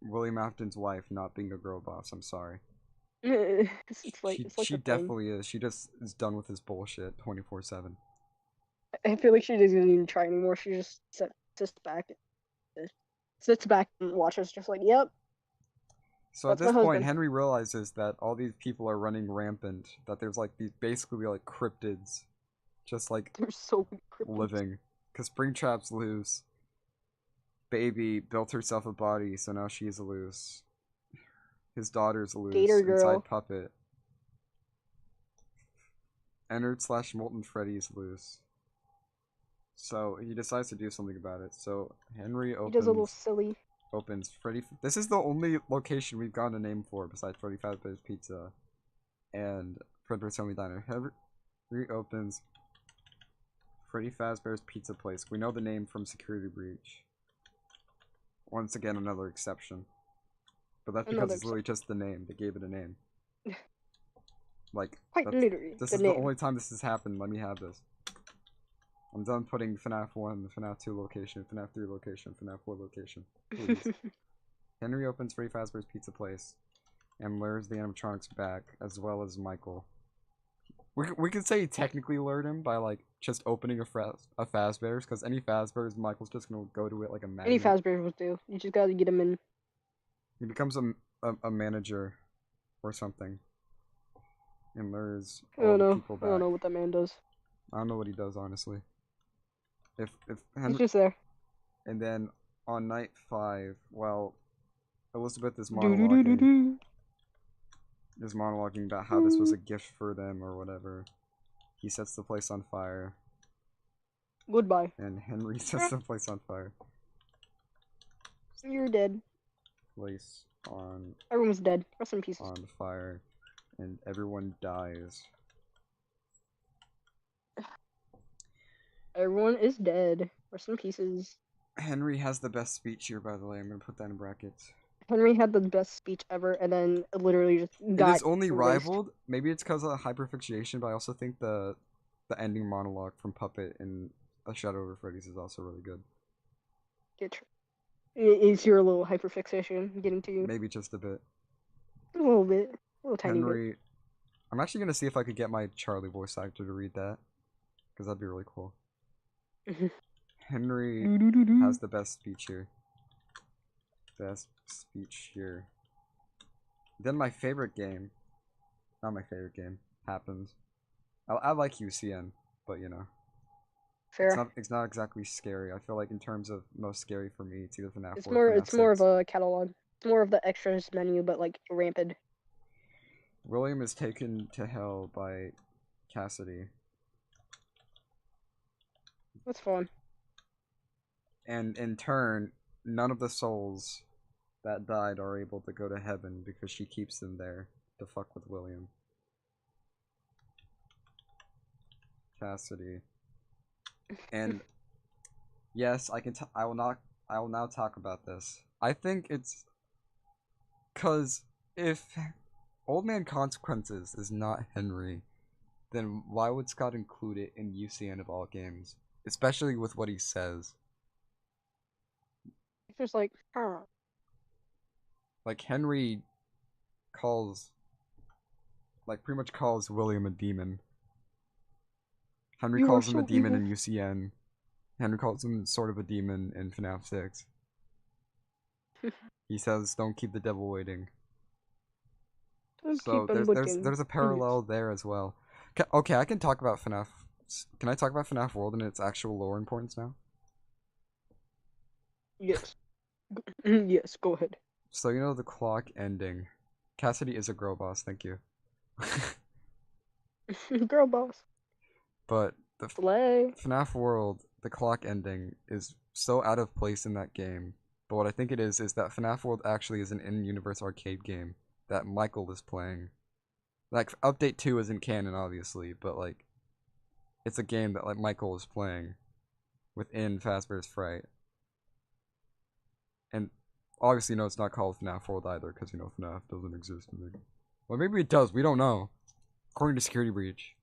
William Afton's wife not being a girl boss. I'm sorry. It's like She it's like she a thing. definitely is. She just is done with this bullshit 24/7. I feel like she doesn't even try anymore. She just sits back and watches, just like, yep, So at that's my this point, husband. Henry realizes that all these people are running rampant. That there's like these basically like cryptids, just like They're so many cryptids. living. Cause Springtrap's loose. Baby built herself a body, so now she's loose. His daughter's loose Gator girl. inside Puppet. Ennard/Molten Freddy's loose. So he decides to do something about it. So Henry He does a little opens silly. Freddy. This is the only location we've gotten a name for besides Freddy Fazbear's Pizza and Fredbear's Homie Diner. Henry opens Freddy Fazbear's Pizza Place. We know the name from Security Breach. Once again, another exception. But that's because it's literally just the name. They gave it a name. Like, Quite literally. this the is name. the only time this has happened. Let me have this. I'm done putting FNaF 1, FNaF 2 location, FNaF 3 location, FNaF 4 location. Please. Henry opens Freddy Fazbear's Pizza Place and lures the animatronics back, as well as Michael. We could say he technically lured him by, like, just opening a Fazbear's, because any Fazbear's, Michael's just gonna go to it like a magnet. Any Fazbear's will do. You just gotta get him in. He becomes a manager or something. And lures all the people back. I don't know what that man does. I don't know what he does, honestly. If He's Henry, just there. and then on night 5, while Elizabeth is monologuing about how this was a gift for them or whatever, he sets the place on fire. Goodbye. And Henry sets the place on fire. You're dead. Place on Everyone's dead. Rest in pieces. on fire, and everyone dies. Everyone is dead. Rest in pieces. Henry has the best speech here, by the way. I'm gonna put that in brackets. Henry had the best speech ever, and then literally just got It is only erased. rivaled. Maybe it's because of hyperfixation, but I also think the ending monologue from Puppet in A Shadow Over Freddy's is also really good. Is your little hyperfixation getting to you? Maybe just a bit. A little bit. A little tiny Henry, I'm actually gonna see if I could get my Charlie voice actor to read that, because that'd be really cool. bit. Henry has the best speech here. Best speech here. Then my favorite game, not my favorite game, happens. I like UCN, but you know, Fair. it's not exactly scary. I feel like in terms of most scary for me, it's either FNaF It's 4 more. or FNaF It's more 6. of a catalog. It's more of the extras menu, but like rampant. William is taken to hell by Cassidy. That's fun. And in turn, none of the souls that died are able to go to heaven because she keeps them there to fuck with William. Cassidy. And yes, I will now talk about this. I think it's cuz if Old Man Consequences is not Henry, then why would Scott include it in UCN of all games? Especially with what he says. It's just like, Like, Henry calls, like, pretty much calls William a demon. Henry You are calls him a so demon evil. in UCN. Henry calls him sort of a demon in FNaF 6. He says, don't keep the devil waiting. Don't So keep on looking. there's a parallel there as well. Okay, I can talk about FNaF. Can I talk about FNaF World and its actual lore importance now? Yes. Yes, go ahead. So you know the clock ending. Cassidy is a girl boss, thank you. Girl boss. But the Slay. FNaF World, the clock ending is so out of place in that game. But what I think it is that FNaF World actually is an in-universe arcade game that Michael is playing. Like, update 2 isn't canon, obviously, but like, it's a game that like Michael is playing within Fazbear's Fright. And obviously, no, it's not called FNaF World either, because you know FNaF doesn't exist. Well, maybe it does. We don't know. According to Security Breach.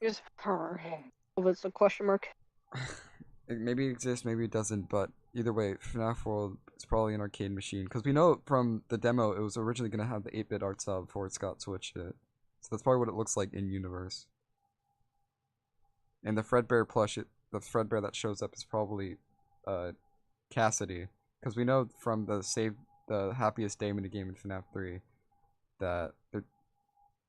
Just her. Oh, it's a question mark. Maybe it exists, maybe it doesn't, but either way, FNaF World is probably an arcade machine. Because we know from the demo, it was originally going to have the 8-bit art style before it's got switched to it. So that's probably what it looks like in universe. And the Fredbear plush, the Fredbear that shows up is probably Cassidy. Because we know from the happiest day minigame in FNaF 3 that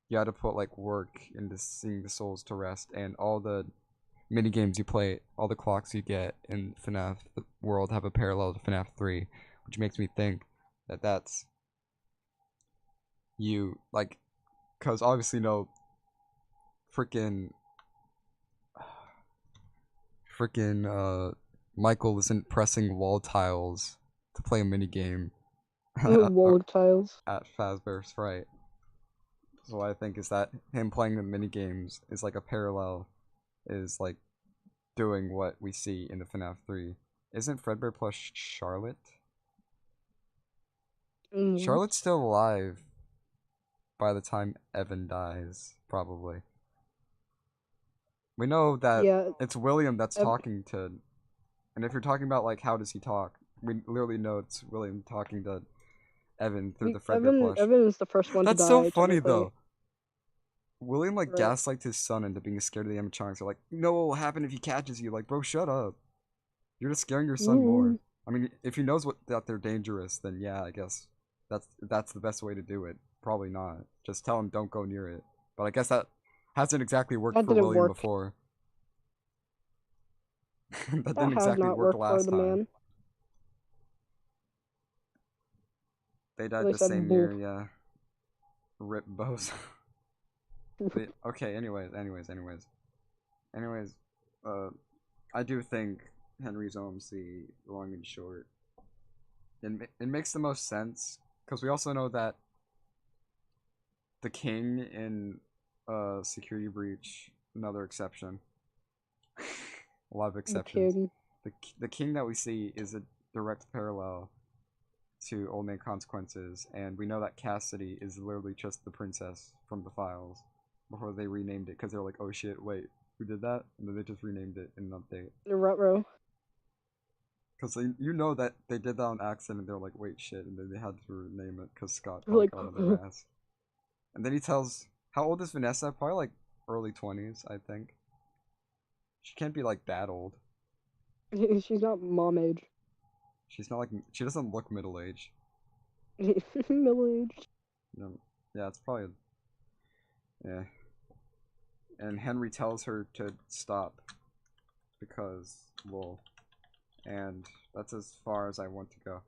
you had to put like work into seeing the souls to rest, and all the minigames you play, all the clocks you get in FNaF World have a parallel to FNaF 3, which makes me think that that's you, like, because obviously no freaking Michael isn't pressing wall tiles to play a minigame Wall tiles. at Fazbear's Fright. So what I think is that him playing the minigames is like a parallel, is like doing what we see in the FNaF 3. Isn't Fredbear plush Charlotte? Charlotte's still alive by the time Evan dies, probably. We know that Yeah. it's William that's talking to, and if you're talking about like how does he talk, we literally know it's William talking to Evan through the Fredbear plush. Evan is the first one to die. That's so funny technically. though. William like Right. gaslights his son into being scared of the animatronics. They're like, you know what will happen if he catches you? Like, bro, shut up. You're just scaring your son more. I mean, if he knows that they're dangerous, then yeah, I guess that's the best way to do it. Probably not. Just tell him don't go near it. But I guess that hasn't exactly worked That for didn't William work. before. That That didn't has exactly not work worked last for the time. man. They died They the said same boop. year, yeah. Rip bows. Okay, anyways, I do think Henry's OMC, long and short, it makes the most sense, because we also know that the king in Security Breach, another exception, a lot of exceptions, the king that we see is a direct parallel to Old Man Consequences, and we know that Cassidy is literally just the princess from the files before they renamed it, because they're like, oh shit, wait, who did that? And then they just renamed it in an update. The Rutro. Because you know that they did that on accident, they're like, wait, shit, and then they had to rename it because Scott Like, got on their ass. And then he tells, how old is Vanessa? Probably like early 20s, I think. She can't be like that old. She's not mom age. She's not like, she doesn't look middle-aged. Middle-aged. No, yeah, it's probably, yeah. And Henry tells her to stop because, well, and that's as far as I want to go.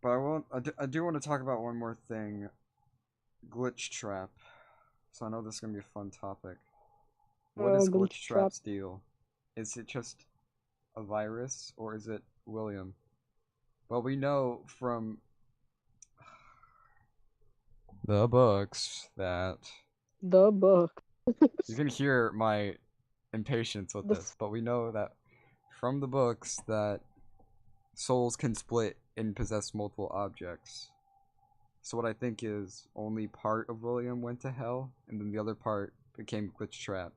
But I do want to talk about one more thing. Glitchtrap. So I know this is going to be a fun topic. What is Glitchtrap's deal? Is it just a virus, or is it William? Well, we know from the books that... The book. You can hear my impatience with this, but we know that from the books that souls can split and possess multiple objects. So what I think is only part of William went to hell, and then the other part became Glitchtrap,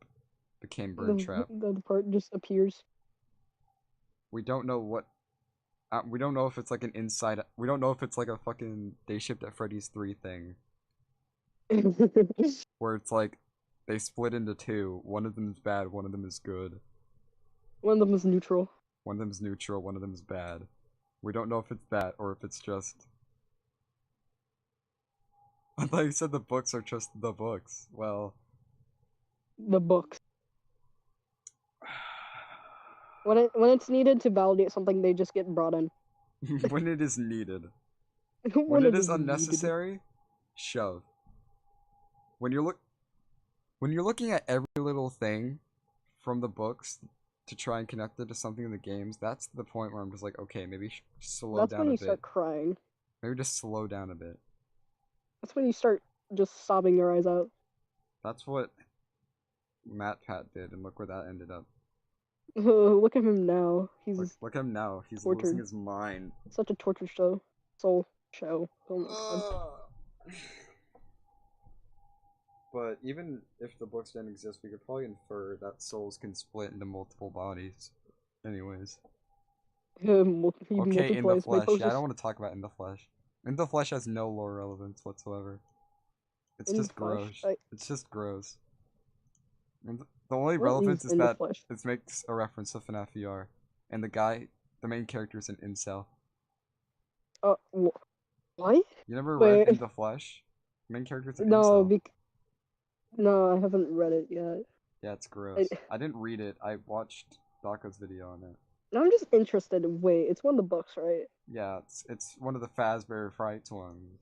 became Burntrap. The other part just appears. We don't know what. We don't know if it's like an inside. We don't know if it's like a fucking Day Shipped at Freddy's 3 thing, where it's like they split into two. One of them is bad, one of them is good. One of them is neutral. One of them is neutral, one of them is bad. We don't know if it's that or if it's just... I thought you said the books are just the books. Well... The books. When it's needed to validate something, they just get brought in. when it is needed. When it is unnecessary, shove. When you're looking at every little thing from the books to try and connect it to something in the games, that's the point where I'm just like, okay, maybe slow down a bit. That's when you start crying. Maybe just slow down a bit. That's when you start just sobbing your eyes out. That's what MatPat did, and look where that ended up. Look at him now. He's Look at him now. He's tortured. losing his mind. Such a torture show. Soul show. Oh my god. But even if the books didn't exist, we could probably infer that souls can split into multiple bodies. Anyways. Okay, in the flesh. Yeah, I don't want to talk about in the flesh. In the flesh has no lore relevance whatsoever. It's just gross. It's just gross. And the only relevance is that it makes a reference to FNaF VR. And the main character is an incel. What? You never read In the Flesh? The main character's an incel. No, I haven't read it yet. Yeah, it's gross. I didn't read it. I watched Daka's video on it. I'm just interested. Wait, it's one of the books, right? Yeah, it's one of the Fazbear ones.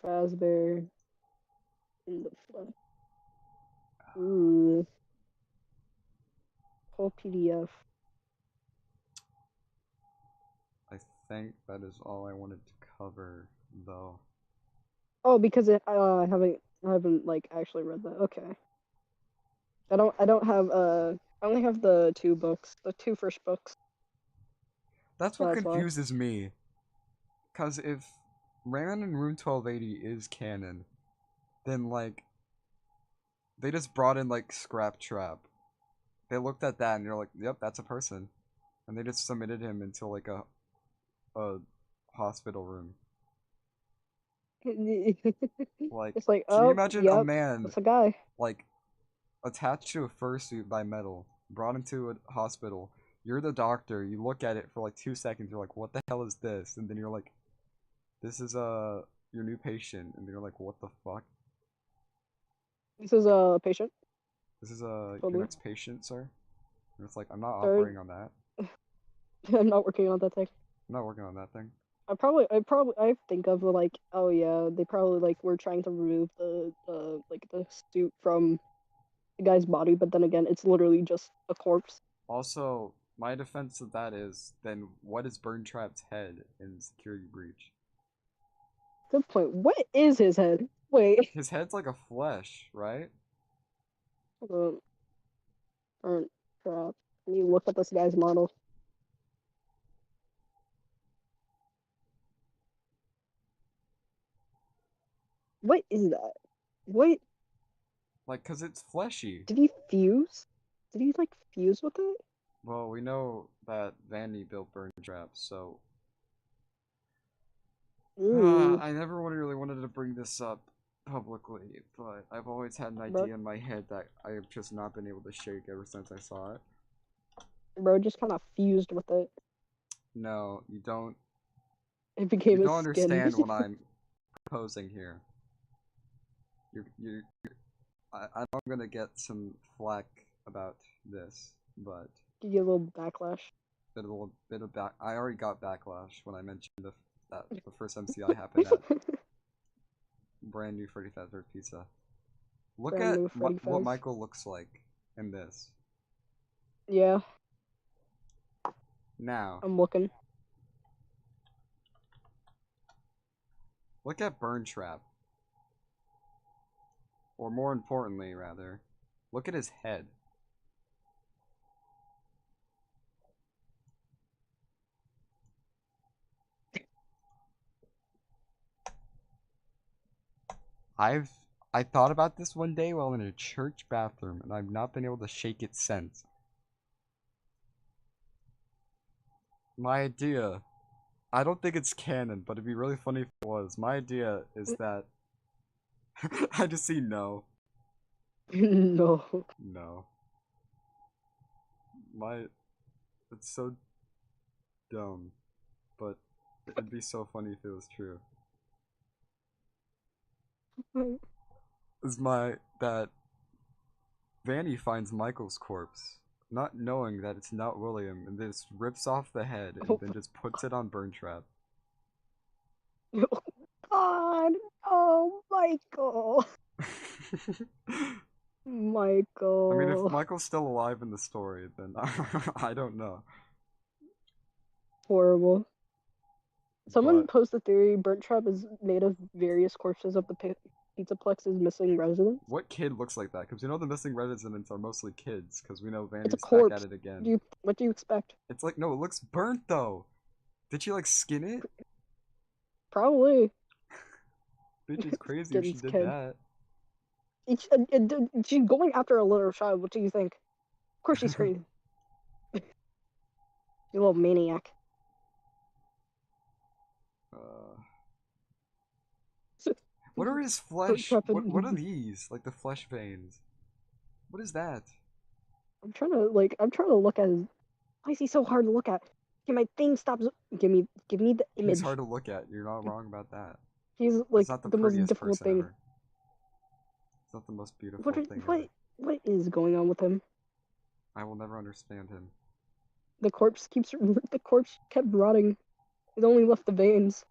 Fazbear in the Flesh. Ooh. Whole PDF. I think that is all I wanted to cover, though. Oh, because I haven't like actually read that. Okay. I don't have I only have the two first books. That's what confuses me. Cause if Remnant and Room 1280 is canon, then like they just brought in like Glitchtrap. They looked at that and they're like, "Yep, that's a person," and they just submitted him into like a hospital room. Like, it's like, can you imagine a man that's a guy like attached to a fursuit by metal, brought into a hospital? You're the doctor. You look at it for like 2 seconds. You're like, "What the hell is this?" And then you're like, "This is your new patient." And then you're like, "What the fuck?" This is a patient. This is your next patient, sir. And it's like, I'm not operating on that. I'm not working on that thing. I'm not working on that thing. I think of like, oh yeah, they probably like were trying to remove the suit from the guy's body, but then again, it's literally just a corpse. Also, my defense of that is, then what is Burntrap's head in Security Breach? Good point. What is his head? Wait. His head's like a flesh, right? Burntrap. Can you look at this guy's model? What is that? What? Like, cause it's fleshy. Did he fuse? Did he like fuse with it? Well, we know that Vanny built Burntrap, so I never really wanted to bring this up publicly, but I've always had an idea in my head that I have just not been able to shake ever since I saw it. Bro just kind of fused with it. No, you don't. It became you don't understand what I'm proposing here. I'm gonna get some flack about this, but you get a little backlash. I already got backlash when I mentioned that the first MCI happened at brand new Freddy Fazbear Pizza. Look at what Michael looks like in this. Yeah. Now. I'm looking. Look at Burntrap. Or more importantly, rather, look at his head. I thought about this one day while in a church bathroom, and I've not been able to shake it since. My idea, I don't think it's canon, but it'd be really funny if it was. My idea is that I just see no. No. No. It's so dumb, but it'd be so funny if it was true. That Vanny finds Michael's corpse, not knowing that it's not William, and then just rips off the head and then just puts it on Burntrap. God, oh Michael. Michael. I mean, if Michael's still alive in the story, then I don't know. Horrible. Someone But posed the theory Burnt Trap is made of various corpses of the Pizzaplex's missing residents. what kid looks like that? Because we know the missing residents are mostly kids. Because we know It's a Vanny's back corpse. at it again. What do you expect? It's like, no, it looks burnt though. Did she like skin it? Probably. Bitch is crazy if she This did kid. that. She's going after a little child. What do you think? Of course she's crazy. You little maniac. What are his flesh? What are these? Like the flesh veins. What is that? I'm trying to look at his. Why is he so hard to look at? Okay, my thing stops. Give me the image. He's hard to look at. You're not wrong about that. He's like He's not the the most prettiest difficult person thing. ever. It's not the most beautiful thing ever. What is going on with him? I will never understand him. The corpse kept rotting. It only left the veins.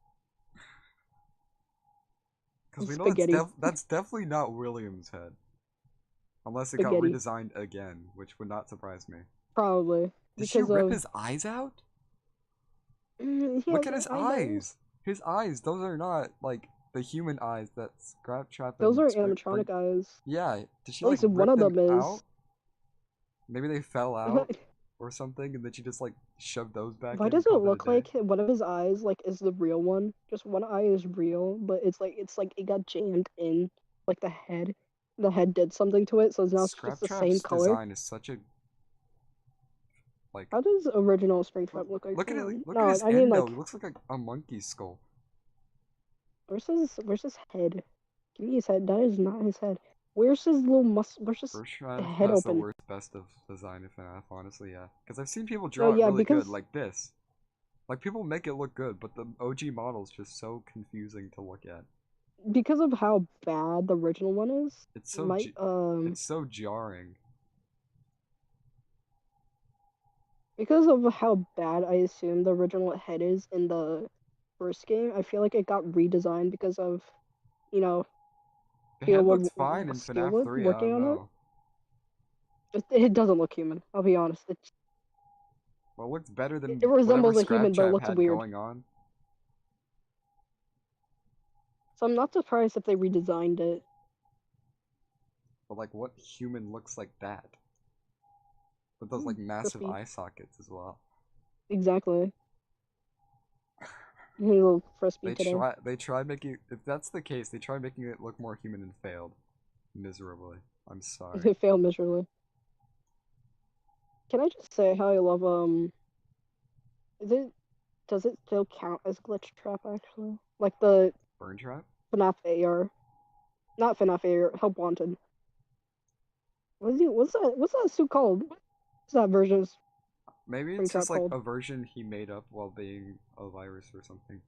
Because we know Spaghetti. that's definitely not William's head. Unless it got Spaghetti. redesigned again, which would not surprise me. Probably. Did she rip his eyes out? Look at his eyes! His eyes, those are not, like, the human eyes that Glitchtrap. Those are animatronic eyes. Yeah, did she, At like, least one rip of them is. out? Maybe they fell out or something, and then she just, like, shoved those back Why in. does it look like one of his eyes, like, is the real one? Just one eye is real, but it's like it got jammed in, like, the head. The head did something to it, so now it's just the same color. Design is such a, like... How does original Springtrap look like? Look at it. Look No, at his I mean, endo. like, It looks like a monkey skull. where's his head? Give me his head. That is not his head. Where's his little Where's his Glitchtrap head has open? the worst best of design in FNaF, honestly, yeah. Because I've seen people draw it yeah, really because- good, like this. Like, people make it look good, but the OG model's just so confusing to look at. Because of how bad the original one is, It's so it's so jarring. because of how bad I assume the original head is in the first game, I feel like it got redesigned because of, you know, The head Steelwood- looks fine in FNaF Steelwood 3, I working don't on it? know. It doesn't look human. I'll be honest. Well, it looks better than It resembles whatever a human, but it Glitchtrap looks had weird. going on. So I'm not surprised if they redesigned it. But, like, what human looks like that? With those, like, massive crispy. eye sockets as well. Exactly. A little frisbee They today. tried making, if that's the case, they tried making it look more human and failed. Miserably. I'm sorry. It failed miserably. Can I just say how I love does it still count as Glitchtrap actually? Like the Burn Trap? FNaF AR. Not FNaF AR, Help Wanted. What's that suit called? What's that version? Maybe Burn it's just Trap like called? a version he made up while being a virus or something.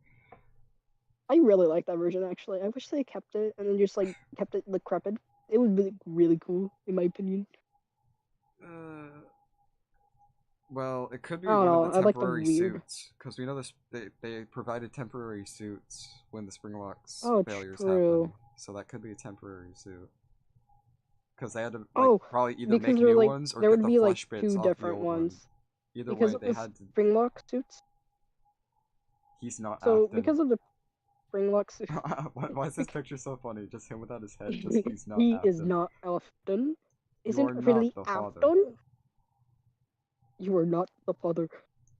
I really like that version actually. I wish they kept it and then just like kept it decrepit. It would be really cool, in my opinion. Well, it could be I don't one know, of the I like the temporary weird- suits, because we know this. They provided temporary suits when the Springlocks Oh, failures true. happened, so that could be a temporary suit. Because they had to like, Oh, probably either make because new there like ones or there get would the be like flesh bits two off the different old ones. Either Because way, of they the had to. Springlock suits. He's not So Afton. because of the Springlock suits. Why is this picture so funny? Just him without his head. Just he's not. He Afton. is not Afton. You Isn't are not really the father. Afton? You are not the father.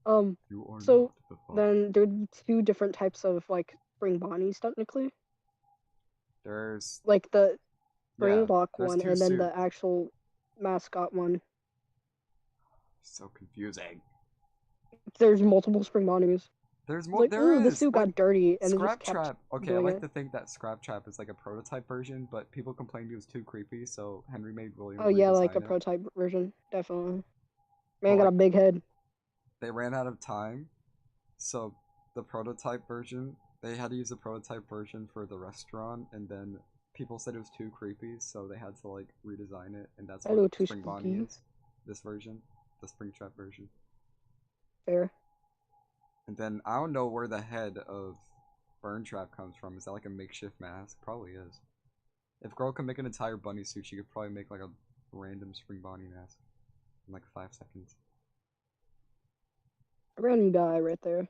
You are So not the father. then there'd be two different types of like spring bonnies technically. There's Like the Springlock there's one two and then the suits. actual mascot one. So confusing. There's multiple spring bonnies. There's It's more. like, There ooh, the is. suit Like, got dirty and it just Scrap kept Trap. Okay, I doing like it. to think that Scrap Trap is like a prototype version, but people complained he was too creepy, so Henry made William. Oh yeah, like a redesign it. prototype version, definitely. But, Man got a like, big head. They ran out of time, so the prototype version. They had to use the prototype version for the restaurant, and then people said it was too creepy, so they had to like redesign it, and that's Hello, what too Spring Bonnie spooky. is. This version, the Spring Trap version. Fair. And then I don't know where the head of Burn Trap comes from. Is that like a makeshift mask? Probably is. If girl could make an entire bunny suit, she could probably make like a random Spring Bonnie mask in like 5 seconds. A random guy right there.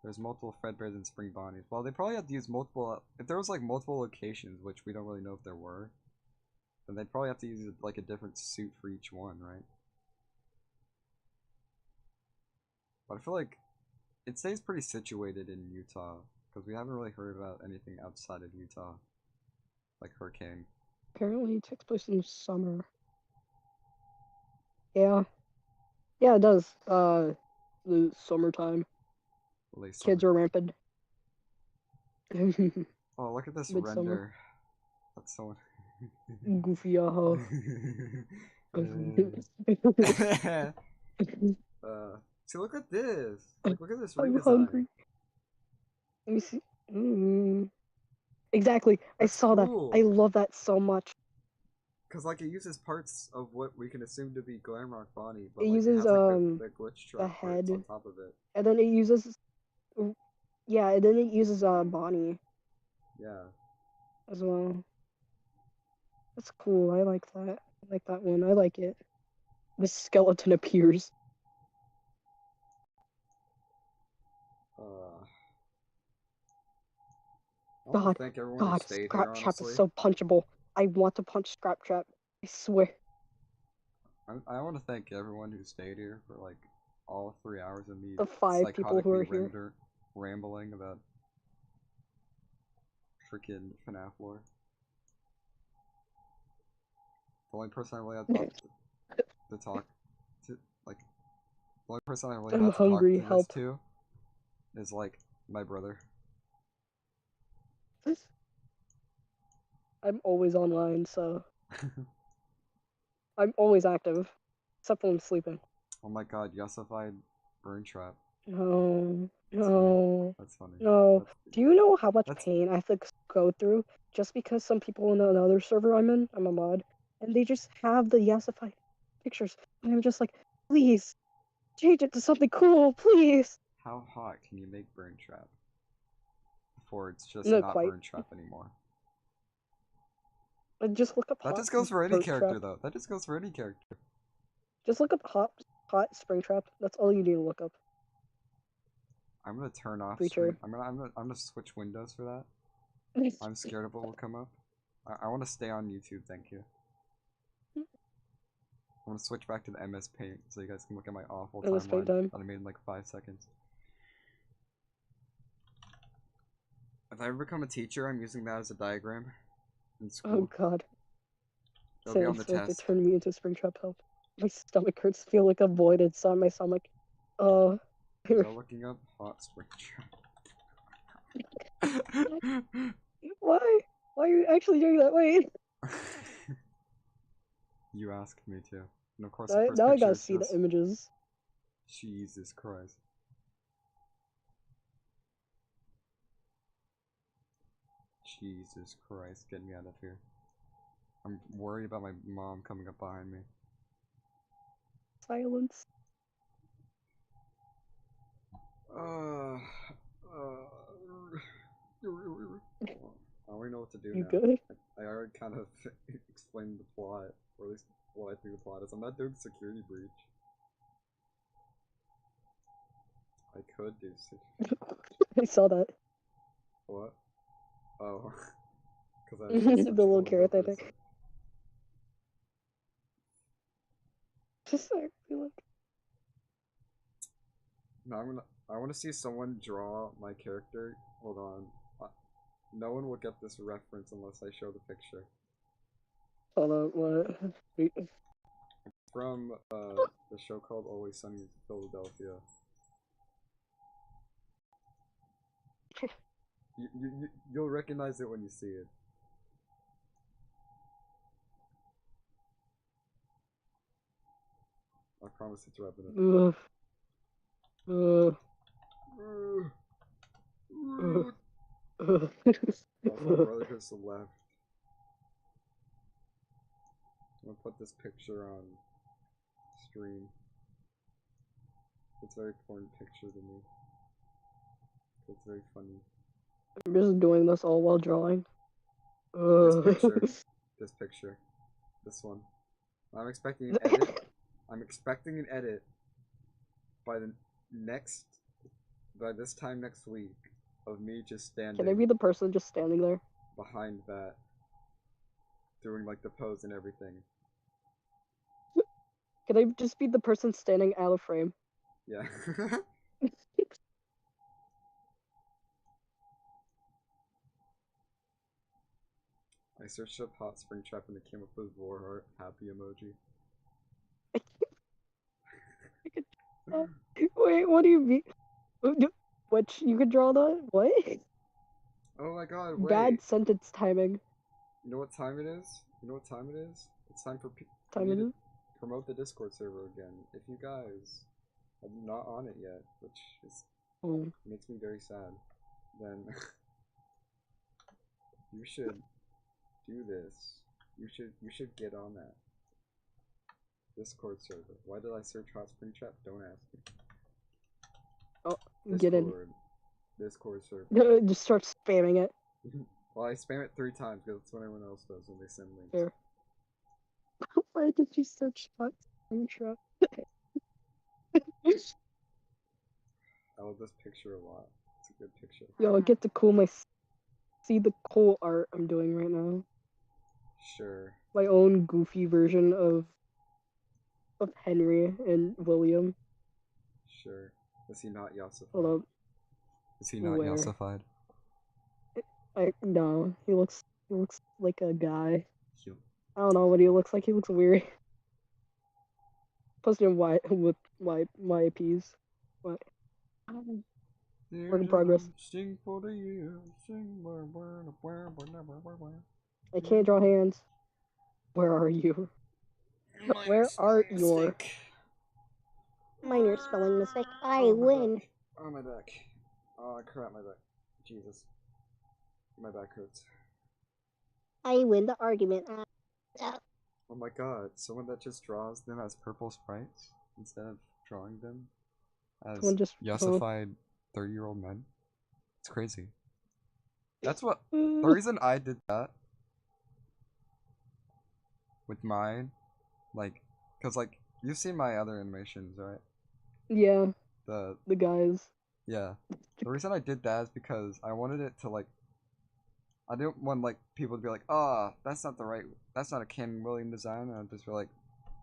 There's multiple Fredbears and Spring Bonnies. Well, they probably have to use multiple. If there was like multiple locations, which we don't really know if there were, then they'd probably have to use like a different suit for each one, right? But I feel like it stays pretty situated in Utah because we haven't really heard about anything outside of Utah, like Hurricane. Apparently, it takes place in the summer. Yeah. Yeah, it does. The summertime. Late Kids summer. are rampant. Oh, look at this Midsummer. render. That's so. Goofy, uh-huh. See, look at this. Like, look at this I'm redesign. hungry. Let me see. Exactly. That's I saw cool. that. I love that so much. Cause like it uses parts of what we can assume to be Glamrock Bonnie, but It like uses it has like the Glitchtrap the parts head, on top of it. and then it uses and then it uses Bonnie Yeah. as well. That's cool. I like that. I like that one. I like it. The skeleton appears. I want God, to thank everyone who God, stayed Scrap here, Trap is honestly. so punchable. I want to punch Scrap Trap. I swear. I want to thank everyone who stayed here for like all 3 hours of me The 5 people who are psychotically here. rambling about freaking FNaF lore. The only person I really had to talk to, like, the only person I really I'm had to talk hungry. to this Help. to is like my brother. I'm always online, so I'm always active, except when I'm sleeping. Oh my god, Yussified Burn Trap. No, That's funny. no, That's funny. no. Do you know how much That's- pain I have to go through just because some people in another server I'm a mod, and they just have the Yassified pictures, and I'm just like, please, change it to something cool, please. How hot can you make Burn Trap before it's just Not not quite. Burn Trap anymore? Just look up That hot just goes for any Burnt character Trap. though. That just goes for any character. Just look up hot Spring Trap. That's all you need to look up. I'm gonna turn off Creature. screen. I'm gonna switch windows for that. I'm scared of what will come up. I want to stay on YouTube, thank you. I'm gonna switch back to the MS Paint so you guys can look at my awful MS Paint timeline time. that I made in like 5 seconds. If I ever become a teacher, I'm using that as a diagram in Oh school. god. It'll be on the It's like they test. turned me into Springtrap help. My stomach hurts. Feel like a void inside my stomach. Go looking up hot spring trap. Why? Why are you actually doing that? Wait. You asked me to. And of course the first Now I picture gotta is see the just... images. Jesus Christ. Jesus Christ, get me out of here. I'm worried about my mom coming up behind me. Silence. I already know what to do You now. good? I already kind of explained the plot, or at least what I think the plot is. I'm not doing security breach. I could do security. I saw that. What? Oh. Because I The little carrot, I think. Just actually like. No, I want to see someone draw my character. Hold on. No one will get this reference unless I show the picture. Hold on, what? Wait. From the show called Always Sunny in Philadelphia. You'll recognize it when you see it. I promise it's Remnant. Also, my brother just left. I'm gonna put this picture on stream. It's a very important picture to me. It's very funny. I'm just doing this all while drawing. This picture. This picture. This one. I'm expecting an edit. I'm expecting an edit by the by this time next week of me just Can I standing be the person just standing there? behind that, doing like the pose and everything. Can I just be the person standing out of frame? Yeah. I searched up hot spring trap and it came up with war heart happy emoji. Wait, what do you mean? What? You could draw that? What? Oh my god, wait. Bad sentence timing. You know what time it is? You know what time it is? It's time for Time me is to it? promote the Discord server again. If you guys are not on it yet, which is Oh. makes me very sad, then you should do this. You should get on that Discord server. Why did I search hot spring trap? Don't ask me. Oh, Discord. get in. Discord server. Just start spamming it. Well, I spam it 3 times because that's what everyone else does when they send links. There. Why did you search hot spring trap? I love this picture a lot. It's a good picture. Yo, I get to see the cool art I'm doing right now. Sure. My own goofy version of Henry and William. Sure. Is he not Yassified? Hold up. Is he not Where? Yassified? No, he looks like a guy. He... I don't know what he looks like. He looks weird. Posted him with my IPs. What? Work in progress. Sing for the year. Sing. I can't draw hands. Where are you? Where are you? Minor spelling mistake. I win. Back. Oh, my back. Oh, crap, my back. Jesus. My back hurts. I win the argument. Oh my god, someone that just draws them as purple sprites instead of drawing them as Someone just Yassified 30-year-old men. It's crazy. That's what the reason I did that with mine, like, cause like you've seen my other animations, right? Yeah, The guys. yeah. The reason I did that is because I wanted it to like. I didn't want like people to be like, "Ah, that's not a Ken William design," and I'd just be like,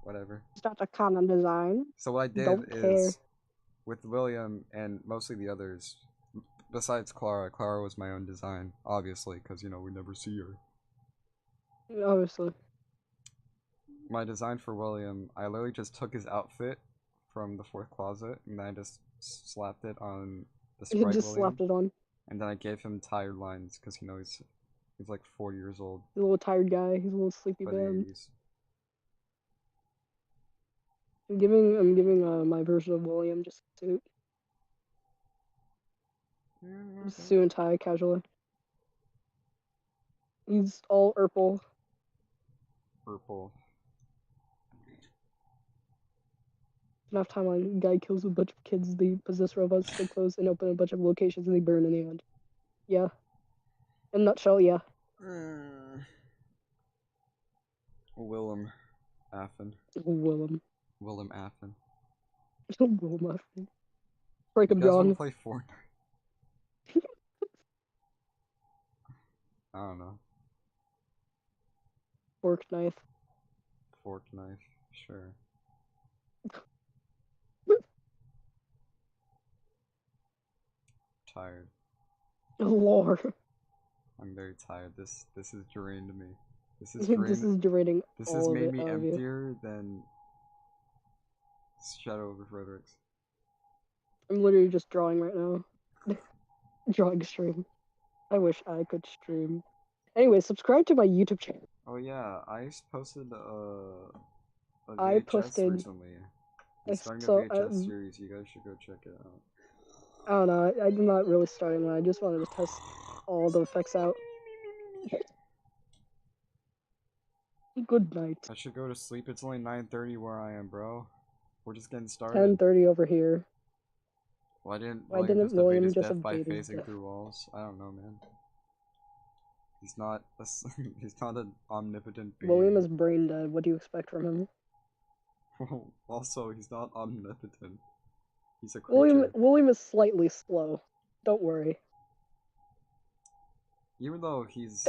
"Whatever." It's not a common design. So what I did Don't care. is, with William and mostly the others, besides Clara was my own design, obviously, because you know we never see her. Obviously. My design for William, I literally just took his outfit from the fourth closet, and then I just slapped it on the You sprite just William, slapped it on. and then I gave him tired lines because you know he's like 4 years old, He's a little tired guy. He's a little sleepy but man. he's I'm giving my version of William just a suit. Suit and tie casually. He's all purple. purple. Enough timeline. Guy kills a bunch of kids. They possess robots. They close and open a bunch of locations and they burn in the end. Yeah. In a nutshell, yeah. Willem Afton. Willem. Willem Afton. Willem. Break You him guys want down. to play Fortnite? I don't know. Fork knife. Fork knife. Sure. Tired. Lore. I'm very tired. This has drained me. This has This is draining This all has of made it me out of you. emptier than Shadow of the Fredericks. I'm literally just drawing right now. Drawing stream. I wish I could stream. Anyway, subscribe to my YouTube channel. Oh yeah, I posted a I VHS posted- recently. I'm starting a so, VHS series. You guys should go check it out. I don't know. I'm not really starting one. I just wanted to test all the effects out. Good night. I should go to sleep. It's only 9:30 where I am, bro. We're just getting started. 10:30 over here. Why didn't Why William didn't just evade William his just death by evade his phasing death? through walls? I don't know, man. He's not. He's not an omnipotent being. William is brain dead. What do you expect from him? Also, he's not omnipotent. He's a creature. William is slightly slow. Don't worry. Even though he's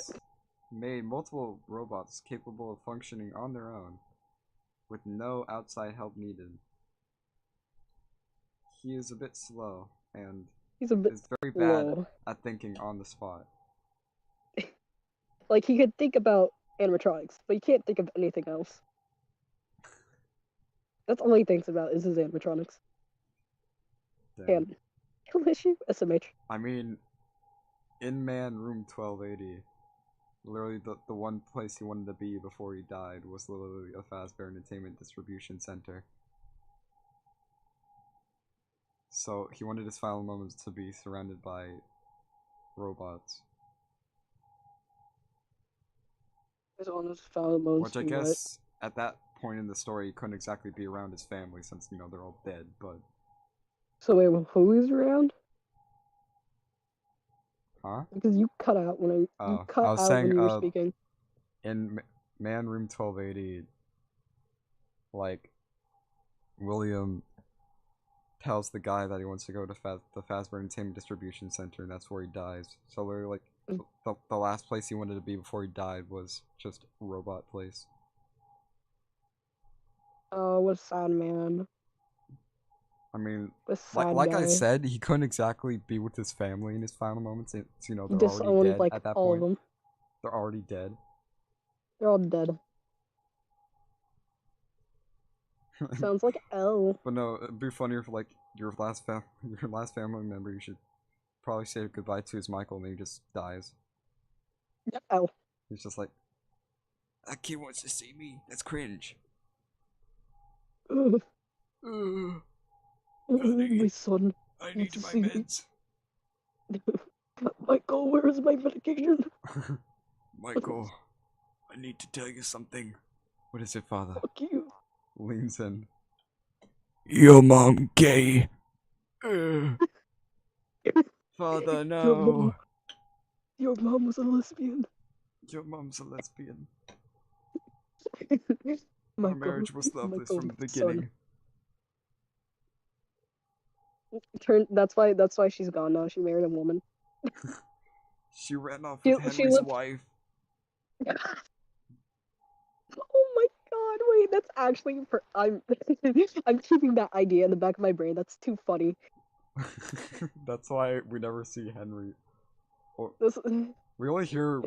made multiple robots capable of functioning on their own, with no outside help needed, he is a bit slow and He's a bit is very bad slow. at thinking on the spot. Like, he could think about animatronics, but he can't think of anything else. That's all he thinks about is his animatronics. Damn. And kill issue SMH. I mean, in man room 1280, literally the one place he wanted to be before he died was literally a Fazbear Entertainment Distribution Center. So he wanted his final moments to be surrounded by robots. His honest foul moments. Which I guess at that point in the story he couldn't exactly be around his family since, you know, they're all dead, but... So wait, who is around? Huh? Because you cut out when you cut I was out saying, when you were speaking. In man room 1280, like, William tells the guy that he wants to go to the Fazbear Entertainment Distribution Center, and that's where he dies. So literally, like, the last place he wanted to be before he died was just a robot place. Oh, what a sad man. I mean, What a sad like guy. I said, he couldn't exactly be with his family in his final moments. It's, you know, He they're already disowned, dead like, at that all point. of them. They're already dead. They're all dead. Sounds like L. But no, it'd be funnier if, like, your last family member you should probably say goodbye to is Michael, and then he just dies. L. He's just like, that kid wants to see me. That's cringe. Ugh. Ugh, My son. I need need my my meds. meds. Michael, where is my medication? Michael, I need to tell you something. What is it, father? Fuck you. Leans in. Your mom gay. Father, no. Your mom was a lesbian. Your mom's a lesbian. Michael, Our marriage was loveless Michael, from the son. beginning. That's why she's gone now. She married a woman. She ran off She- with she Henry's lived- wife. Oh my god, wait, that's actually I'm I'm keeping that idea in the back of my brain. That's too funny. That's why we never see Henry. Or, This we only hear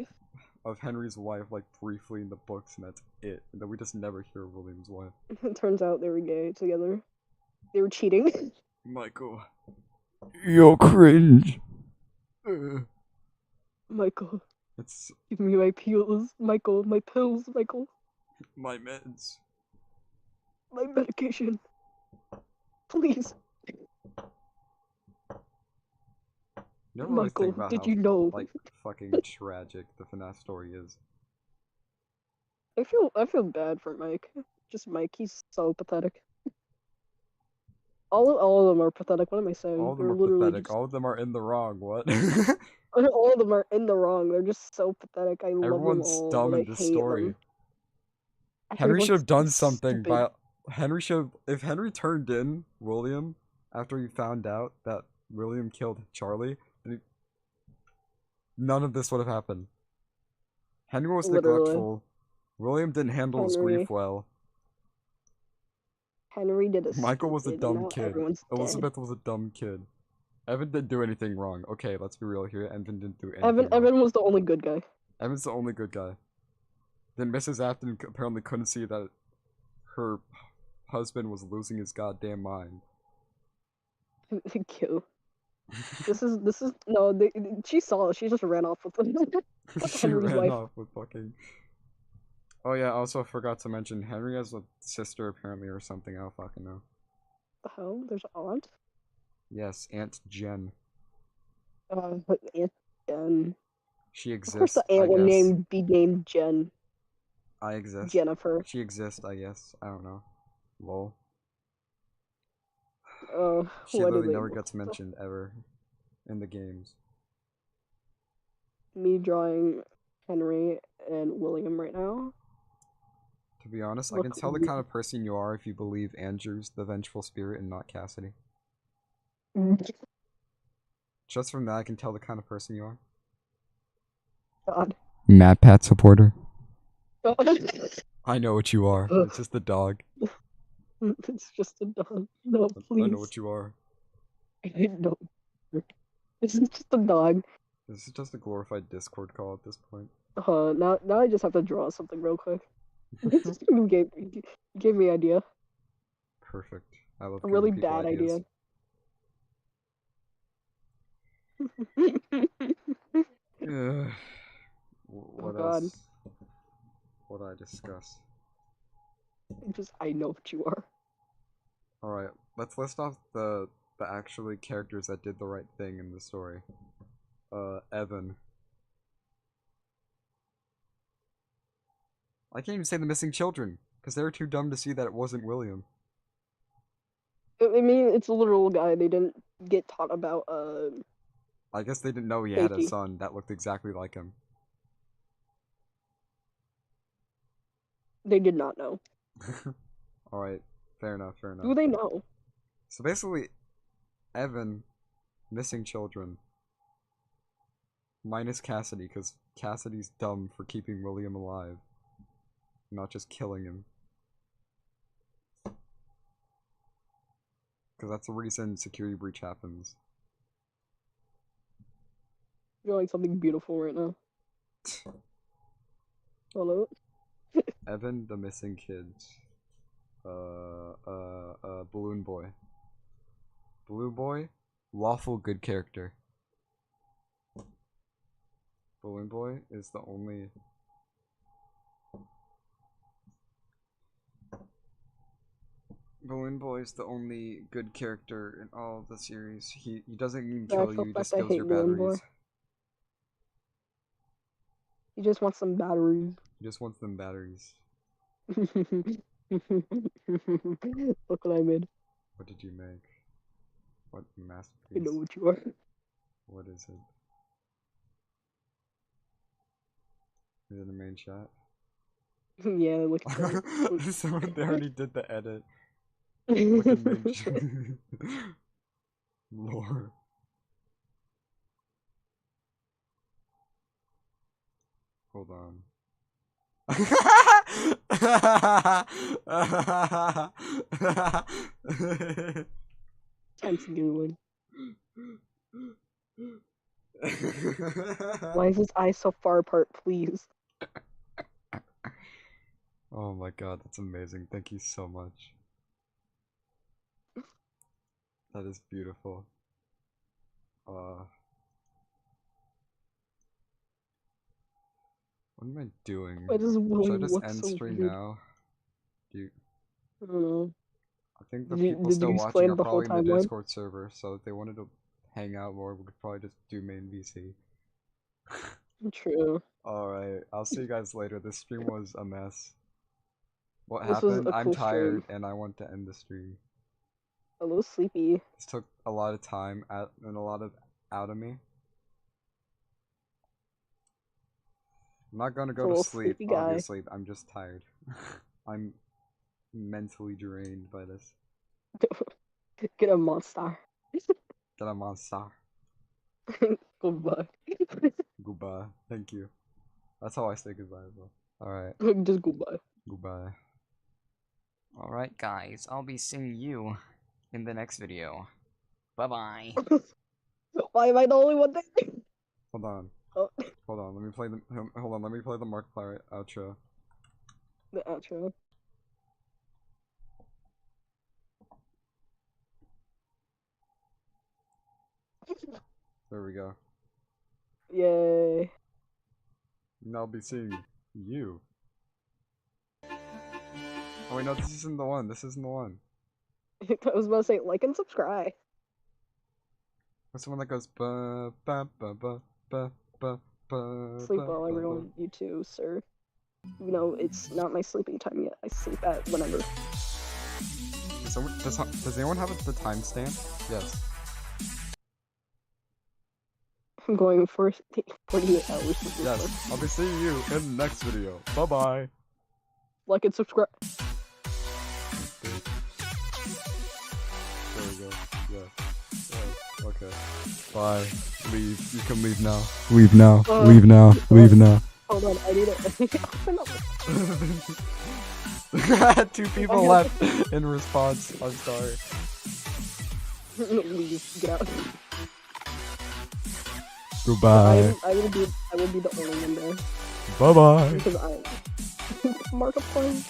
of Henry's wife, like, briefly in the books, and that's it. And then we just never hear of William's wife. it turns out they were gay together. They were cheating. Michael. You're cringe. Michael, It's give me my pills. Michael, my pills, Michael. my meds. My medication. Please. You never really Michael, think about did how, you know? like, fucking tragic the FNaF story is. I feel bad for Mike. Just Mike, he's so pathetic. All of them are pathetic. What am I saying? All of them They're are literally pathetic. just All of them are in the wrong. What? all of them are in the wrong. They're just so pathetic. I love them Everyone's all, dumb but in I this hate story. them. Henry should have done Everyone's something stupid. Henry should. If Henry turned in William after he found out that William killed Charlie, then none of this would have happened. Henry was Literally. neglectful. William didn't handle his Henry. grief well. Henry did a Michael was a stupid, dumb now kid. everyone's dead. Elizabeth was a dumb kid. Evan didn't do anything wrong. Okay, let's be real here. Evan didn't do anything wrong. Evan was the only good guy. Evan's the only good guy. Then Mrs. Afton apparently couldn't see that her husband was losing his goddamn mind. Kill. This is no. She saw it. She just ran off with him. She Henry's ran wife. off with fucking. Oh yeah, also forgot to mention Henry has a sister apparently or something. I don't fucking know. The hell? There's an aunt. Yes, Aunt Jen. But Aunt Jen. She Of course, exists. the aunt I will guess. be named Jen. I exist. Jennifer. She exists. I guess. I don't know. Lol. Oh, She why do literally they never look gets so- mentioned ever in the games. Me drawing Henry and William right now. To be honest, I Look can tell the weird. kind of person you are if you believe Andrew's the vengeful spirit and not Cassidy. Just from that, I can tell the kind of person you are. God. MatPat supporter. I know what you are. It's just the dog. It's just a dog. No, please. I know what you are. I know. This is just a dog. This is just a glorified Discord call at this point. Now I just have to draw something real quick. You gave me idea. Perfect. I love A giving really people bad ideas. idea. What God. else would I discuss? I know what you are. Alright, let's list off the actually characters that did the right thing in the story. Evan. I can't even say the missing children, because they were too dumb to see that it wasn't William. I mean, it's a literal guy. They didn't get taught about I guess they didn't know he had a safety. son that looked exactly like him. They did not know. Alright, fair enough, fair enough. Do they know? So basically, Evan, missing children. Minus Cassidy, because Cassidy's dumb for keeping William alive. Not just killing him. Because that's the reason security breach happens. You're like something beautiful right now. Hello? Evan, the missing kids. Balloon Boy. Balloon Boy, lawful good character. Balloon Boy is the only... Balloon Boy is the only good character in all of the series. He doesn't even The kill actual you, he fact just I steals hate your Balloon Boy. batteries. He just wants some batteries. He just wants them batteries. Look what I made. What did you make? What masterpiece? I know what you are. What is it? Is it in the main chat? Yeah, look at that. Someone they already did the edit. Look at main chat. Lore. Hold on. Time to do one. Why is his eyes so far apart, please? Oh my god, that's amazing. Thank you so much. That is beautiful. What am I doing? Why does Should I William just look end so stream weird? now? I don't know. I think the Did you- people did still you watching explain are the whole probably in the timeline? Discord server, so if they wanted to hang out more, we could probably just do main VC. True. Alright, I'll see you guys later. This stream was a mess. What This was happened? a I'm cool stream. tired and I want to end the stream. A little sleepy. This took a lot of time and a lot of out of me. I'm not gonna go to Little sleep, sleepy guy. obviously. I'm just tired. I'm mentally drained by this. Get a monster. Get a monster. Goodbye. Goodbye. Thank you. That's how I say goodbye as well. Alright, Just goodbye. goodbye. Alright guys, I'll be seeing you in the next video. Bye-bye. Why am I the only one there? Hold on. Oh, Hold on, let me play the Markiplier outro. the outro. There we go. Yay. And I'll be seeing you. Oh wait, no, this isn't the one. This isn't the one. I was about to say like and subscribe. What's the one that goes ba ba ba ba ba ba ba? Sleep ba, well, ba, everyone. You too, sir. You know, it's not my sleeping time yet. I sleep at whenever. Does anyone have the timestamp? Yes. I'm going for 48 hours. To sleep. Yes. I'll be seeing you in the next video. Bye bye. Like and subscribe. There we go. Yeah. Okay. Bye. Leave. You can leave now. Leave now. Uh, Leave now. Leave now. Hold on, I need it. Open up. 2 people left in response. I'm sorry. Leave. Get out. Goodbye. I will be the only one there Bye bye. because I markup point.